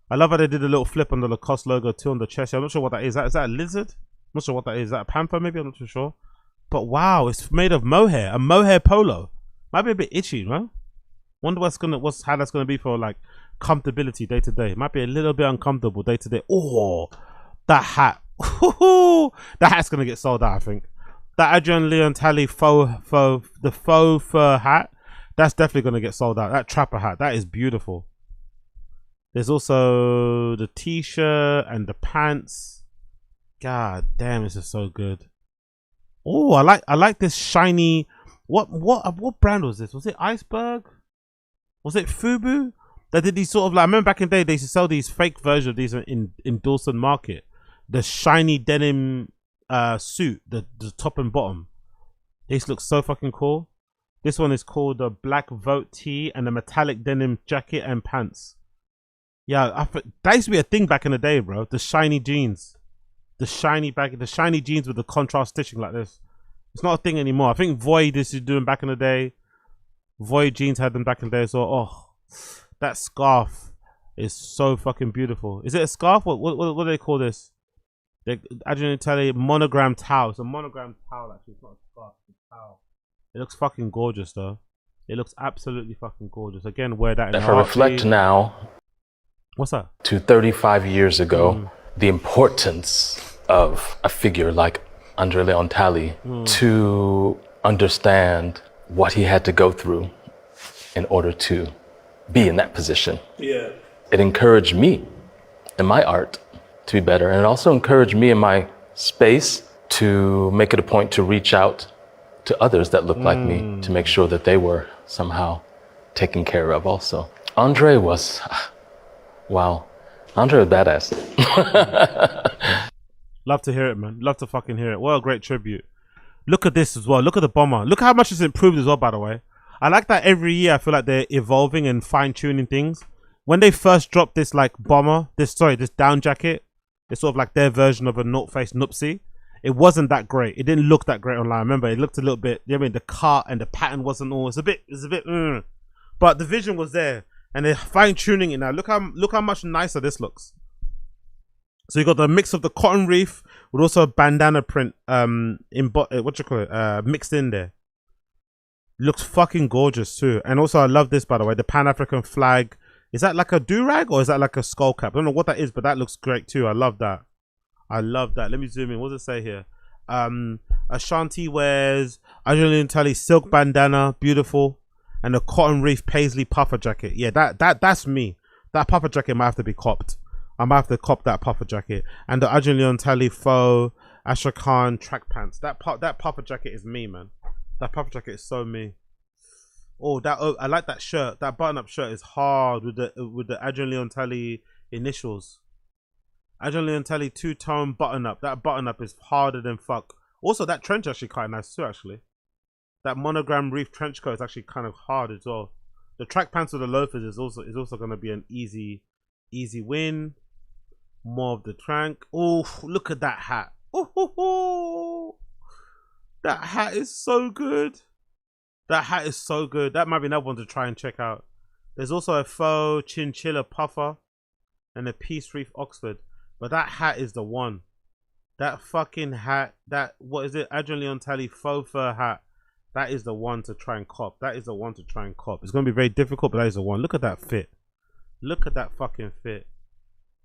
I love how they did a little flip on the Lacoste logo too on the chest. I'm not sure what that is. Is that a lizard? I'm not sure what that is. Is that a panther maybe? I'm not too sure. But wow, it's made of mohair. A mohair polo. Might be a bit itchy, right? Wonder how that's gonna be for like comfortability day to day. Might be a little bit uncomfortable day to day. Oh, that hat. That hat's gonna get sold out, I think. That Adrian Leon Talley faux fur hat, that's definitely gonna get sold out. That trapper hat, that is beautiful. There's also the t-shirt and the pants. God damn, this is so good. Oh, I like this shiny. What brand was this? Was it Iceberg? Was it Fubu? That did these sort of like, I remember back in the day they used to sell these fake versions of these in Dawson Market. The shiny denim suit, the top and bottom. These look so fucking cool. This one is called the Black Vote tee and a metallic denim jacket and pants. Yeah, that used to be a thing back in the day, bro. The shiny jeans. The shiny jeans with the contrast stitching like this. It's not a thing anymore. I think Void is doing back in the day. Void jeans had them back in the day as well. Oh, that scarf is so fucking beautiful. Is it a scarf? What do they call this? Adrian Talley monogram towel. It's a monogram towel actually. It's not a scarf, it's a towel. It looks fucking gorgeous though. It looks absolutely fucking gorgeous. Again, wear that in If I reflect now, what's that? To 35 years ago, the importance of a figure like André Leon Talley to understand what he had to go through in order to be in that position. Yeah. It encouraged me in my art to be better, and it also encouraged me in my space to make it a point to reach out to others that looked like me to make sure that they were somehow taken care of also. André was, wow, André was badass. Love to hear it, man. Love to fucking hear it. What a great tribute. Look at this as well. Look at the bomber. Look how much it's improved as well, by the way. I like that every year I feel like they're evolving and fine-tuning things. When they first dropped this like bomber, this down jacket, it's sort of like their version of a North Face Nupsi. It wasn't that great. It didn't look that great online. Remember, it looked a little bit, you know what I mean? The cut and the pattern wasn't all, it's a bit, but the vision was there and they're fine-tuning it now. Look how much nicer this looks. So you got the mix of the cotton reef with also a bandana print mixed in there. Looks fucking gorgeous too. And also I love this, by the way, the Pan-African flag. Is that like a do-rag or is that like a skull cap? I don't know what that is, but that looks great too. I love that. I love that. Let me zoom in. What does it say here? Ashanti wears Adrian Talley silk bandana, beautiful, and a cotton reef paisley puffer jacket. Yeah, that's me. That puffer jacket might have to be copped. I might have to cop that puffer jacket. And the Adrian Talley faux Astrakhan track pants. That puffer jacket is me, man. That puffer jacket is so me. Oh, I like that shirt. That button-up shirt is hard with the Adrian Talley initials. Adrian Talley two-tone button-up. That button-up is harder than fuck. Also, that trench actually quite nice too, actually. That monogram reef trench coat is actually kind of hard as well. The track pants with the loafers is also going to be an easy win. More of the trank. Oh, look at that hat. Oh, that hat is so good. That hat is so good. That might be another one to try and check out. There's also a faux chinchilla puffer and a peace reef Oxford. But that hat is the one. That fucking hat, what is it? Adrian Talley faux fur hat. That is the one to try and cop. That is the one to try and cop. It's going to be very difficult, but that is the one. Look at that fit. Look at that fucking fit.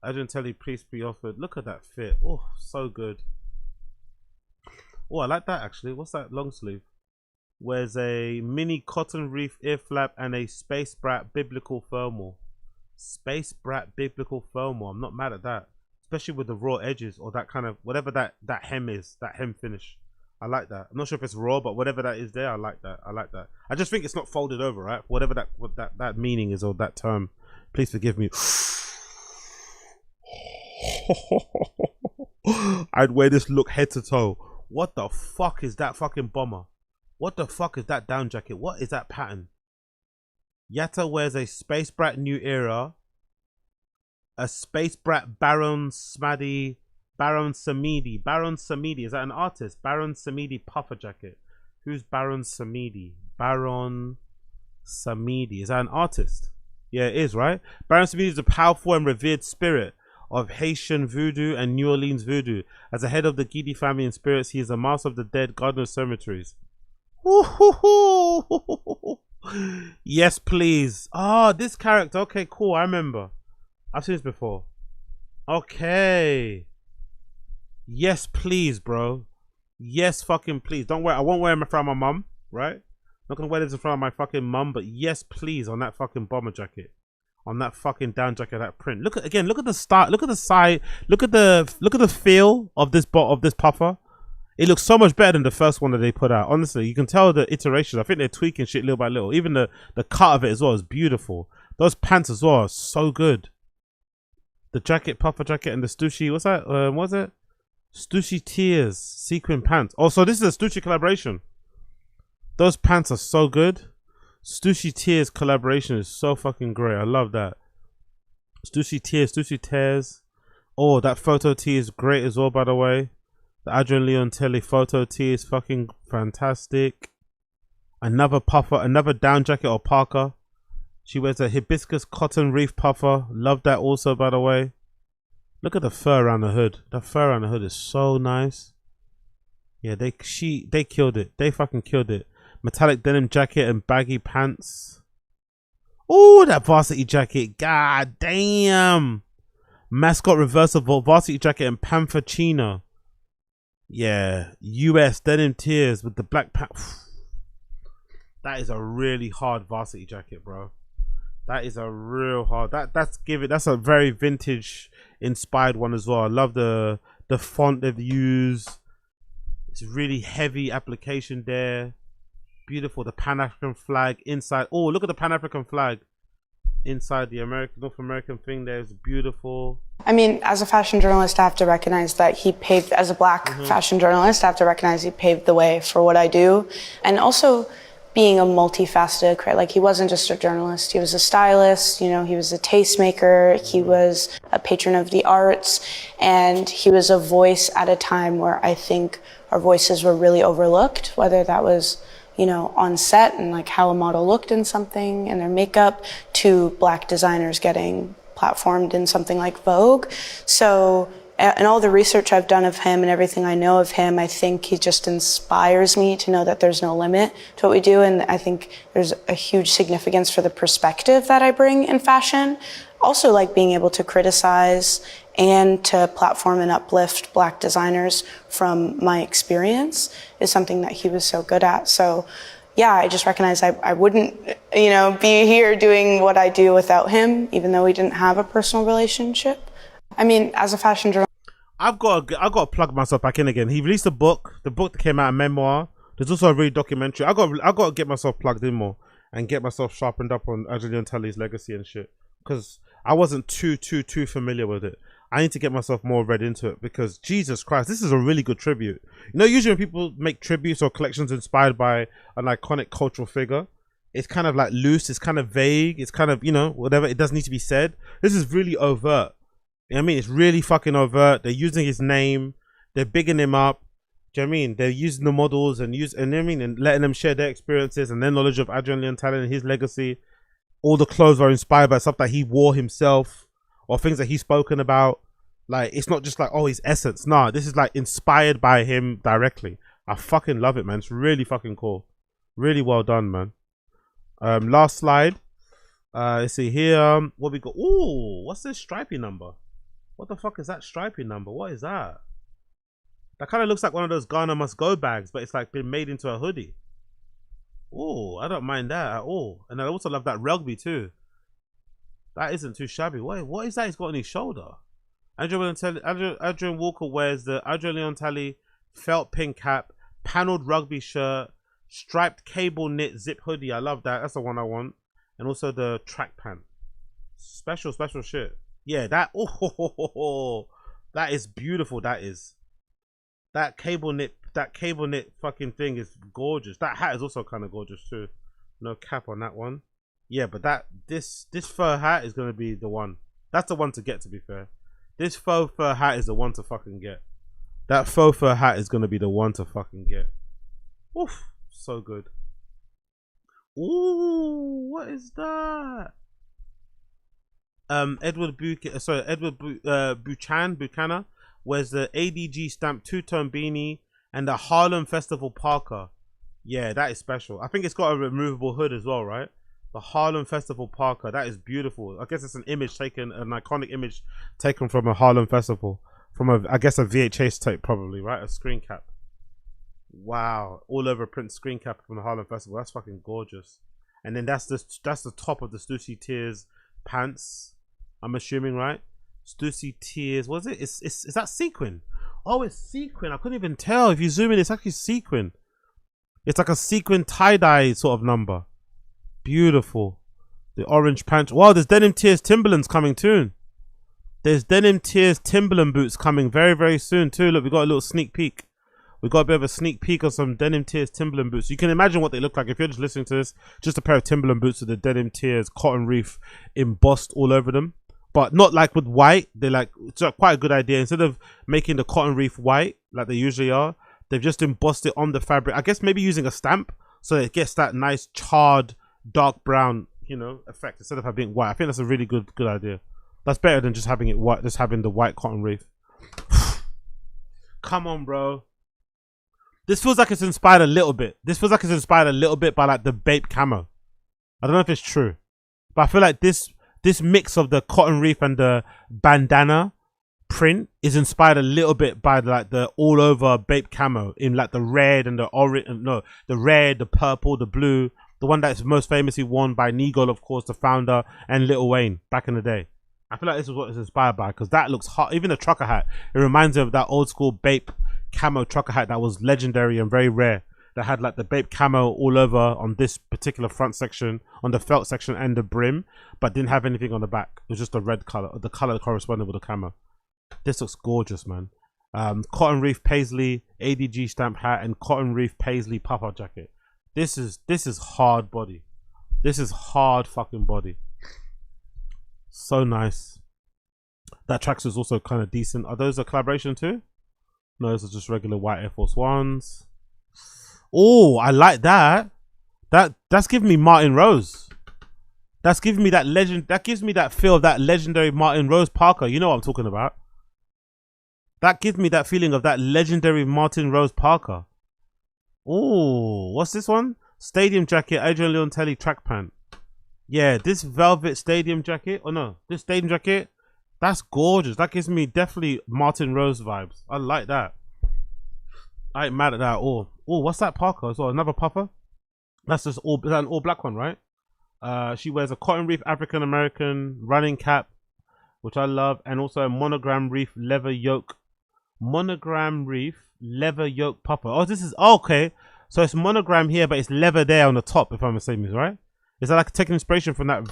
Adrian Talley Priest pre-offered. Look at that fit. Oh, so good. Oh, I like that actually. What's that long sleeve? Wears a mini cotton reef ear flap and a Space Brat biblical thermal. Space Brat biblical thermal. I'm not mad at that. Especially with the raw edges or that kind of, whatever that hem is, that hem finish. I like that. I'm not sure if it's raw, but whatever that is there, I like that. I like that. I just think it's not folded over, right? Whatever that meaning is or that term. Please forgive me. I'd wear this look head to toe. What the fuck is that fucking bomber? What the fuck is that down jacket? What is that pattern? Yatta wears a Space Brat New Era, a Space Brat Baron Samedi. Baron Samedi, is that an artist? Baron Samedi puffer jacket. Who's Baron Samedi? Baron Samedi, is that an artist? Yeah, it is, right? Baron Samedi is a powerful and revered spirit of Haitian voodoo and New Orleans voodoo. As a head of the Gidi family and spirits, he is a master of the dead, gardener of cemeteries. Yes, please. Oh, this character. Okay, cool. I remember. I've seen this before. Okay. Yes, please, bro. Yes, fucking please. Don't wear. I won't wear them in front of my mum, right? Not gonna wear this in front of my fucking mum, but yes, please, on that fucking bomber jacket, on that fucking down jacket, that print. Look at again. Look at the style. Look at the side. Look at the feel of this puffer. It looks so much better than the first one that they put out. Honestly, you can tell the iterations. I think they're tweaking shit little by little. Even the cut of it as well is beautiful. Those pants as well are so good. The jacket, puffer jacket, and the Stussy. What's that? What's it? Stussy Tears sequin pants. Oh, so this is a Stussy collaboration. Those pants are so good. Stussy Tears collaboration is so fucking great. I love that. Stussy Tears. Oh, that photo tee is great as well, by the way. The Adrian Talley photo tee is fucking fantastic. Another puffer, another down jacket or parka. She wears a hibiscus cotton reef puffer. Love that also, by the way. Look at the fur around the hood. The fur around the hood is so nice. Yeah, they killed it. They fucking killed it. Metallic denim jacket and baggy pants. Oh, that varsity jacket. God damn. Mascot reversible varsity jacket and panther chino. Yeah, US denim tears with the black pants. That is a really hard varsity jacket, bro. That is a real hard. That's a very vintage inspired one as well. I love the font they've used. It's really heavy application there. Beautiful. The Pan-African flag inside. Oh, look at the Pan-African flag inside the North American thing there is beautiful. I mean, as a fashion journalist, I have to recognize that he paved, as a black fashion journalist, I have to recognize he paved the way for what I do. And also being a multifaceted creator, like he wasn't just a journalist, he was a stylist, you know, he was a tastemaker, he was a patron of the arts, and he was a voice at a time where I think our voices were really overlooked, whether that was, you know, on set and like how a model looked in something and their makeup, to black designers getting platformed in something like Vogue. So, and all the research I've done of him and everything I know of him, I think he just inspires me to know that there's no limit to what we do. And I think there's a huge significance for the perspective that I bring in fashion. Also, like being able to criticize and to platform and uplift black designers from my experience is something that he was so good at. So yeah, I just recognize I wouldn't, you know, be here doing what I do without him, even though we didn't have a personal relationship. I mean, as a fashion journalist, I've got to plug myself back in again. He released a book. The book that came out, a memoir. There's also a real documentary. I got to get myself plugged in more and get myself sharpened up on Agostinho and Talley's legacy and shit, because I wasn't too familiar with it. I need to get myself more read into it, because Jesus Christ, this is a really good tribute. You know, usually when people make tributes or collections inspired by an iconic cultural figure, it's kind of like loose, it's kind of vague, it's kind of, you know, whatever, it doesn't need to be said. This is really overt. You know what I mean? It's really fucking overt. They're using his name, they're bigging him up. Do you know what I mean? They're using the models and and letting them share their experiences and their knowledge of Adrian Talent and his legacy. All the clothes are inspired by stuff that he wore himself or things that he's spoken about. Like, it's not just like, oh, his essence. Nah, this is like inspired by him directly. I fucking love it, man. It's really fucking cool. Really well done, man. Last slide. Let's see here. What we got? Ooh, what's this stripy number? What the fuck is that stripy number? What is that? That kind of looks like one of those Ghana Must Go bags, but it's like been made into a hoodie. Oh, I don't mind that at all. And I also love that rugby too. That isn't too shabby. What is that he's got on his shoulder? Adrian Walker wears the Adrian Talley felt pin cap, paneled rugby shirt, striped cable knit zip hoodie. I love that. That's the one I want. And also the track pant. Special shit. Yeah, that, that is beautiful. That cable knit fucking thing is gorgeous. That hat is also kind of gorgeous too. No cap on that one. Yeah, but this fur hat is gonna be the one. That's the one to get, to be fair. This faux fur hat is the one to fucking get. That faux fur hat is gonna be the one to fucking get. Oof, so good. Ooh, what is that? Edward Buchanan wears the ADG stamped two-tone beanie and the Harlem Festival parka. Yeah, that is special. I think it's got a removable hood as well, right? The Harlem Festival parka. That is beautiful. I guess it's an iconic image taken from a Harlem Festival, from I guess a VHS tape probably, right? A screen cap. Wow, all over print screen cap from the Harlem Festival. That's fucking gorgeous. And then that's the top of the Stussy Tears pants, I'm assuming, right? Stussy Tears, what is it? Is that sequin? Oh, it's sequin. I couldn't even tell. If you zoom in, it's actually sequin. It's like a sequin tie-dye sort of number. Beautiful. The orange pants. Wow, there's Denim Tears Timberlands coming soon. There's Denim Tears Timberland boots coming very, very soon too. Look, we got a little sneak peek. We got a bit of a sneak peek of some Denim Tears Timberland boots. You can imagine what they look like if you're just listening to this. Just a pair of Timberland boots with the Denim Tears cotton reef embossed all over them. But not like with white. They're like, it's quite a good idea. Instead of making the cotton reef white like they usually are, they've just embossed it on the fabric. I guess maybe using a stamp so it gets that nice charred dark brown, you know, effect instead of having white. I think that's a really good idea. That's better than just having it white, just having the white cotton reef. Come on, bro. This feels like it's inspired a little bit. This feels like it's inspired a little bit by like the Bape camo. I don't know if it's true, but I feel like this mix of the cotton reef and the bandana print is inspired a little bit by like the all over Bape camo in like the red and the orange. No, the red, the purple, the blue. The one that's most famously worn by Nigel, of course, the founder, and Lil Wayne back in the day. I feel like this is what it's inspired by, because that looks hot. Even the trucker hat, it reminds me of that old school Bape camo trucker hat that was legendary and very rare. that had like the Bape camo all over on this particular front section, on the felt section and the brim, but didn't have anything on the back. It was just a red color, the color corresponding with the camo. This looks gorgeous, man. Cotton reef paisley ADG stamp hat and cotton reef paisley puffer jacket. This is hard body. This is hard fucking body. So nice. That tracksuit is also kind of decent. Are those a collaboration too? No, those are just regular white Air Force Ones. Oh, I like that. That's giving me Martin Rose. That's giving me that legend. That gives me that feel of that legendary Martin Rose Parker. You know what I'm talking about. That gives me that feeling of that legendary Martin Rose Parker. Oh, what's this one? Stadium jacket, Adrian Leontelli track pant. Yeah, this velvet stadium jacket. Oh no, this stadium jacket. That's gorgeous. That gives me definitely Martin Rose vibes. I like that. I ain't mad at that at all. Oh, what's that Parker as well? Another puffer? That's just all, that's an all black one, right? She wears a cotton reef African American running cap, which I love, and also a monogram reef leather yoke. Monogram reef leather yoke puffer. Oh, this is okay. So it's monogram here, but it's leather there on the top, if I'm mistaken, right? Is that like taking inspiration from that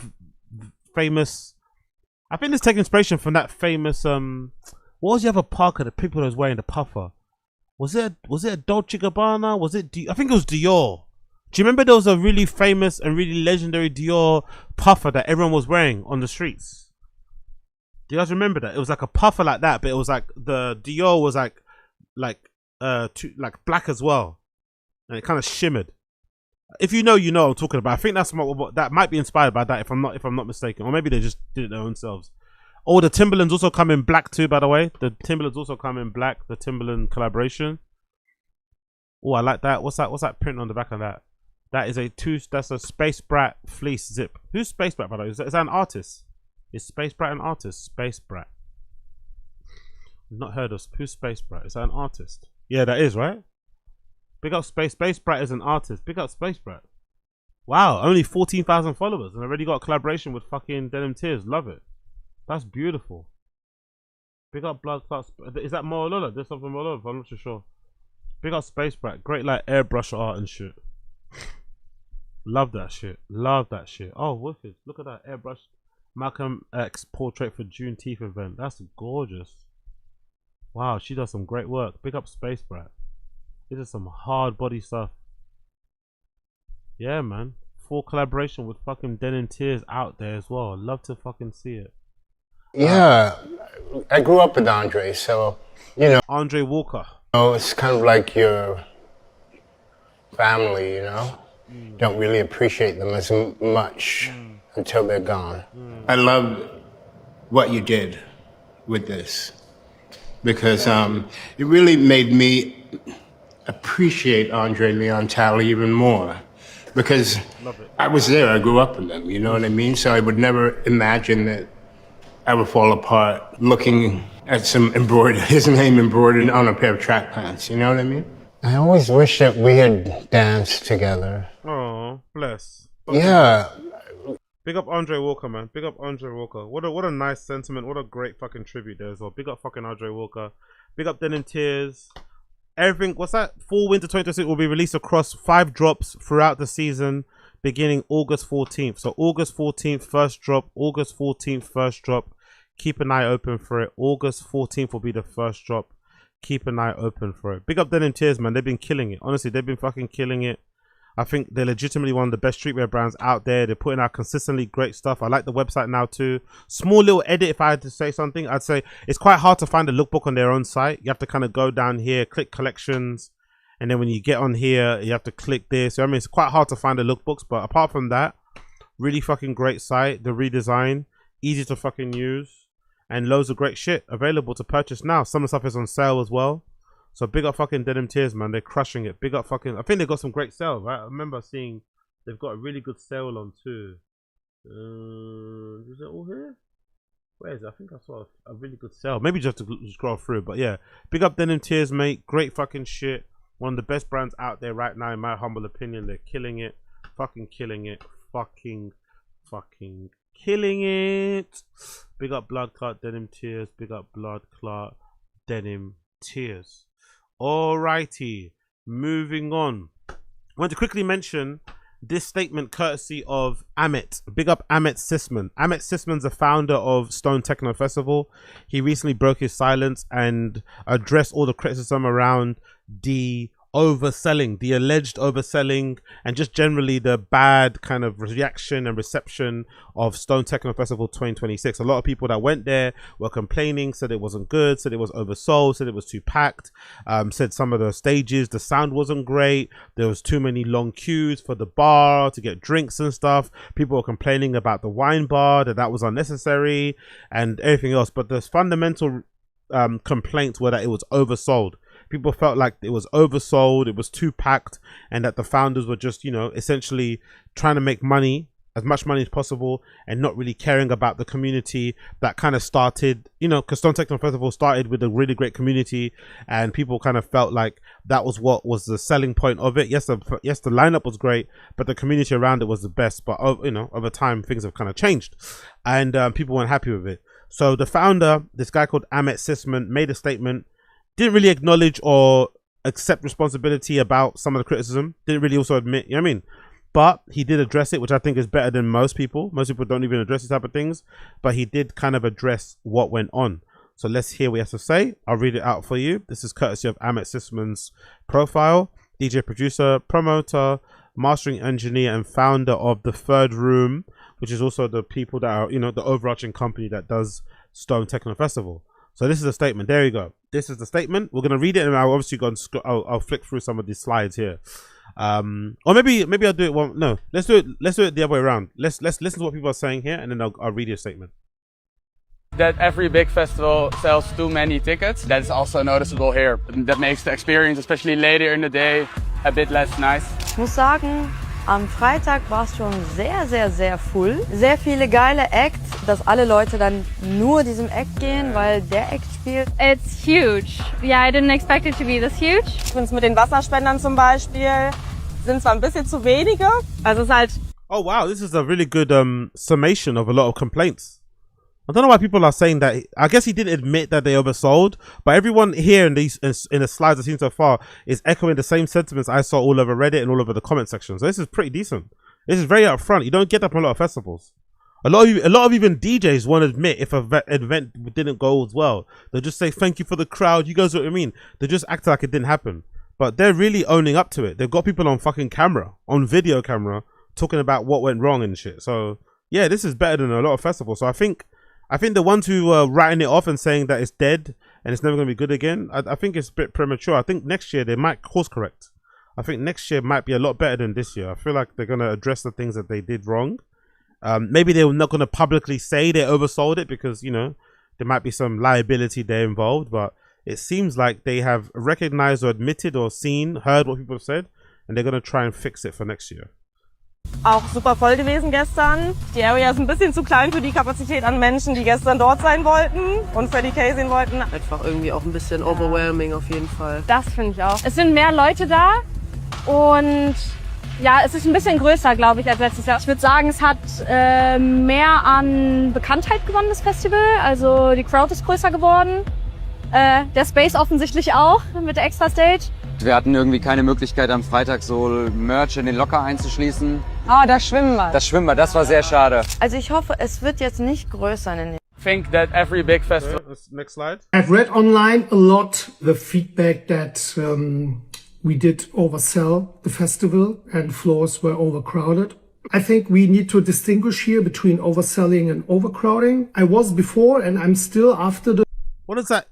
famous? I think it's taking inspiration from that famous. What was the other Parker? The people that was wearing the puffer. Was it a Dolce Gabbana? Was it? I think it was Dior. Do you remember there was a really famous and really legendary Dior puffer that everyone was wearing on the streets? Do you guys remember that? It was like a puffer like that, but it was like the Dior was like black as well, and it kind of shimmered. If you know, you know what I'm talking about. I think that's what that might be inspired by that, if I'm not mistaken, or maybe they just did it their own selves. Oh, the Timberlands also come in black too, by the way. The Timberlands also come in black. The Timberland collaboration. Oh, I like that. What's that print on the back of that? That is that's a Space Brat fleece zip. Who's Space Brat, by the way? Is that an artist? Is Space Brat an artist? Space Brat. I've not heard of who's Space Brat. Is that an artist? Yeah, that is, right? Big up Space Brat is an artist. Big up Space Brat. Wow, only 14,000 followers and already got a collaboration with fucking Denim Tears. Love it. That's beautiful. Big up Blood Clots. Is that Morolola? There's something Morolola. I'm not too sure. Big up Space Brat. Great like airbrush art and shit. Love that shit. Love that shit. Oh, wicked. Look at that airbrush Malcolm X portrait for Juneteenth event. That's gorgeous. Wow, she does some great work. Big up Space Brat. This is some hard body stuff. Yeah, man. Full collaboration with fucking Denim Tears out there as well. Love to fucking see it. Yeah, I grew up with André, so, you know. André Walker. It's kind of like your family, you know. Don't really appreciate them as much until they're gone. I love what you did with this because it really made me appreciate André Leon Talley even more because I was there, I grew up with them, you know what I mean? So I would never imagine that I would fall apart looking at his name embroidered on a pair of track pants, you know what I mean? I always wish that we had danced together. Oh, bless. Yeah. Big up André Walker, man. Big up André Walker. What a nice sentiment. What a great fucking tribute there as well. Big up fucking André Walker. Big up Denim Tears. Everything, what's that? Fall Winter 2026 will be released across 5 drops throughout the season, beginning August 14th. So August 14th, first drop. August 14th, first drop. Keep an eye open for it. August 14th will be the first drop. Keep an eye open for it. Big up Denim Tears, man. They've been killing it. Honestly, they've been fucking killing it. I think they're legitimately one of the best streetwear brands out there. They're putting out consistently great stuff. I like the website now too. Small little edit, if I had to say something, I'd say it's quite hard to find a lookbook on their own site. You have to kind of go down here, click collections, and then when you get on here, you have to click this. I mean, it's quite hard to find the lookbooks, but apart from that, really fucking great site. The redesign, easy to fucking use, and loads of great shit available to purchase now. Some of the stuff is on sale as well. So big up fucking Denim Tears, man. They're crushing it. Big up fucking... I think they've got some great sales, right? I remember seeing they've got a really good sale on too. Is it all here? Where is it? I think I saw a really good sale. Maybe just to scroll through. But yeah, big up Denim Tears, mate. Great fucking shit. One of the best brands out there right now, in my humble opinion. They're killing it. Fucking killing it. Fucking killing it. Big up Blood Clot Denim Tears. Big up Blood Clot Denim Tears. Alrighty, Moving on. I want to quickly mention this statement courtesy of Ahmet. Big up Ahmet Sisman. Ahmet Sisman's the founder of Stone Techno Festival. He recently broke his silence and addressed all the criticism around the overselling, the alleged overselling, and just generally the bad kind of reaction and reception of Stone Techno Festival 2026. A lot of people that went there were complaining, said it wasn't good, said it was oversold, said it was too packed, said some of the stages, the sound wasn't great, there was too many long queues for the bar to get drinks and stuff. People were complaining about the wine bar, that was unnecessary and everything else. But the fundamental complaints were that it was oversold. People felt like it was oversold, it was too packed, and that the founders were just, you know, essentially trying to make money, as much money as possible, and not really caring about the community that kind of started, you know, because Stone Techno Festival started with a really great community, and people kind of felt like that was what was the selling point of it. Yes, the lineup was great, but the community around it was the best. But, you know, over time, things have kind of changed, and people weren't happy with it. So the founder, this guy called Ahmet Sisman, made a statement. Didn't really acknowledge or accept responsibility about some of the criticism. Didn't really also admit, you know what I mean? But he did address it, which I think is better than most people. Most people don't even address these type of things. But he did kind of address what went on. So let's hear what he has to say. I'll read it out for you. This is courtesy of Ahmet Sisman's profile. DJ producer, promoter, mastering engineer, and founder of the Third Room, which is also the people that are, you know, the overarching company that does Stone Techno Festival. So this is a statement. There you go. This is the statement. We're gonna read it, and I'll obviously go and I'll flick through some of these slides here. Or maybe I'll do it one. No, let's do it the other way around. Let's listen to what people are saying here, and then I'll read your statement. That every big festival sells too many tickets. That is also noticeable here. That makes the experience, especially later in the day, a bit less nice. Ich muss sagen, am Freitag war es schon sehr, sehr, sehr full. Sehr viele geile Acts, dass alle Leute dann nur diesem Act gehen, weil der Act spielt. It's huge. Yeah, I didn't expect it to be this huge. Mit den Wasserspendern zum Beispiel sind zwar ein bisschen zu wenige. Also es ist halt. Oh wow, this is a really good summation of a lot of complaints. I don't know why people are saying that. I guess he didn't admit that they oversold, but everyone here in the slides I've seen so far is echoing the same sentiments I saw all over Reddit and all over the comment section. So this is pretty decent. This is very upfront. You don't get that from a lot of festivals. A lot of even DJs won't admit if an event didn't go as well. They'll just say thank you for the crowd. You guys know what I mean? They just act like it didn't happen, but they're really owning up to it. They've got people on fucking camera, on video camera, talking about what went wrong and shit. So yeah, this is better than a lot of festivals. So I think the ones who are writing it off and saying that it's dead and it's never going to be good again, I think it's a bit premature. I think next year they might course correct. I think next year might be a lot better than this year. I feel like they're going to address the things that they did wrong. Maybe they're not going to publicly say they oversold it because, you know, there might be some liability there involved. But it seems like they have recognized or admitted or heard what people have said, and they're going to try and fix it for next year. Auch super voll gewesen gestern. Die Area ist ein bisschen zu klein für die Kapazität an Menschen, die gestern dort sein wollten und Freddie K sehen wollten. Einfach irgendwie auch ein bisschen overwhelming auf jeden Fall. Das finde ich auch. Es sind mehr Leute da und ja, es ist ein bisschen größer, glaube ich, als letztes Jahr. Ich würde sagen, es hat mehr an Bekanntheit gewonnen, das Festival. Also die Crowd ist größer geworden. Der Space offensichtlich auch mit der Extra Stage. Wir hatten irgendwie keine Möglichkeit am Freitag so Merch in den Locker einzuschließen. Ah, das Schwimmbad. Das Schwimmbad, das war sehr schade. Also ich hoffe, es wird jetzt nicht größer in den Think that every big festival. Next slide. I've read online a lot the feedback that we did oversell the festival and floors were overcrowded. I think we need to distinguish here between overselling and overcrowding. I was before and I'm still after the. What is that?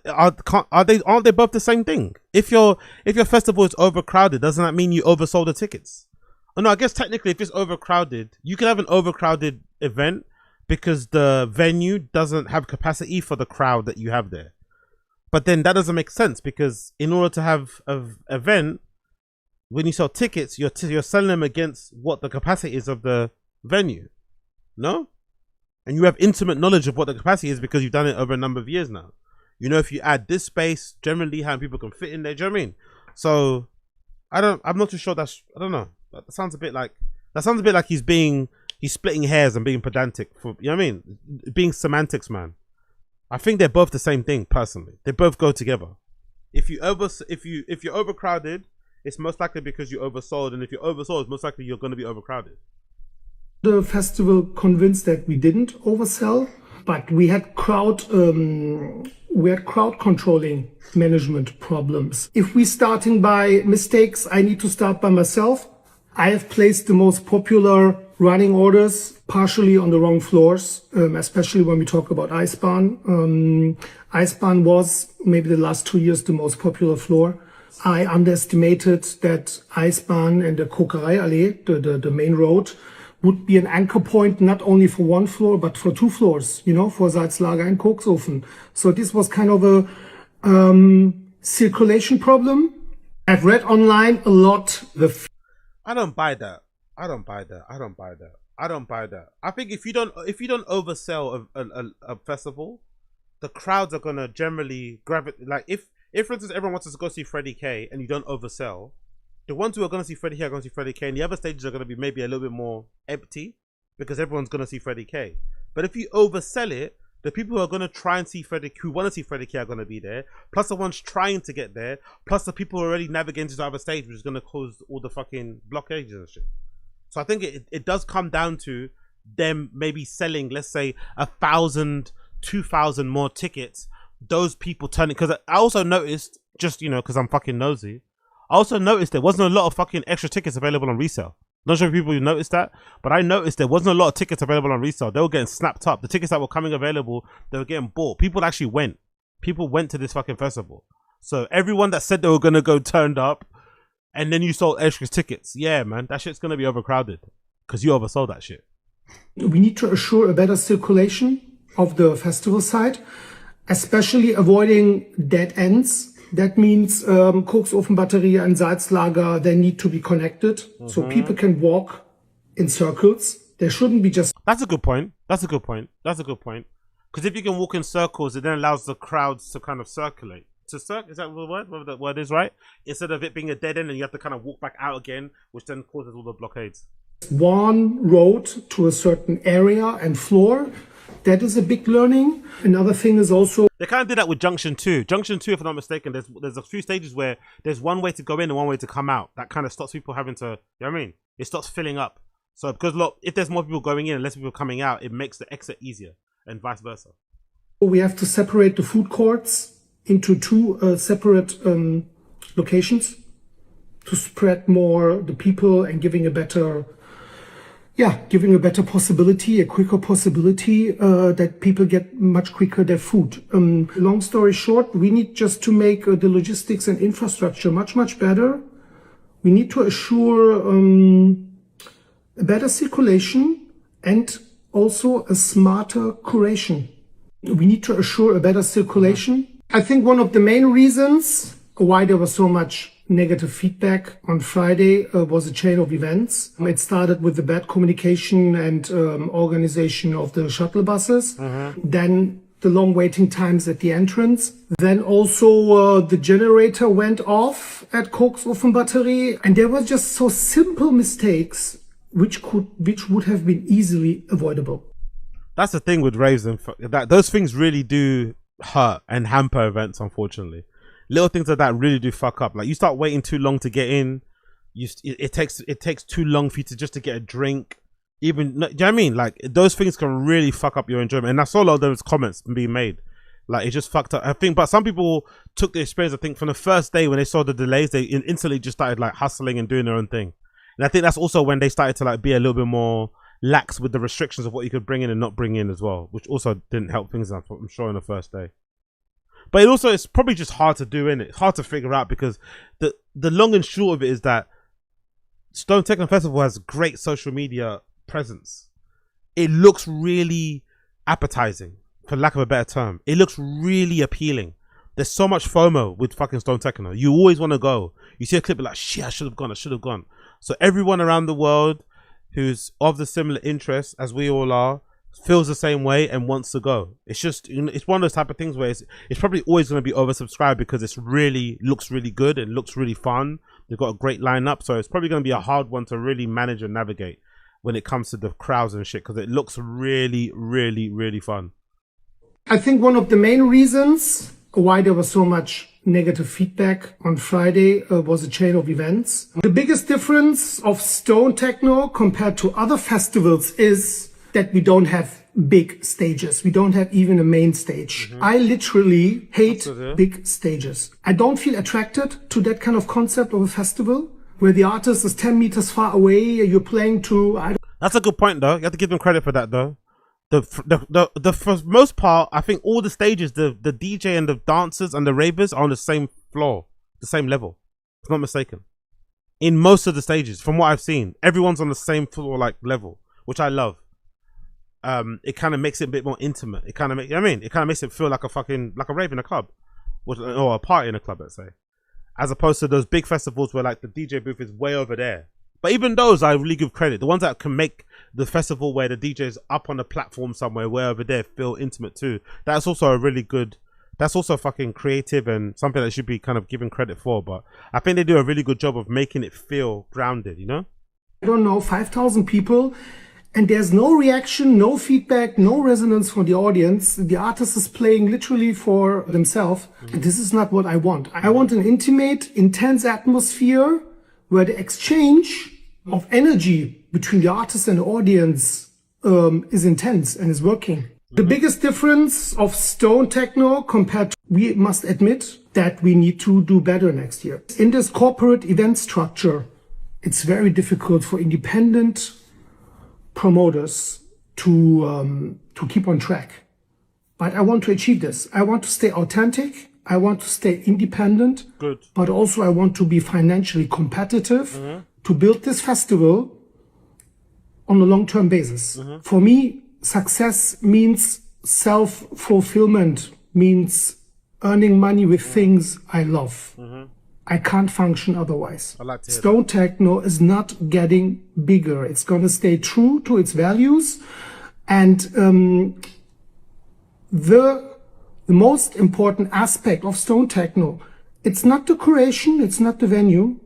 Aren't they both the same thing? If your festival is overcrowded, doesn't that mean you oversold the tickets? Oh no, I guess technically if it's overcrowded, you can have an overcrowded event because the venue doesn't have capacity for the crowd that you have there. But then that doesn't make sense because in order to have an event, when you sell tickets, you're selling them against what the capacity is of the venue. No? And you have intimate knowledge of what the capacity is because you've done it over a number of years now. You know, if you add this space, generally how people can fit in there. Do you know what I mean? So I'm not too sure I don't know. That sounds a bit like he's splitting hairs and being pedantic for, you know what I mean? Being semantics, man. I think they're both the same thing, personally. They both go together. If you're overcrowded, it's most likely because you oversold, and if you're oversold, it's most likely you're going to be overcrowded. The festival convinced that we didn't oversell, but we had crowd controlling management problems. If we're starting by mistakes, I need to start by myself. I have placed the most popular running orders partially on the wrong floors, especially when we talk about ICEMAN. ICEMAN was maybe the last 2 years the most popular floor. I underestimated that ICEMAN and the Kokerei-Allee, the main road, would be an anchor point not only for one floor but for 2 floors, you know, for Salzlager and Kokshofen. So this was kind of a circulation problem. I've read online a lot. I don't buy that. I think if you don't oversell a festival, the crowds are gonna generally gravitate. Like if for instance everyone wants to go see Freddie K and you don't oversell, the ones who are going to see Freddie K are going to see Freddie K, and the other stages are going to be maybe a little bit more empty because everyone's going to see Freddie K. But if you oversell it, the people who are going to try and see Freddie, who want to see Freddie K, are going to be there. Plus the ones trying to get there. Plus the people who are already navigating to the other stage, which is going to cause all the fucking blockages and shit. So I think it does come down to them maybe selling, let's say, 1,000, 2,000 more tickets. Those people turning, because I also noticed, just, you know, because I'm fucking nosy, I also noticed there wasn't a lot of fucking extra tickets available on resale. Not sure if people noticed that, but I noticed there wasn't a lot of tickets available on resale. They were getting snapped up. The tickets that were coming available, they were getting bought. People actually went. People went to this fucking festival. So everyone that said they were going to go turned up, and then you sold extra tickets. Yeah, man, that shit's going to be overcrowded because you oversold that shit. We need to assure a better circulation of the festival side, especially avoiding dead ends. That means Kokshofen Batterie and Salzlager, they need to be connected so people can walk in circles. There shouldn't be just... That's a good point. Because if you can walk in circles, it then allows the crowds to kind of circulate. Is that the word? Whether that word is right? Instead of it being a dead end and you have to kind of walk back out again, which then causes all the blockades. One road to a certain area and floor. That is a big learning. Another thing is also... They kind of did that with Junction 2. Junction 2, if I'm not mistaken, there's a few stages where there's one way to go in and one way to come out. That kind of stops people having to... You know what I mean? It stops filling up. So, because look, if there's more people going in and less people coming out, it makes the exit easier and vice versa. We have to separate the food courts into 2 separate locations to spread more the people and giving a better possibility, a quicker possibility that people get much quicker their food. Long story short, we need just to make the logistics and infrastructure much better. We need to assure a better circulation and also a smarter curation. We need to assure a better circulation. I think one of the main reasons why there was so much negative feedback on Friday was a chain of events. It started with the bad communication and organization of the shuttle buses. Then the long waiting times at the entrance. Then also the generator went off at Kokshofen Batterie. And there were just so simple mistakes which would have been easily avoidable. That's the thing with raves, and those things really do hurt and hamper events, unfortunately. Little things like that really do fuck up. Like you start waiting too long to get in, it takes too long for you to get a drink. Even, do you know what I mean? Like those things can really fuck up your enjoyment. And I saw a lot of those comments being made. Like it just fucked up. I think, but some people took the experience. I think from the first day when they saw the delays, they instantly just started like hustling and doing their own thing. And I think that's also when they started to like be a little bit more lax with the restrictions of what you could bring in and not bring in as well, which also didn't help things, I'm sure, on the first day. But it's probably just hard to do, innit? It's hard to figure out because the long and short of it is that Stone Techno Festival has great social media presence. It looks really appetizing, for lack of a better term. It looks really appealing. There's so much FOMO with fucking Stone Techno. You always want to go. You see a clip like, shit, I should have gone. So everyone around the world who's of the similar interests as we all are feels the same way and wants to go. It's just, it's one of those type of things where it's probably always going to be oversubscribed because it's really looks really good and looks really fun. They've got a great lineup, so it's probably going to be a hard one to really manage and navigate when it comes to the crowds and shit, because it looks really, really, really fun. I think one of the main reasons why there was so much negative feedback on Friday was a chain of events. The biggest difference of Stone Techno compared to other festivals is that we don't have big stages. We don't have even a main stage. I literally hate big stages. I don't feel attracted to that kind of concept of a festival where the artist is 10 meters far away, you're playing to... That's a good point, though. You have to give them credit for that, though. For most part, I think all the stages, the DJ and the dancers and the ravers are on the same floor, the same level. If I'm not mistaken. In most of the stages, from what I've seen, everyone's on the same floor, like, level, which I love. It kind of makes it a bit more intimate. It kind of makes, you know what I mean? It kind of makes it feel like like a rave in a club, or a party in a club, let's say, as opposed to those big festivals where like the DJ booth is way over there. But even those, I really give credit. The ones that can make the festival where the DJ is up on a platform somewhere way over there feel intimate too. That's also a really good. That's also fucking creative and something that should be kind of given credit for. But I think they do a really good job of making it feel grounded. You know? I don't know, 5,000 people. And there's no reaction, no feedback, no resonance from the audience. The artist is playing literally for themselves. And this is not what I want. I want an intimate, intense atmosphere where the exchange of energy between the artist and the audience is intense and is working. The biggest difference of Stone Techno compared to, we must admit that we need to do better next year. In this corporate event structure, it's very difficult for independent promoters to keep on track. But I want to achieve this. I want to stay authentic. I want to stay independent. Good. But also I want to be financially competitive to build this festival on a long-term basis. For me, success means self-fulfillment, means earning money with things I love. I can't function otherwise. Stone Techno is not getting bigger. It's going to stay true to its values. And the most important aspect of Stone Techno, it's not the curation, it's not the venue,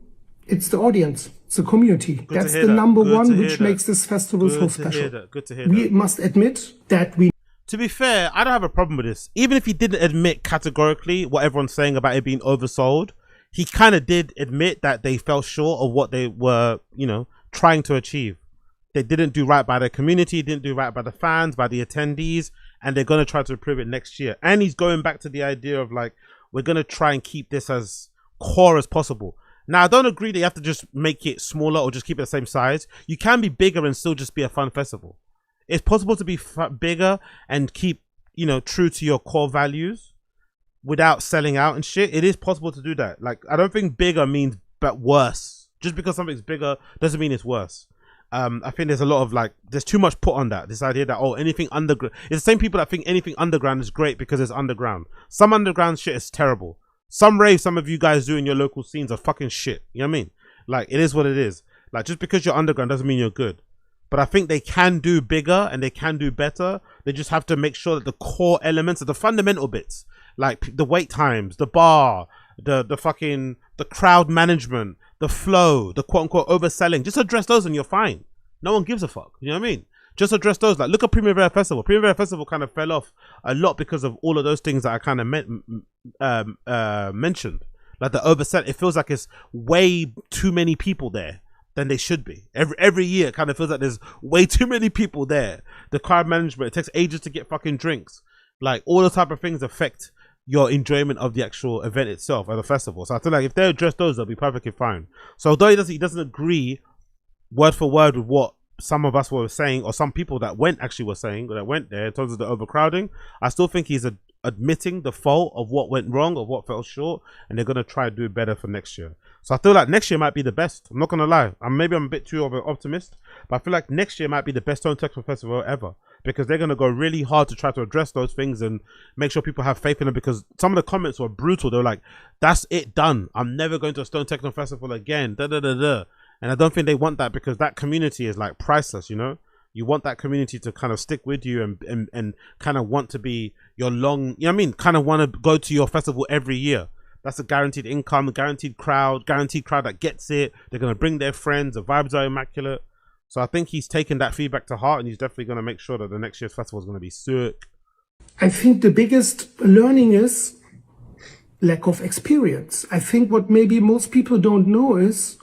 it's the audience, it's the community. That's the number one which makes this festival so special. Good to hear we must admit that we... To be fair, I don't have a problem with this. Even if he didn't admit categorically what everyone's saying about it being oversold, he kind of did admit that they fell short of what they were, you know, trying to achieve. They didn't do right by the community, didn't do right by the fans, by the attendees, and they're going to try to improve it next year. And he's going back to the idea of like, we're going to try and keep this as core as possible. Now, I don't agree that you have to just make it smaller or just keep it the same size. You can be bigger and still just be a fun festival. It's possible to be bigger and keep, you know, true to your core values without selling out and shit. It is possible to do that. Like, I don't think bigger means but worse. Just because something's bigger doesn't mean it's worse. I think there's a lot of like, there's too much put on that. This idea that, oh, anything underground. It's the same people that think anything underground is great because it's underground. Some underground shit is terrible. Some raves some of you guys do in your local scenes are fucking shit. You know what I mean? Like, it is what it is. Like, just because you're underground doesn't mean you're good. But I think they can do bigger and they can do better. They just have to make sure that the core elements are the fundamental bits. Like the wait times, the bar, the crowd management, the flow, the quote unquote overselling. Just address those and you're fine. No one gives a fuck. You know what I mean? Just address those. Like, look at Primavera Festival. Primavera Festival kind of fell off a lot because of all of those things that I kind of mentioned. Like the oversell. It feels like it's way too many people there than they should be. Every year it kind of feels like there's way too many people there. The crowd management, it takes ages to get fucking drinks. Like, all those type of things affect your enjoyment of the actual event itself at the festival. So I feel like if they address those, they'll be perfectly fine. So although he doesn't agree word for word with what some of us were saying, or some people that actually were saying, that went there in terms of the overcrowding, I still think he's admitting the fault of what went wrong, of what fell short, and they're going to try to do better for next year. So I feel like next year might be the best. I'm not going to lie. Maybe I'm a bit too of an optimist, but I feel like next year might be the best Stone Techno Festival ever, because they're going to go really hard to try to address those things and make sure people have faith in them, because some of the comments were brutal. They were like, that's it, done. I'm never going to a Stone Techno Festival again. And I don't think they want that, because that community is like priceless, you know? You want that community to kind of stick with you and kind of want to be your long, you know what I mean? Kind of want to go to your festival every year. That's a guaranteed income, a guaranteed crowd that gets it. They're going to bring their friends. The vibes are immaculate. So I think he's taken that feedback to heart, and he's definitely going to make sure that the next year's festival is going to be sick. I think the biggest learning is lack of experience. I think what maybe most people don't know is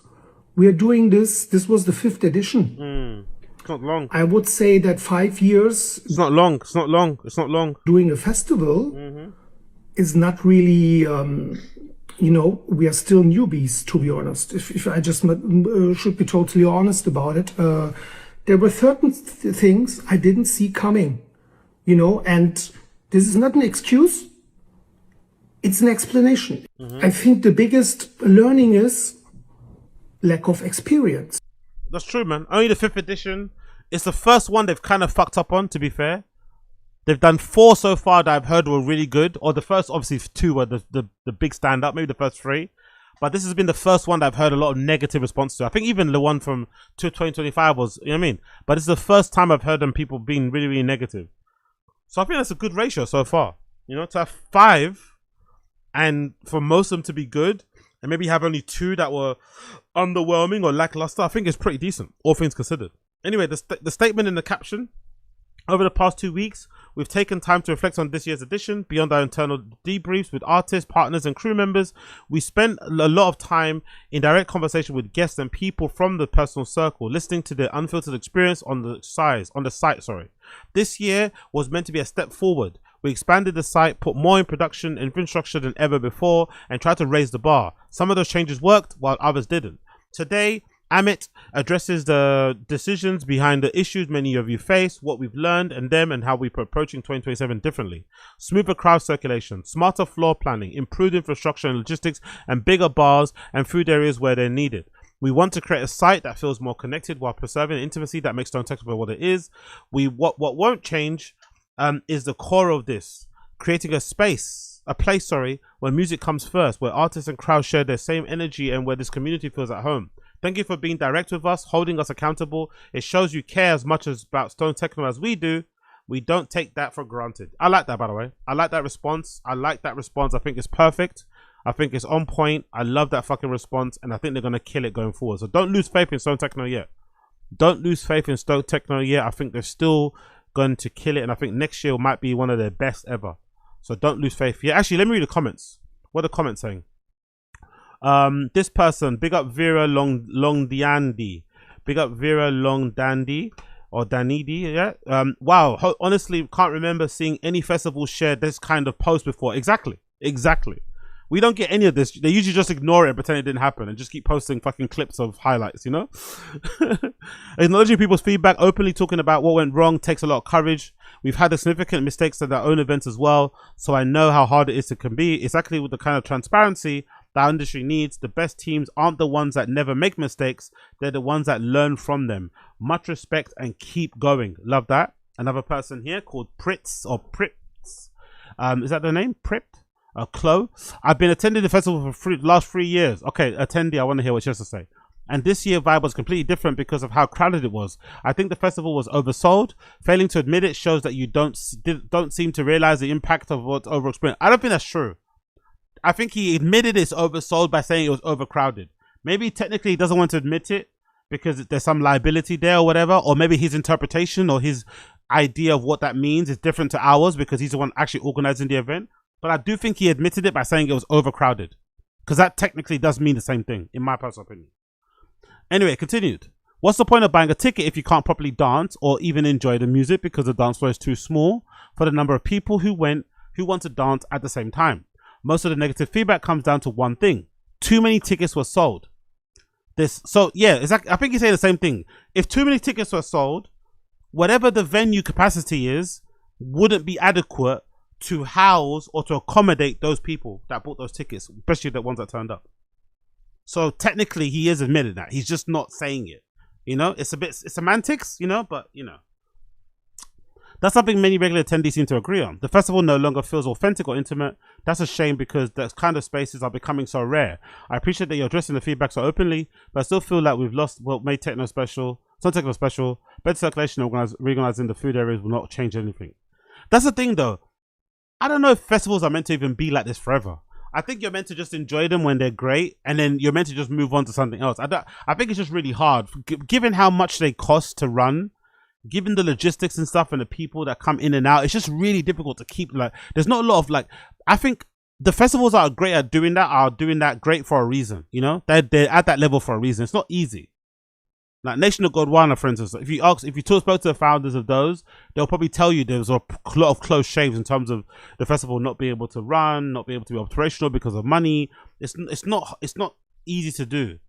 we're doing this. This was the 5th edition. It's not long. I would say that 5 years. It's not long. It's not long. It's not long. Doing a festival is not really, you know, we are still newbies, to be honest. If I just should be totally honest about it. There were certain things I didn't see coming, you know, and this is not an excuse. It's an explanation. I think the biggest learning is lack of experience. That's true, man. Only the 5th edition. It's the first one they've kind of fucked up on, to be fair. They've done 4 so far that I've heard were really good. Or the first, obviously, 2 were the big stand-up. Maybe the first 3. But this has been the first one that I've heard a lot of negative response to. I think even the one from 2025 was, you know what I mean? But it's the first time I've heard them people being really, really negative. So I think that's a good ratio so far. You know, to have 5 and for most of them to be good and maybe have only 2 that were underwhelming or lackluster, I think it's pretty decent, all things considered. Anyway, the statement in the caption: over the past 2 weeks, we've taken time to reflect on this year's edition. Beyond our internal debriefs with artists, partners, and crew members, we spent a lot of time in direct conversation with guests and people from the personal circle, listening to their unfiltered experience on the site. This year was meant to be a step forward. We expanded the site, put more in production infrastructure than ever before, and tried to raise the bar. Some of those changes worked, while others didn't. Today, Ahmet addresses the decisions behind the issues many of you face, what we've learned and them, and how we're approaching 2027 differently. Smoother crowd circulation, smarter floor planning, improved infrastructure and logistics, and bigger bars and food areas where they're needed. We want to create a site that feels more connected while preserving the intimacy that makes Stone Techno what it is. What won't change is the core of this, creating a place, where music comes first, where artists and crowds share their same energy, and where this community feels at home. Thank you for being direct with us, holding us accountable. It shows you care as much about Stone Techno as we do. We don't take that for granted. I like that, by the way. I like that response. I think it's perfect. I think it's on point. I love that fucking response, and I think they're going to kill it going forward. So don't lose faith in Stone Techno yet. Don't lose faith in Stone Techno yet. I think they're still going to kill it, and I think next year might be one of their best ever. So don't lose faith yet. Actually, let me read the comments. What are the comments saying? This person, big up Vera Longdiandi. Big up Vera Longdandi or Danidi, yeah. Wow, honestly, can't remember seeing any festival share this kind of post before. Exactly. We don't get any of this. They usually just ignore it and pretend it didn't happen and just keep posting fucking clips of highlights, you know? Acknowledging people's feedback, openly talking about what went wrong takes a lot of courage. We've had the significant mistakes at our own events as well, so I know how hard it is to can be. Exactly with the kind of transparency that our industry needs. The best teams aren't the ones that never make mistakes. They're the ones that learn from them. Much respect and keep going. Love that. Another person here called Pritz or Pritz. Is that the name? Pritt? Chloe. I've been attending the festival for the last 3 years. Okay, attendee, I want to hear what she has to say. And this year vibe was completely different because of how crowded it was. I think the festival was oversold. Failing to admit it shows that you don't seem to realize the impact of what's overexperienced. I don't think that's true. I think he admitted it's oversold by saying it was overcrowded. Maybe technically he doesn't want to admit it because there's some liability there or whatever, or maybe his interpretation or his idea of what that means is different to ours because he's the one actually organizing the event. But I do think he admitted it by saying it was overcrowded, because that technically does mean the same thing, in my personal opinion. Anyway, continued. What's the point of buying a ticket if you can't properly dance or even enjoy the music because the dance floor is too small for the number of people who want to dance at the same time? Most of the negative feedback comes down to one thing: too many tickets were sold. I think he's saying the same thing. If too many tickets were sold, whatever the venue capacity is wouldn't be adequate to house or to accommodate those people that bought those tickets, especially the ones that turned up. So technically he is admitting that. He's just not saying it. You know, it's semantics, you know, but you know. That's something many regular attendees seem to agree on. The festival no longer feels authentic or intimate. That's a shame because those kind of spaces are becoming so rare. I appreciate that you're addressing the feedback so openly, but I still feel like we've lost what made Techno special. Some Techno special. Better circulation and reorganizing the food areas will not change anything. That's the thing though. I don't know if festivals are meant to even be like this forever. I think you're meant to just enjoy them when they're great, and then you're meant to just move on to something else. I think it's just really hard, given how much they cost to run, given the logistics and stuff and the people that come in and out. It's just really difficult to keep, like, there's not a lot of, like, I think the festivals that are great at doing that are doing that great for a reason. You know, they're at that level for a reason. It's not easy. Like Nation of Godwana, for instance, if you spoke to the founders of those, they'll probably tell you there was a lot of close shaves in terms of the festival not being able to run, not being able to be operational because of money. It's not easy to do.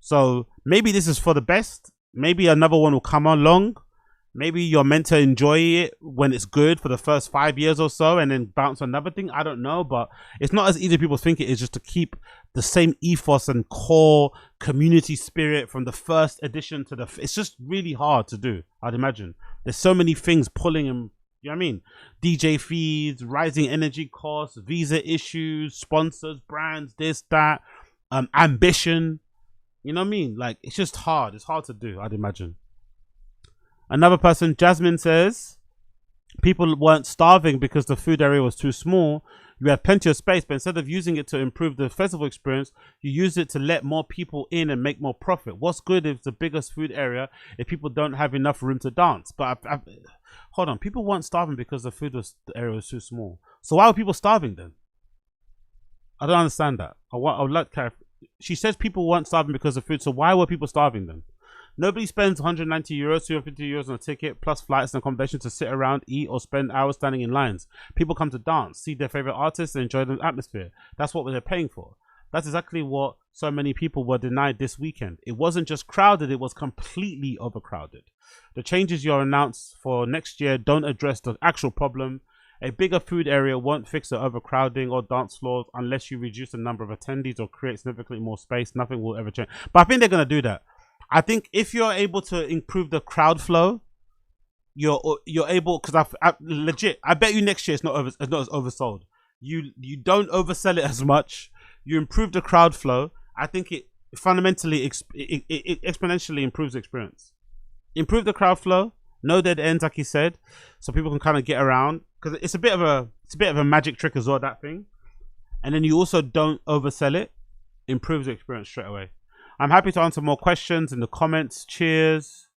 So maybe this is for the best. Maybe another one will come along. Maybe you're meant to enjoy it when it's good for the first 5 years or so and then bounce another thing. I don't know, but it's not as easy as people think it is just to keep the same ethos and core community spirit from the first edition to it's just really hard to do, I'd imagine. There's so many things pulling and, you know what I mean? DJ fees, rising energy costs, visa issues, sponsors, brands, this, that, ambition. You know what I mean? Like, it's just hard. It's hard to do, I'd imagine. Another person, Jasmine, says people weren't starving because the food area was too small. You had plenty of space, but instead of using it to improve the festival experience, you use it to let more people in and make more profit. What's good if it's the biggest food area if people don't have enough room to dance? But hold on, people weren't starving because the area was too small. So why were people starving then? I don't understand that. I would like to clarify. She says people weren't starving because of food, so why were people starving then? Nobody spends 190 euros, 250 euros on a ticket, plus flights and accommodation to sit around, eat, or spend hours standing in lines. People come to dance, see their favorite artists, and enjoy the atmosphere. That's what they're paying for. That's exactly what so many people were denied this weekend. It wasn't just crowded, it was completely overcrowded. The changes you're announced for next year don't address the actual problem. A bigger food area won't fix the overcrowding or dance floors unless you reduce the number of attendees or create significantly more space. Nothing will ever change. But I think they're going to do that. I think if you're able to improve the crowd flow, you're able, because I legit, I bet you next year it's not as oversold. You don't oversell it as much. You improve the crowd flow. I think it fundamentally it exponentially improves the experience. Improve the crowd flow. No dead ends, like he said, so people can kind of get around, because it's a bit of a magic trick as well, that thing. And then you also don't oversell it. Improves the experience straight away. I'm happy to answer more questions in the comments. Cheers.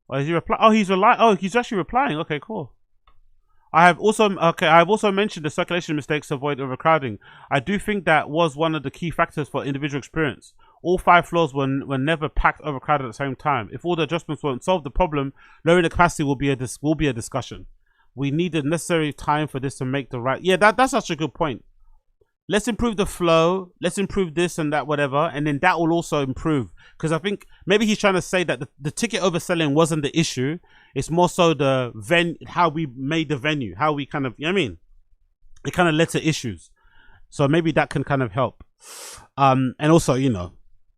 Oh, is he reply? Oh, he's actually replying. Okay, cool. I've also mentioned the circulation mistakes to avoid overcrowding. I do think that was one of the key factors for individual experience. All 5 floors were never packed overcrowded at the same time. If all the adjustments won't solve the problem, lowering the capacity will be a discussion. We need the necessary time for this to make the right. Yeah, that's such a good point. Let's improve the flow. Let's improve this and that, whatever, and then that will also improve. Because I think maybe he's trying to say that the ticket overselling wasn't the issue. It's more so how we made the venue, how we kind of, you know what I mean? It kind of led to issues. So maybe that can kind of help. And also, you know,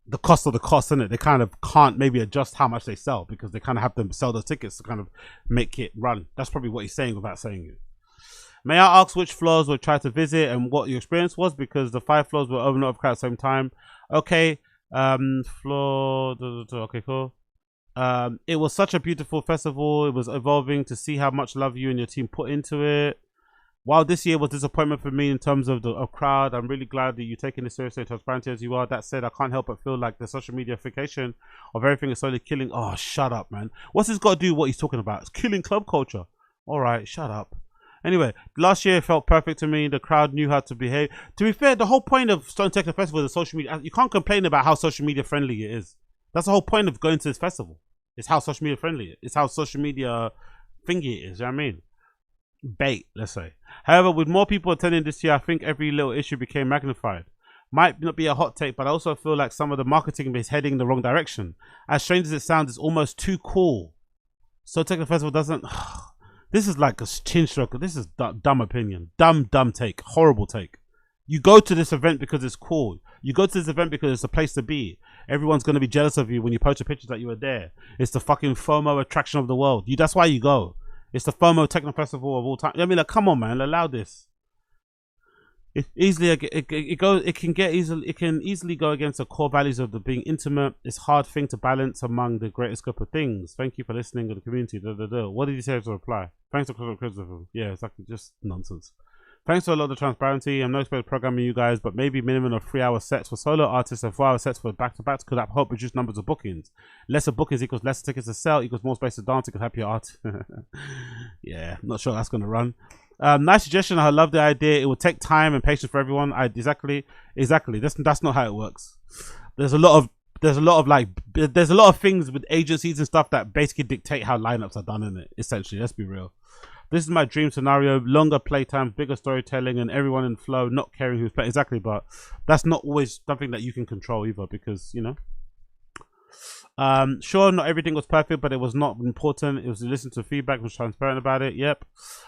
the cost of the cost, isn't it? They kind of can't maybe adjust how much they sell because they kind of have to sell those tickets to kind of make it run. That's probably what he's saying without saying it. May I ask which floors we tried to visit and what your experience was? Because the 5 floors were overcrowded at the same time. Okay, okay, cool. It was such a beautiful festival. It was evolving to see how much love you and your team put into it. While this year was disappointment for me in terms of the crowd, I'm really glad that you're taking this seriously and transparent as you are. That said, I can't help but feel like the social mediaification of everything is slowly killing. Oh, shut up, man. What's this got to do with what he's talking about? It's killing club culture. All right, shut up. Anyway, last year felt perfect to me. The crowd knew how to behave. To be fair, the whole point of Stone Techno Festival is social media. You can't complain about how social media friendly it is. That's the whole point of going to this festival. It's how social media friendly it is. It's how social media thingy it is. You know what I mean? Bait, let's say. However, with more people attending this year, I think every little issue became magnified. Might not be a hot take, but I also feel like some of the marketing is heading in the wrong direction. As strange as it sounds, it's almost too cool. So Techno Festival doesn't... This is like a chin stroker. This is dumb opinion. Dumb take. Horrible take. You go to this event because it's cool. You go to this event because it's a place to be. Everyone's going to be jealous of you when you post a picture that you were there. It's the fucking FOMO attraction of the world. That's why you go. It's the FOMO Techno Festival of all time. I mean, like, come on, man, allow this. It can easily go against the core values of the being intimate. It's a hard thing to balance among the greatest scope of things. Thank you for listening to the community. What did you say as a reply? Thanks for criticism. Yeah, it's like just nonsense. Thanks for a lot of transparency. I'm not expecting programming you guys, but maybe minimum of 3-hour sets for solo artists and 4-hour sets for back-to-backs could help reduce numbers of bookings. Lesser bookings equals lesser tickets to sell equals more space to dance equals happier art. Yeah, I'm not sure that's going to run. Nice suggestion. I love the idea. It will take time and patience for everyone. Exactly. That's not how it works. There's a lot of things with agencies and stuff that basically dictate how lineups are done in it. Essentially, let's be real. This is my dream scenario: longer playtime, bigger storytelling, and everyone in flow, not caring who's playing. Exactly, but that's not always something that you can control either, because sure, not everything was perfect, but it was not important. It was to listen to feedback, was transparent about it. Yep.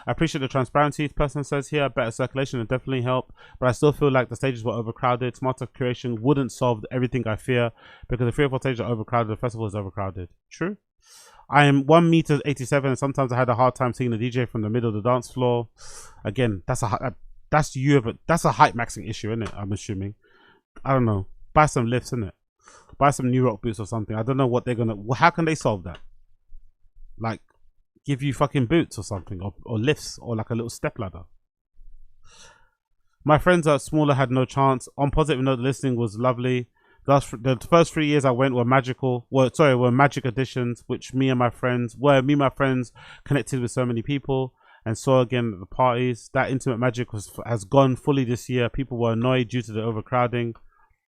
I appreciate the transparency. This person says here, better circulation would definitely help, but I still feel like the stages were overcrowded. Smarter curation wouldn't solve everything I fear, because the 3 or 4 stages are overcrowded, the festival is overcrowded. True. I am 1 meter 87, and sometimes I had a hard time seeing the DJ from the middle of the dance floor. Again, that's a height maxing issue, isn't it? I'm assuming. I don't know. Buy some lifts, innit? Buy some New Rock boots or something. I don't know what they're gonna. How can they solve that? Like, give you fucking boots or something, or lifts, or like a little step ladder. My friends that are smaller had no chance. On positive note, the listening was lovely. The first 3 years I went were magical. Were magic editions, which me and my friends connected with so many people and saw again at the parties. That intimate magic has gone fully this year. People were annoyed due to the overcrowding,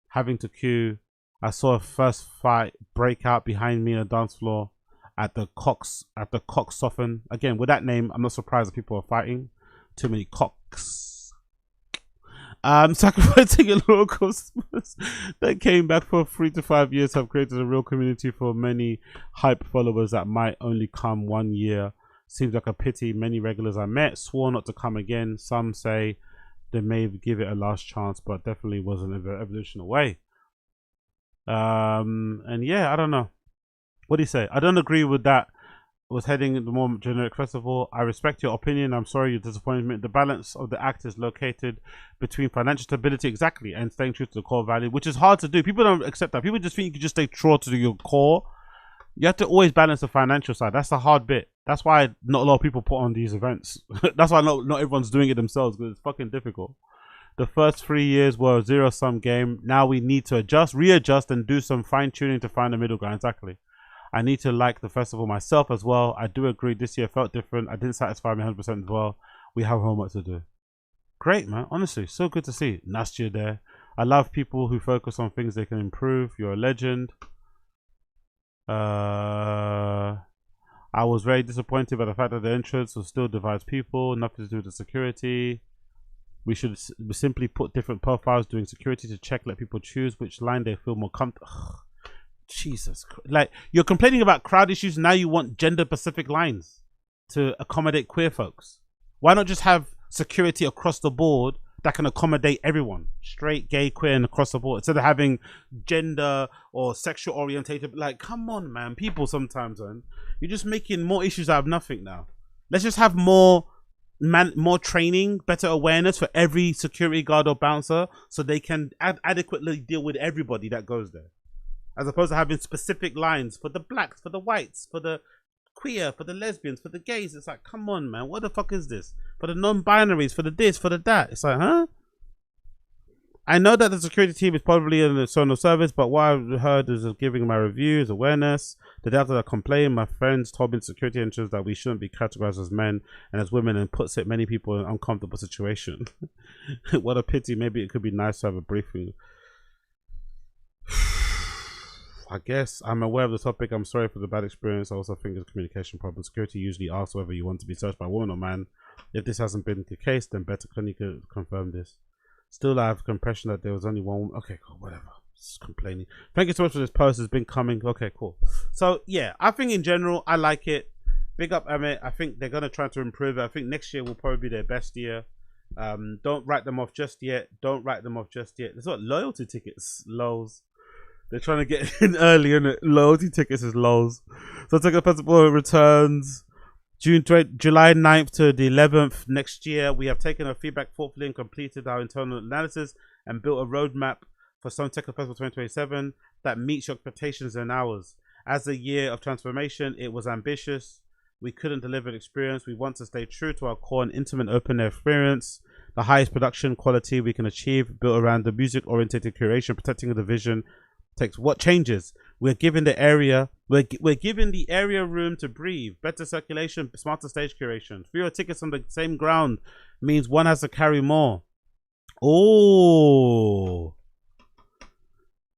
having to queue. I saw a first fight break out behind me on the dance floor at the Cox Soften. Again, with that name, I'm not surprised that people are fighting. Too many cocks. Sacrificing a local customers that came back for 3 to 5 years have created a real community for many hype followers that might only come 1 year. Seems like a pity. Many regulars I met swore not to come again. Some say they may give it a last chance, but definitely wasn't an evolution away. And yeah, I don't know. What do you say? I don't agree with that. Was heading the more generic festival. I respect your opinion. I'm sorry your disappointment. The balance of the act is located between financial stability, exactly, and staying true to the core value, which is hard to do. People don't accept that. People just think you can just stay true to your core. You have to always balance the financial side. That's the hard bit. That's why not a lot of people put on these events. That's why not everyone's doing it themselves, because it's fucking difficult. The first 3 years were a zero-sum game. Now we need to readjust, and do some fine-tuning to find a middle ground. Exactly. I need to like the festival myself as well. I do agree this year felt different. I didn't satisfy me 100% as well. We have homework to do. Great, man. Honestly, so good to see Nastya there. I love people who focus on things they can improve. You're a legend. I was very disappointed by the fact that the entrance will still divides people. Nothing to do with the security. We should simply put different profiles doing security to check, let people choose which line they feel more comfortable. Jesus Christ. Like, you're complaining about crowd issues, now you want gender specific lines to accommodate queer folks. Why not just have security across the board that can accommodate everyone, straight, gay, queer, and across the board, instead of having gender or sexual orientated? Like, come on, man. People sometimes, man, you're just making more issues out of nothing now. Let's just have more training, better awareness for every security guard or bouncer, so they can adequately deal with everybody that goes there, as opposed to having specific lines for the blacks, for the whites, for the queer, for the lesbians, for the gays. It's like, come on, man, what the fuck is this? For the non-binaries, for the this, for the that. It's like, huh? I know that the security team is probably in the external service, but what I've heard is giving my reviews, awareness. The day after I complained, my friends told me in security entrance that we shouldn't be categorized as men and as women, and puts many people in an uncomfortable situation. What a pity. Maybe it could be nice to have a briefing. I guess I'm aware of the topic. I'm sorry for the bad experience. I also think it's a communication problem. Security usually asks whether you want to be searched by woman or man. If this hasn't been the case, then better can you confirm this? Still, I have the impression that there was only one woman. Okay, cool, whatever. Just complaining. Thank you so much for this post. It's been coming. Okay, cool. So yeah, I think in general, I like it. Big up Ahmet. I think they're gonna try to improve it. I think next year will probably be their best year. Don't write them off just yet. Don't write them off just yet. There's what, loyalty tickets, lols. They're trying to get in early, and loyalty tickets is lols. So Techno Festival returns July 9th to the 11th next year. We have taken our feedback thoughtfully and completed our internal analysis and built a roadmap for some Techno Festival 2027 that meets your expectations and ours. As a year of transformation, it was ambitious. We couldn't deliver the experience. We want to stay true to our core and intimate open air experience. The highest production quality we can achieve, built around the music-oriented curation, protecting the vision What changes? We're giving the area room to breathe. Better circulation, smarter stage curation. Fewer tickets on the same ground means one has to carry more. Oh.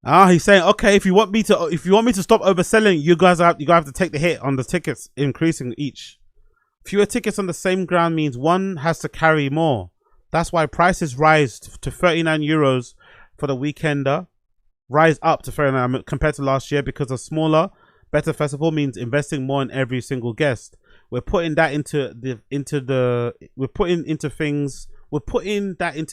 He's saying, okay, if you want me to stop overselling, you guys have to take the hit on the tickets increasing each. Fewer tickets on the same ground means one has to carry more. That's why prices rise to 39 euros for the weekender. Rise up to 39 compared to last year because a smaller, better festival means investing more in every single guest. We're putting that into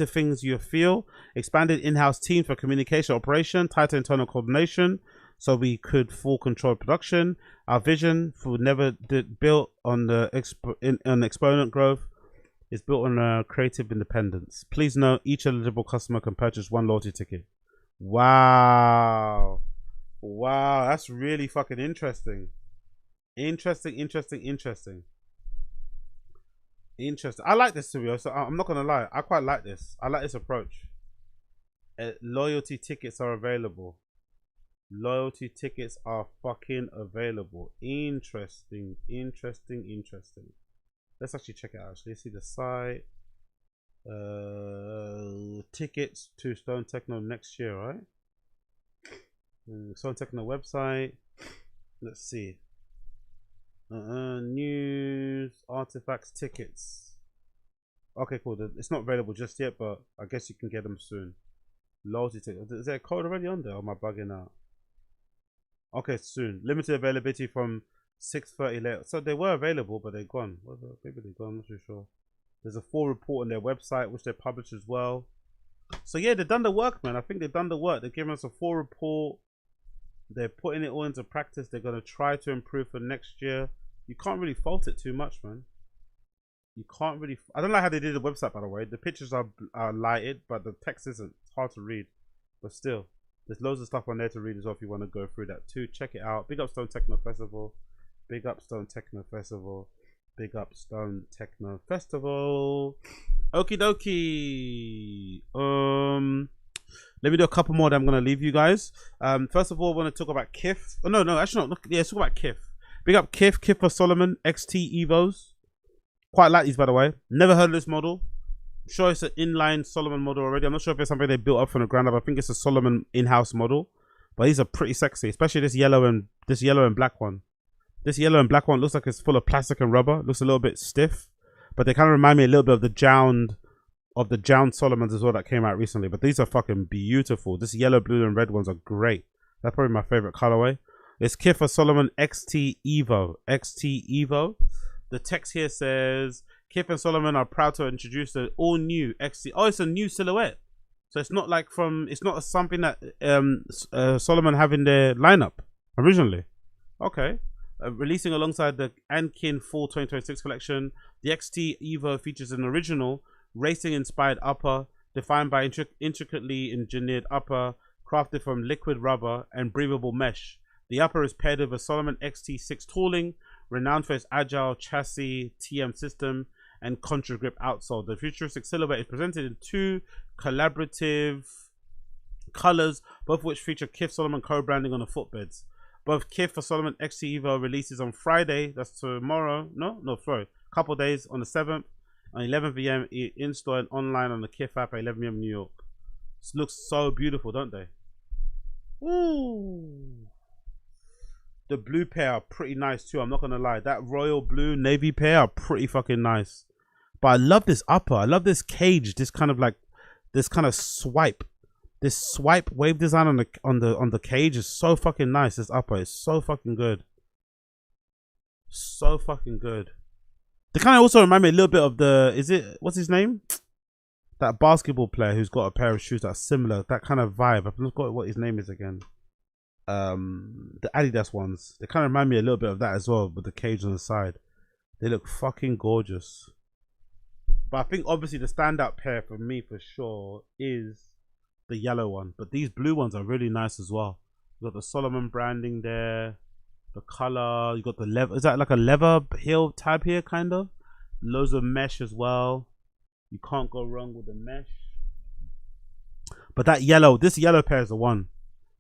things you feel. Expanded in-house teams for communication operation, tighter internal coordination, so we could full control production. Our vision for built on the exponent growth is built on creative independence. Please note, each eligible customer can purchase one loyalty ticket. Wow, that's really fucking interesting. Interesting. I like this, to be honest. I'm not gonna lie, I quite like this. I like this approach. Loyalty tickets are available. Loyalty tickets are fucking available. Interesting. Let's actually check it out. Actually, let's see the site. Tickets to Stone Techno next year, right? Stone Techno website. Let's see. News, artifacts, tickets. Okay, cool. It's not available just yet, but I guess you can get them soon. Loyalty tickets. Is there a code already on there? Or am I bugging out? Okay, soon. Limited availability from 6:30 later. So they were available, but they're gone. Maybe they're gone. I'm not too sure. There's a full report on their website, which they publish as well. So yeah, they've done the work, man. I think they've done the work. They're giving us a full report. They're putting it all into practice. They're going to try to improve for next year. You can't really fault it too much, man. You can't really. I don't like how they did the website, by the way. The pictures are lighted, but the text isn't. It's hard to read. But still, there's loads of stuff on there to read as well if you want to go through that too. Check it out. Big up Stone Techno Festival. Big up Stone Techno Festival. Big up Stone Techno Festival. Okie dokie. Let me do a couple more that I'm going to leave you guys. First of all, I want to talk about Kith. Oh, no, actually not. Yeah, let's talk about Kith. Big up Kith for Salomon XT-EVOs. Quite like these, by the way. Never heard of this model. I'm sure it's an inline Salomon model already. I'm not sure if it's something they built up from the ground up. I think it's a Salomon in-house model. But these are pretty sexy, especially this yellow and black one. This yellow and black one looks like it's full of plastic and rubber. Looks a little bit stiff. But they kind of remind me a little bit of the Jound Solomons as well that came out recently. But these are fucking beautiful. This yellow, blue, and red ones are great. That's probably my favorite colorway. It's Kith for Salomon XT-EVO. XT-EVO. The text here says, Kith and Salomon are proud to introduce the all-new XT. Oh, it's a new silhouette. So it's not like it's not something that Salomon have in their lineup originally. Okay. Releasing alongside the Ankin Fall 2026 collection, the XT-EVO features an original racing-inspired upper, defined by intricately engineered upper, crafted from liquid rubber and breathable mesh. The upper is paired with a Salomon XT6 tooling, renowned for its agile chassis TM system and contra grip outsole. The futuristic silhouette is presented in two collaborative colors, both of which feature Kith Salomon co-branding on the footbeds. Both Kith for Salomon XT-EVO releases on Friday, that's tomorrow, sorry, a couple of days, on the 7th, on 11 p.m. in-store and online on the Kith app at 11 p.m. New York. This looks so beautiful, don't they? Ooh. The blue pair are pretty nice too, I'm not gonna lie. That royal blue navy pair are pretty fucking nice. But I love this upper. I love this cage, this kind of swipe. This swipe wave design on the cage is so fucking nice. This upper is so fucking good. So fucking good. They kind of also remind me a little bit of what's his name? That basketball player who's got a pair of shoes that are similar. That kind of vibe. I've forgot what his name is again. The Adidas ones. They kind of remind me a little bit of that as well, with the cage on the side. They look fucking gorgeous. But I think obviously the standout pair for me for sure is the yellow one. But these blue ones are really nice as well. You got the Salomon branding there. The color. You got the leather. Is that like a leather heel tab here, kind of? Loads of mesh as well. You can't go wrong with the mesh. But this yellow pair is the one.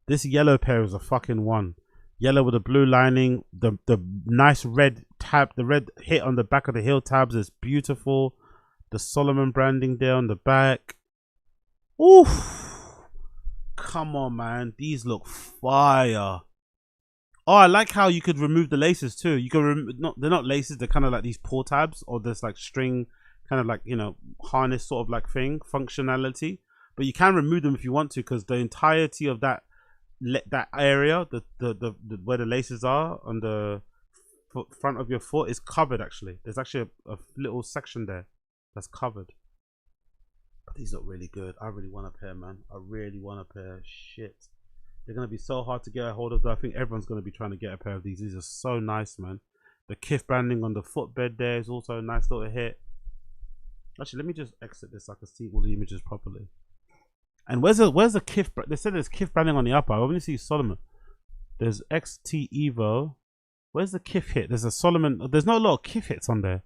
This yellow pair is a fucking one. Yellow with a blue lining. The nice red tab, the red hit on the back of the heel tabs is beautiful. The Salomon branding there on the back. Oof. Come on, man. These look fire. Oh, I like how you could remove the laces too. You can they're not laces, they're kind of like these pull tabs or this like string, kind of like, you know, harness sort of like thing, functionality. But you can remove them if you want to, because the entirety of that area, the where the laces are on the front of your foot is covered. Actually, there's actually a little section there that's covered. But these look really good. I really want a pair, man. I really want a pair. Shit. They're going to be so hard to get a hold of. I think everyone's going to be trying to get a pair of these. These are so nice, man. The Kith branding on the footbed there is also a nice little hit. Actually, let me just exit this so I can see all the images properly. And where's the Kith? They said there's Kith branding on the upper. I only see Salomon. There's XT-EVO. Where's the Kith hit? There's a Salomon. There's not a lot of Kith hits on there.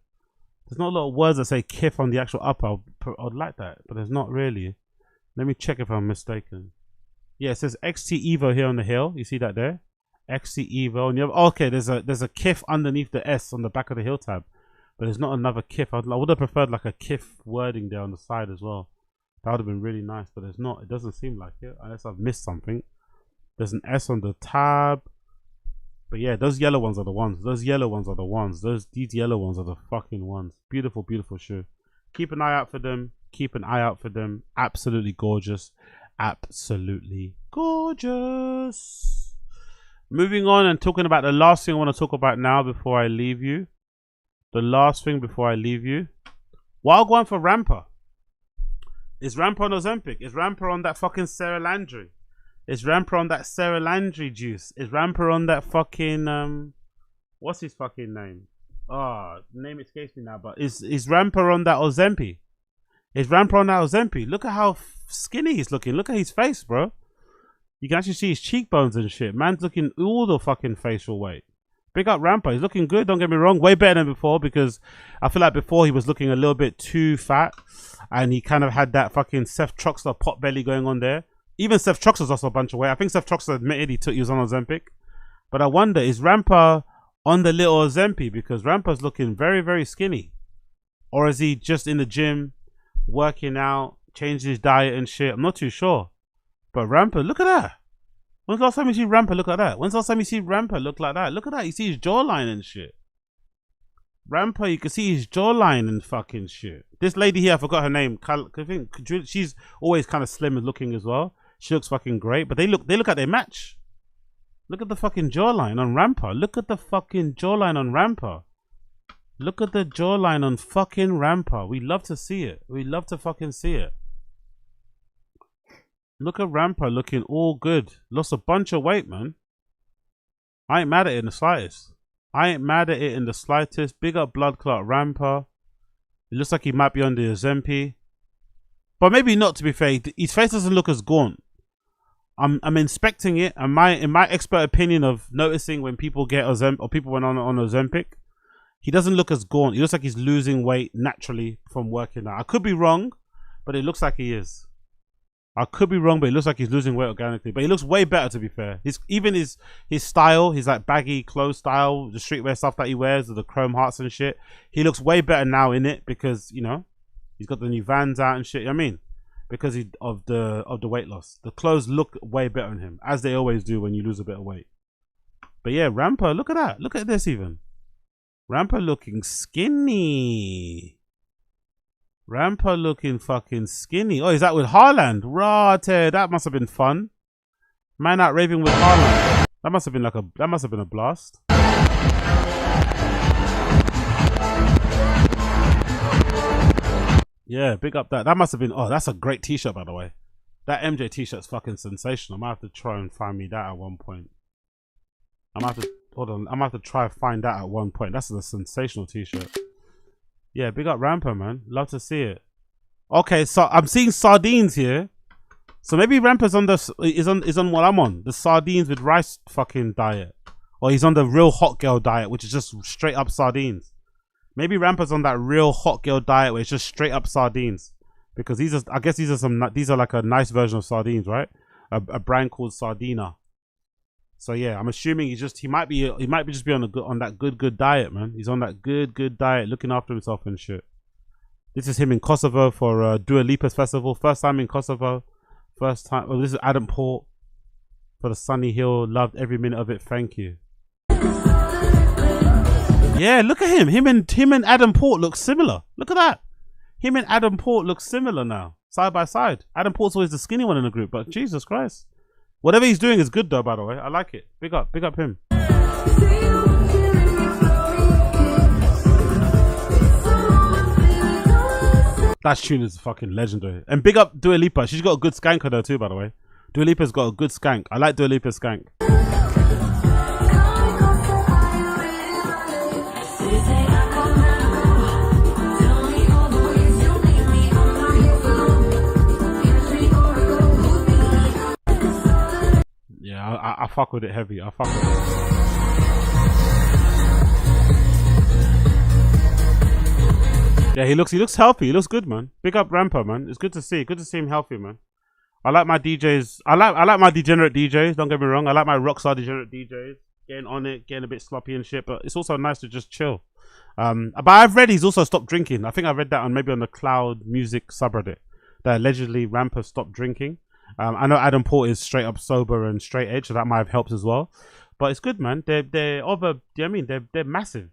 There's not a lot of words that say Kith on the actual upper. I'd like that, but there's not really. Let me check if I'm mistaken. Yeah, it says XT-EVO here on the heel. You see that there? XT-EVO. And you have, okay, there's a Kith underneath the S on the back of the heel tab. But there's not another Kith. I would have preferred like a Kith wording there on the side as well. That would have been really nice, but there's not. It doesn't seem like it, unless I've missed something. There's an S on the tab. But yeah, those yellow ones are the ones. Those yellow ones are the ones. These yellow ones are the fucking ones. Beautiful, beautiful shoe. Keep an eye out for them. Keep an eye out for them. Absolutely gorgeous. Absolutely gorgeous. Moving on and talking about the last thing I want to talk about now before I leave you. The last thing before I leave you. While going for Rampa. Is Rampa on Ozempic? Is Rampa on that fucking Sarah Landry? Is Rampa on that Sarah Landry juice? Is Rampa on that fucking what's his fucking name? Name escapes me now, but is Rampa on that Ozempic? Is Rampa on that Ozempic? Look at how skinny he's looking. Look at his face, bro. You can actually see his cheekbones and shit. Man's looking all the fucking facial weight. Big up Rampa. He's looking good, don't get me wrong. Way better than before, because I feel like before he was looking a little bit too fat. And he kind of had that fucking Seth Troxler pot belly going on there. Even Seth Troxler's also a bunch of weight. I think Seth Troxler admitted he was on Ozempic. But I wonder, is Rampa on the little Ozempic? Because Rampa's looking very, very skinny. Or is he just in the gym, working out, changed his diet and shit? I'm not too sure. But Rampa, look at that. When's the last time you see Rampa look like that? When's the last time you see Rampa look like that? Look at that. You see his jawline and shit. Rampa, you can see his jawline and fucking shit. This lady here, I forgot her name. I think she's always kind of slim and looking as well. She looks fucking great. But they look at their match. Look at the fucking jawline on Rampa. Look at the fucking jawline on Rampa. Look at the jawline on fucking Rampa. We love to see it. We love to fucking see it. Look at Rampa looking all good. Lost a bunch of weight, man. I ain't mad at it in the slightest. I ain't mad at it in the slightest. Big up blood clot Rampa. It looks like he might be on the Ozempic. But maybe not, to be fair. His face doesn't look as gaunt. I'm inspecting it, and in my expert opinion of noticing when people get Ozempic, or people went on Ozempic, he doesn't look as gaunt. He looks like he's losing weight naturally from working out. I could be wrong, but it looks like he is. I could be wrong, but it looks like he's losing weight organically. But he looks way better, to be fair. Even his style, his like baggy clothes style, the streetwear stuff that he wears, with the chrome hearts and shit. He looks way better now in it because, you know, he's got the new Vans out and shit. You know what I mean? Because of the weight loss. The clothes look way better on him, as they always do when you lose a bit of weight. But yeah, Rampa, look at that. Look at this even. Rampa looking skinny. Rampa looking fucking skinny. Oh, is that with Haaland? Rate, that must have been fun. Man out raving with Haaland. That must have been a blast. Yeah, big up that. That must have been, oh, that's a great t-shirt, by the way. That MJ t-shirt's fucking sensational. I might have to try and find me that at one point. I'm gonna have to, hold on, I'm gonna have to try and find that at one point. That's a sensational t-shirt. Yeah, big up Rampa, man. Love to see it. Okay, so I'm seeing sardines here. So maybe Rampa's on is on what I'm on. The sardines with rice fucking diet. Or he's on the real hot girl diet, which is just straight up sardines. Maybe Rampa's on that real hot girl diet where it's just straight up sardines. Because I guess these are like a nice version of sardines, right? a brand called Sardina. So yeah, I'm assuming he might be just be on that good diet, man. He's on that good diet, looking after himself and shit. This is him in Kosovo for Dua Lipa's festival. First time in Kosovo. First time. Oh, this is Adam Port for the Sunny Hill. Loved every minute of it. Thank you. Yeah, look at him. Him and Adam Port look similar. Look at that. Him and Adam Port look similar now, side by side. Adam Port's always the skinny one in the group, but Jesus Christ. Whatever he's doing is good though, by the way. I like it. Big up him. That tune is fucking legendary. And big up Dua Lipa. She's got a good skank on her too, by the way. Dua Lipa's got a good skank. I like Dua Lipa's skank. Yeah, I fuck with it heavy. I fuck with it. Yeah, he looks healthy. He looks good, man. Big up Rampa, man. It's good to see. Good to see him healthy, man. I like my DJs. I like my degenerate DJs. Don't get me wrong. I like my rockstar degenerate DJs. Getting on it, getting a bit sloppy and shit. But it's also nice to just chill. But I've read he's also stopped drinking. I think I read that on maybe on the Cloud Music subreddit that allegedly Rampa stopped drinking. I know Adam Port is straight up sober and straight edge, so that might have helped as well. But it's good, man. They're over. Do you know what I mean? They're massive.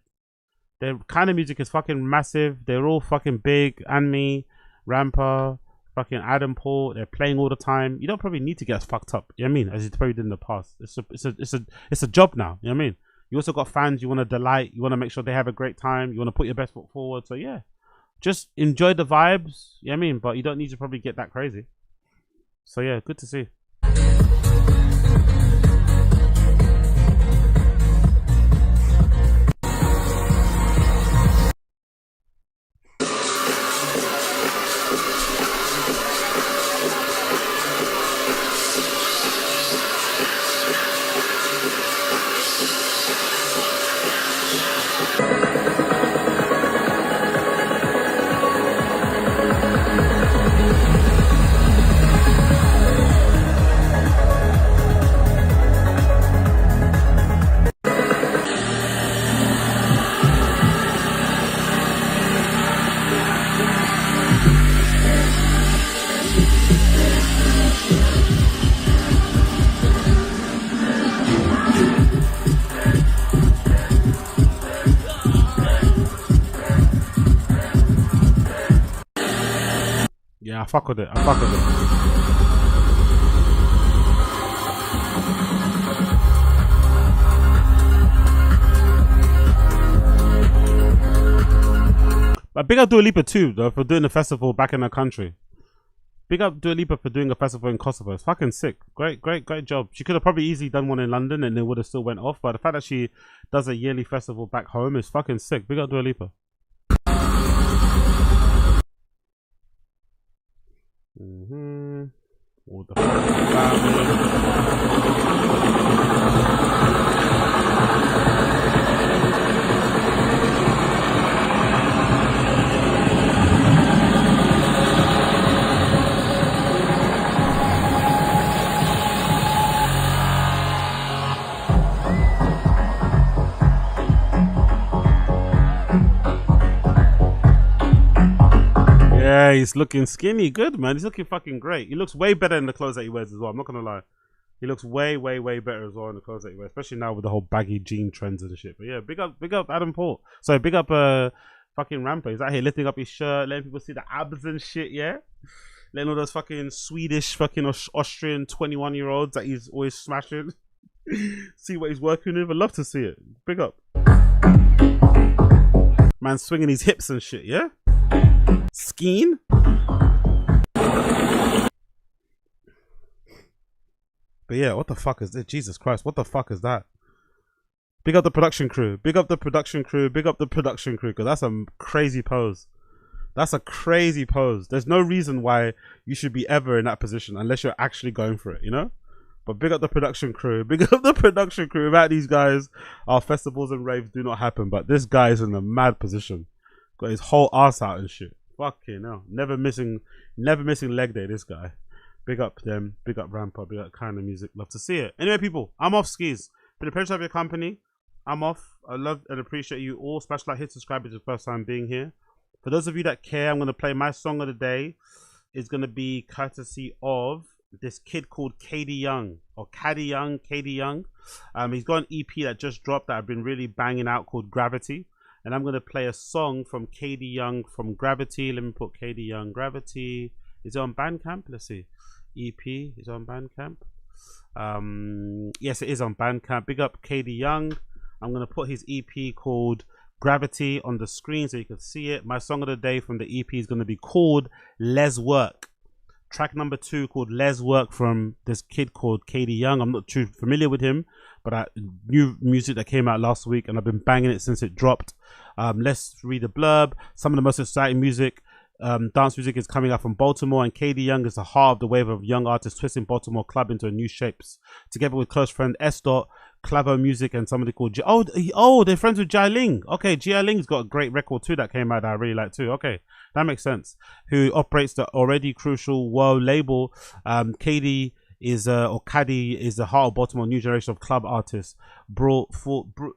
Their kind of music is fucking massive. They're all fucking big. And me, Rampa, fucking Adam Port. They're playing all the time. You don't probably need to get fucked up. You know what I mean? As you probably did in the past. It's a job now. You know what I mean? You also got fans. You want to delight. You want to make sure they have a great time. You want to put your best foot forward. So yeah, just enjoy the vibes. You know what I mean? But you don't need to probably get that crazy. So yeah, good to see. Yeah, I fuck with it. I fuck with it. But big up Dua Lipa too, though, for doing the festival back in her country. Big up Dua Lipa for doing a festival in Kosovo. It's fucking sick. Great job. She could have probably easily done one in London and it would have still went off. But the fact that she does a yearly festival back home is fucking sick. Big up Dua Lipa. All the Yeah, he's looking skinny. Good, man. He's looking fucking great. He looks way better in the clothes that he wears as well. I'm not going to lie. He looks way better as well in the clothes that he wears. Especially now with the whole baggy jean trends and shit. But yeah, big up Adam Port. So big up fucking Rampa. He's out here lifting up his shirt, letting people see the abs and shit, yeah? Letting all those fucking Swedish, fucking Austrian 21-year-olds that he's always smashing. See what he's working with. I'd love to see it. Big up. Man swinging his hips and shit, yeah? Skiing? But yeah, what the fuck is this? Jesus Christ, what the fuck is that? Big up the production crew. Big up the production crew. Big up the production crew. Because that's a crazy pose. That's a crazy pose. There's no reason why you should be ever in that position unless you're actually going for it, you know? But big up the production crew. Big up the production crew. Without these guys, our festivals and raves do not happen. But this guy is in a mad position. Got his whole ass out and shit. Fucking hell. Never missing leg day, this guy. Big up them. Big up Rampa. Big up Keinemusik. Love to see it. Anyway, people, I'm off skis. Been a pleasure to have your company. I'm off. I love and appreciate you all. Special like hit subscribe. It's the first time being here. For those of you that care, I'm going to play my song of the day. It's going to be courtesy of this kid called Kade Young or Kade Young. He's got an EP that just dropped that I've been really banging out called Gravity. And I'm going to play a song from Kade Young from Gravity. Let me put Kade Young Gravity. Is it on Bandcamp? Let's see. EP is on Bandcamp. Yes, it is on Bandcamp. Big up Kade Young. I'm going to put his EP called Gravity on the screen so you can see it. My song of the day from the EP is going to be called Leswerk. Track number 2 called Leswerk from this kid called Kade Young. I'm not too familiar with him, but new music that came out last week and I've been banging it since it dropped. Let's read the blurb. Some of the most exciting music, dance music is coming out from Baltimore, and Kade Young is the heart of the wave of young artists twisting Baltimore club into new shapes. Together with close friend S. Clavo Music and somebody called they're friends with Jai Ling. Okay, Jai Ling's got a great record too that came out that I really like too. Okay, that makes sense. Who operates the already crucial world label. Kade is the heart of Baltimore new generation of club artists, brought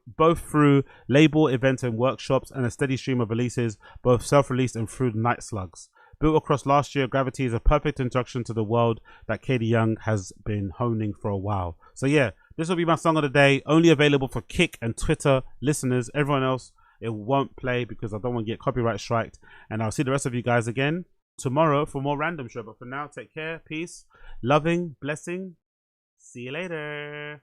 both through label events and workshops and a steady stream of releases, both self-released and through Night Slugs. Built across last year, Gravity is a perfect introduction to the world that Kade Young has been honing for a while. So yeah, this will be my song of the day, only available for Kick and Twitter listeners. Everyone else, it won't play because I don't want to get copyright striked. And I'll see the rest of you guys again tomorrow for more random show. But for now, take care, peace, loving, blessing. See you later.